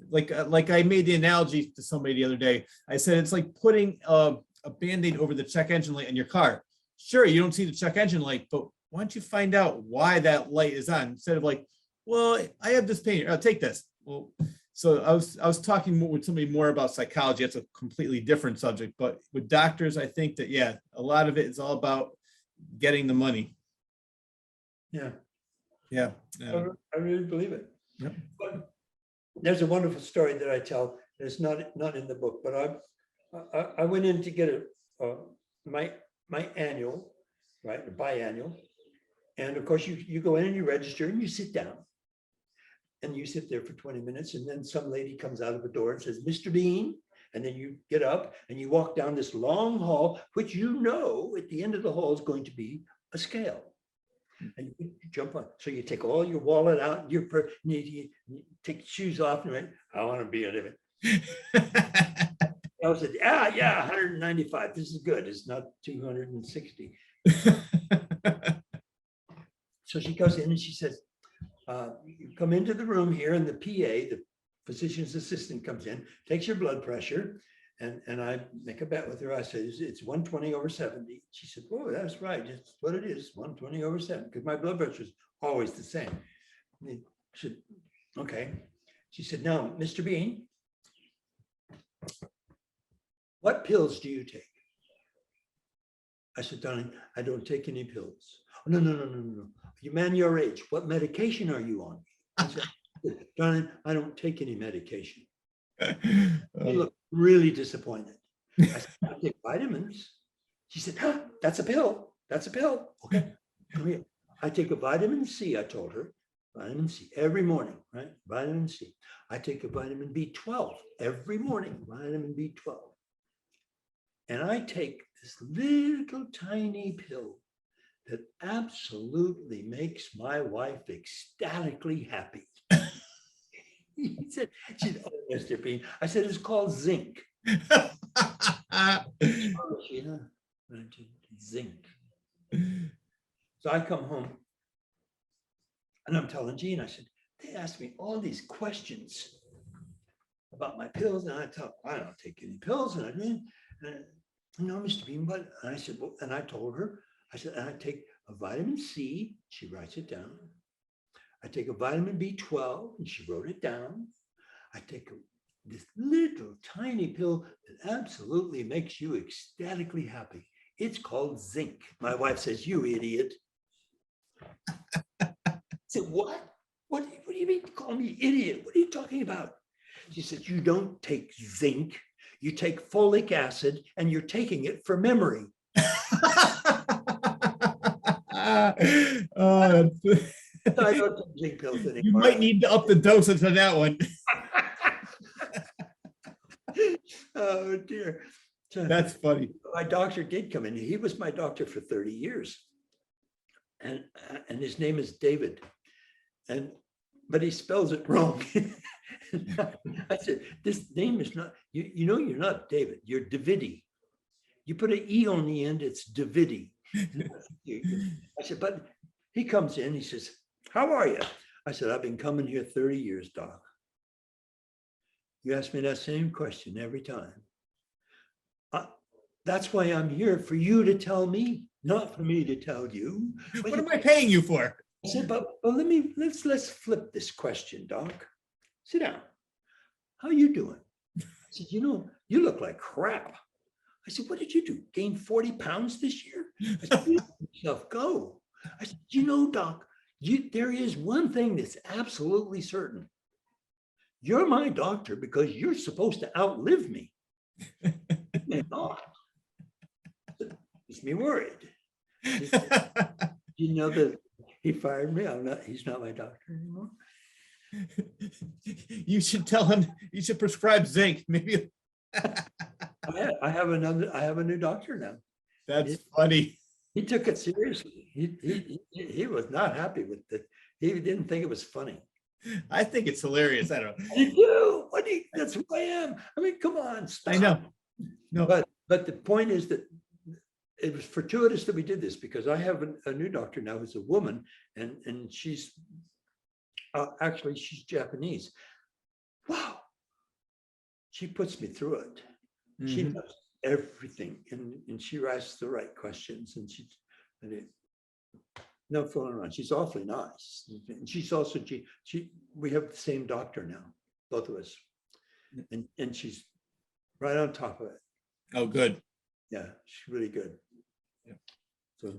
Like I made the analogy to somebody the other day. I said, it's like putting a Band-Aid over the check engine light in your car. Sure, you don't see the check engine light, but why don't you find out why that light is on instead of like, well, I have this pain, I'll take this. Well, so I was talking with somebody more about psychology. That's a completely different subject, but with doctors, I think that, yeah, a lot of it is all about getting the money. Yeah. Yeah. I really believe it. Yep. But there's a wonderful story that I tell. It's not in the book, but I went in to get my annual, right, biannual, and of course you go in and you register and you sit down, and you sit there for 20 minutes, and then some lady comes out of the door and says, Mr. Bean, and then you get up and you walk down this long hall, which at the end of the hall is going to be a scale. And you jump on. So you take all your wallet out, you take your shoes off, and right, I want to be out of it. I said, yeah, 195. This is good. It's not 260. So she goes in and she says, you come into the room here, and the PA, the physician's assistant, comes in, takes your blood pressure, and I make a bet with her. I said, it's 120/70. She said, oh, that's right. It's what it is, 120/70, because my blood pressure is always the same. She said, okay. She said, now, Mr. Bean, what pills do you take? I said, darling, I don't take any pills. Oh, no. You man your age. What medication are you on? I said, darling, I don't take any medication. She looked really disappointed. I said, I take vitamins. She said, that's a pill. That's a pill. Okay, come here. I take a vitamin C, I told her. Vitamin C every morning, right? Vitamin C. I take a vitamin B12 every morning, vitamin B12. And I take this little tiny pill that absolutely makes my wife ecstatically happy. He said, oh, Mr. Bean. I said, it's called zinc. Oh, yeah, zinc. So I come home and I'm telling Jean, I said, they asked me all these questions about my pills, and I thought, I don't take any pills, and I didn't. No, Mr. Bean, but I said, well, and I told her, I said, and I take a vitamin C. She writes it down. I take a vitamin B12, and she wrote it down. I take this little tiny pill that absolutely makes you ecstatically happy. It's called zinc. My wife says, you idiot. I said, what? What do you mean call me idiot? What are you talking about? She said, you don't take zinc. You take folic acid and you're taking it for memory. Oh, I don't take zinc pills anymore. you might need to up the dosage on that one. Oh dear. So That's funny. my doctor did come in. He was my doctor for 30 years. And his name is David. But he spells it wrong. I said, this name is not, you know, you're not David, you're Davidi. You put an E on the end, it's Davidi. I said, but he comes in, he says, how are you? I said, I've been coming here 30 years, doc. You ask me that same question every time. That's why I'm here, for you to tell me, not for me to tell you. What am I paying you for? I said, but let's flip this question, doc. Sit down. How you doing? I said, you know, you look like crap. I said, what did you do? Gain 40 pounds this year? I said, you let yourself go. I said, you know, doc, there is one thing that's absolutely certain. You're my doctor because you're supposed to outlive me. You're not. Makes me worried. You know that he fired me. He's not my doctor anymore. You should tell him, you should prescribe zinc. Maybe. I have a new doctor now. That's funny. He took it seriously. He was not happy with it. He didn't think it was funny. I think it's hilarious. I don't know. You do? That's who I am. I mean, come on. Stop. I know. No, But the point is that it was fortuitous that we did this, because I have a new doctor now who's a woman, and she's actually she's Japanese. Wow. She puts me through it. She knows everything, and she asks the right questions, and no fooling around. She's awfully nice. And she's also, we have the same doctor now, both of us. And she's right on top of it. oh, good. Yeah, she's really good. Yeah. So,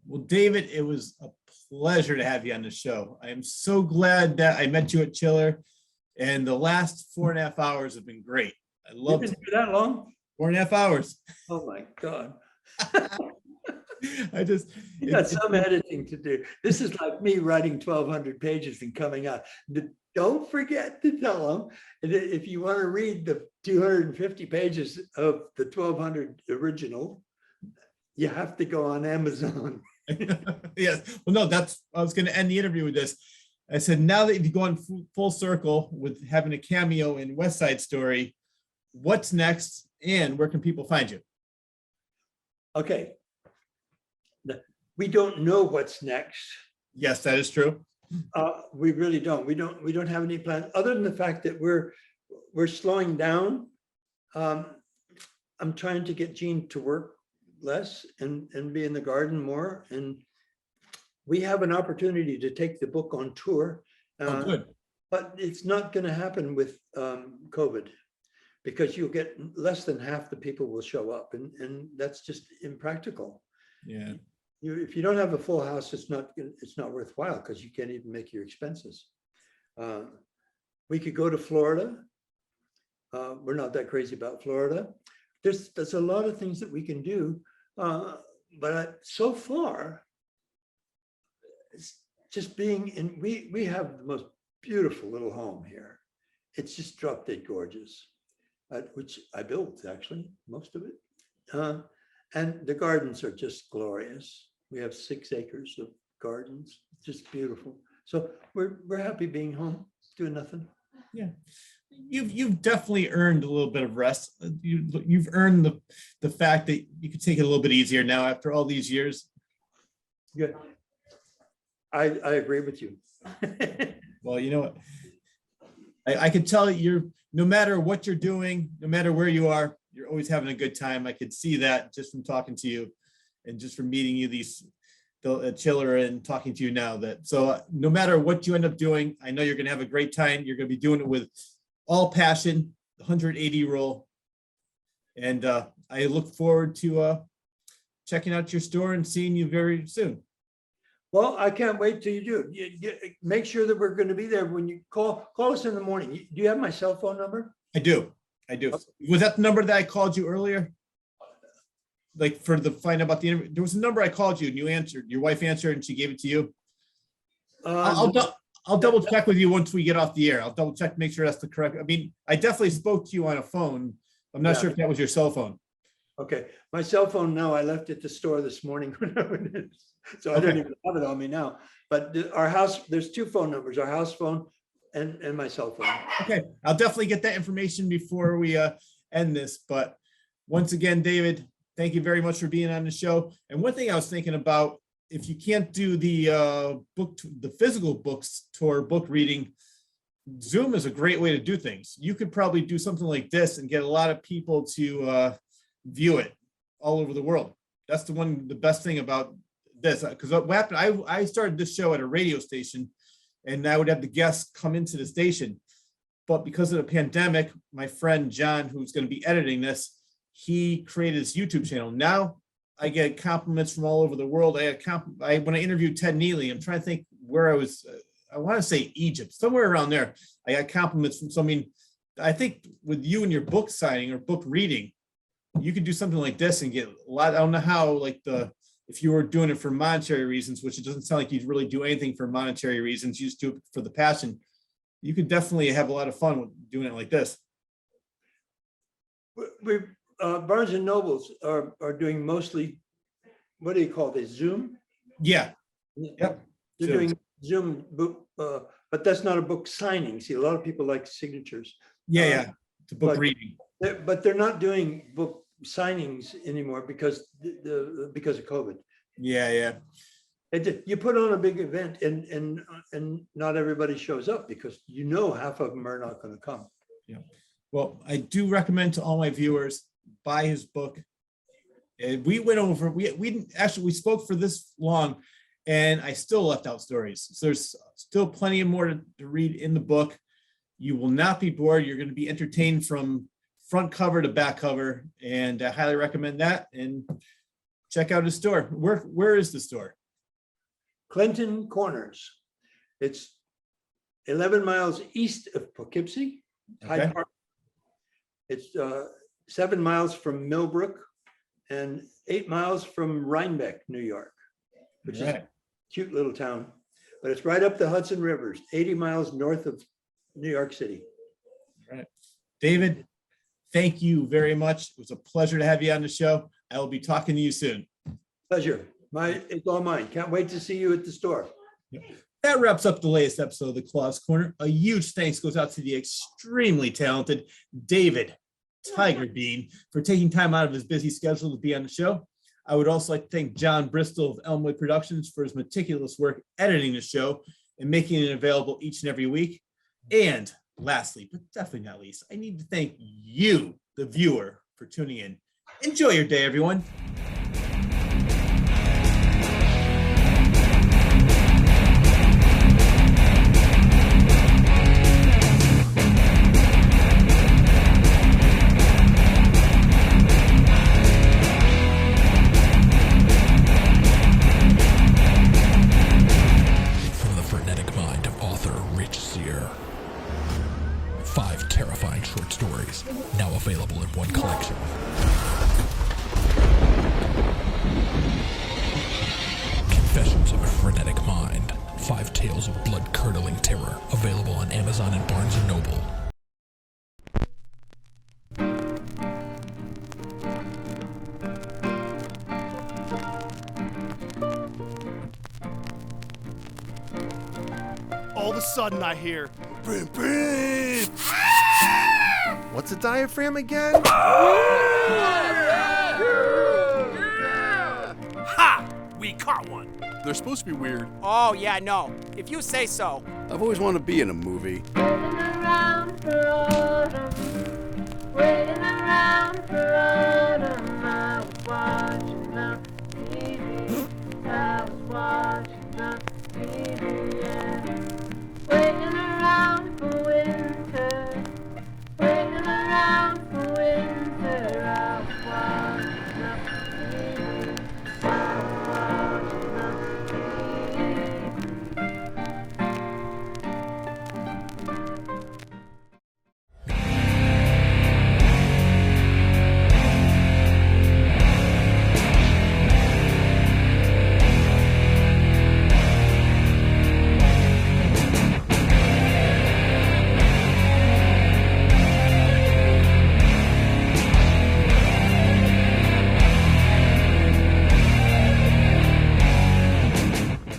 Well, David, it was a pleasure to have you on the show. I am so glad that I met you at Chiller, and the last 4.5 hours have been great. I you've loved been it. here that long? 4.5 hours. Oh my God. I just, You got some editing to do. This is like me writing 1,200 pages and coming out. Don't forget to tell them if you want to read the 250 pages of the 1,200 original, you have to go on Amazon. yes. Well, no, I was going to end the interview with this. I said, now that you've gone full circle with having a cameo in West Side Story, what's next and where can people find you? Okay. We don't know what's next. Yes, that is true. We really don't. We don't have any plans other than the fact that we're slowing down. I'm trying to get Jean to work less and be in the garden more. And we have an opportunity to take the book on tour. Oh, good. But it's not going to happen with COVID, because you'll get less than half the people will show up, and that's just impractical. Yeah. If you don't have a full house, it's not worthwhile, because you can't even make your expenses. We could go to Florida. We're not that crazy about Florida. There's a lot of things that we can do, but so far, it's just being in. We have the most beautiful little home here. It's just drop dead gorgeous, which I built, actually, most of it. And the gardens are just glorious. We have 6 acres of gardens, just beautiful. So we're happy being home, doing nothing. Yeah, you've definitely earned a little bit of rest. You've earned the fact that you could take it a little bit easier now after all these years. Yeah, I agree with you. Well, you know what? I could tell you're, no matter what you're doing, no matter where you are, you're always having a good time. I could see that just from talking to you and just from meeting you, the chiller, and talking to you now. So no matter what you end up doing, I know you're going to have a great time. You're going to be doing it with all passion, the 180 rule. And I look forward to checking out your store and seeing you very soon. Well, I can't wait till you do. Make sure that we're going to be there when you call us in the morning. Do you have my cell phone number? I do. Was that the number that I called you earlier? Like for the find out about the interview? There was a number I called you and you answered. Your wife answered and she gave it to you. I'll double check with you once we get off the air. I'll double check, make sure that's the correct. I mean, I definitely spoke to you on a phone. I'm not sure if that was your cell phone. Okay, my cell phone now, I left at the store this morning. So I don't even have it on me now. But our house, there's two phone numbers, our house phone and my cell phone. Okay, I'll definitely get that information before we end this. But once again, David, thank you very much for being on the show. And one thing I was thinking about, if you can't do the the physical books tour, book reading, Zoom is a great way to do things. You could probably do something like this and get a lot of people to view it all over the world. That's the best thing about this, because what happened, I started this show at a radio station and I would have the guests come into the station, but because of the pandemic, my friend John, who's going to be editing this, he created his YouTube channel. Now I get compliments from all over the world. When I interviewed Ted Neely, I'm trying to think where I was. I want to say Egypt, somewhere around there. I got compliments from. So I mean, I think with you and your book signing or book reading, you could do something like this and get a lot. I don't know how, like if you were doing it for monetary reasons, which it doesn't sound like you'd really do anything for monetary reasons, you just do it for the passion. You could definitely have a lot of fun with doing it like this. Barnes and Nobles are doing mostly, what do you call this, Zoom? Yeah. Yep. They're doing Zoom book, but that's not a book signing. See, a lot of people like signatures. Yeah. It's a book reading. But they're not doing book signings anymore because of COVID. Yeah. You put on a big event and not everybody shows up because half of them are not going to come. Yeah. Well, I do recommend to all my viewers, buy his book. We went over, we spoke for this long and I still left out stories. So there's still plenty of more to read in the book. You will not be bored. You're going to be entertained from front cover to back cover. And I highly recommend that. And check out his store. Where is the store? Clinton Corners. It's 11 miles east of Poughkeepsie, Hyde Park. It's 7 miles from Millbrook and 8 miles from Rhinebeck, New York, which is a cute little town. But it's right up the Hudson Rivers, 80 miles north of New York City. All right. David, thank you very much. It was a pleasure to have you on the show. I will be talking to you soon. Pleasure. It's all mine. Can't wait to see you at the store. That wraps up the latest episode of the Claus Corner. A huge thanks goes out to the extremely talented David Tiger Bean for taking time out of his busy schedule to be on the show. I would also like to thank John Bristol of Elmwood Productions for his meticulous work editing the show and making it available each and every week. And lastly, but definitely not least, I need to thank you, the viewer, for tuning in. Enjoy your day, everyone. From the frenetic mind of author Ritchard. 5 terrifying short stories, now available in one collection. Confessions of a Frenetic Mind. 5 tales of blood-curdling terror, available on Amazon and Barnes & Noble. All of a sudden I hear, brim, brim. What's a diaphragm again? Ha! We caught one. They're supposed to be weird. Oh, yeah, no. If you say so. I've always wanted to be in a movie. Waiting around for autumn, waiting around for autumn, I was watching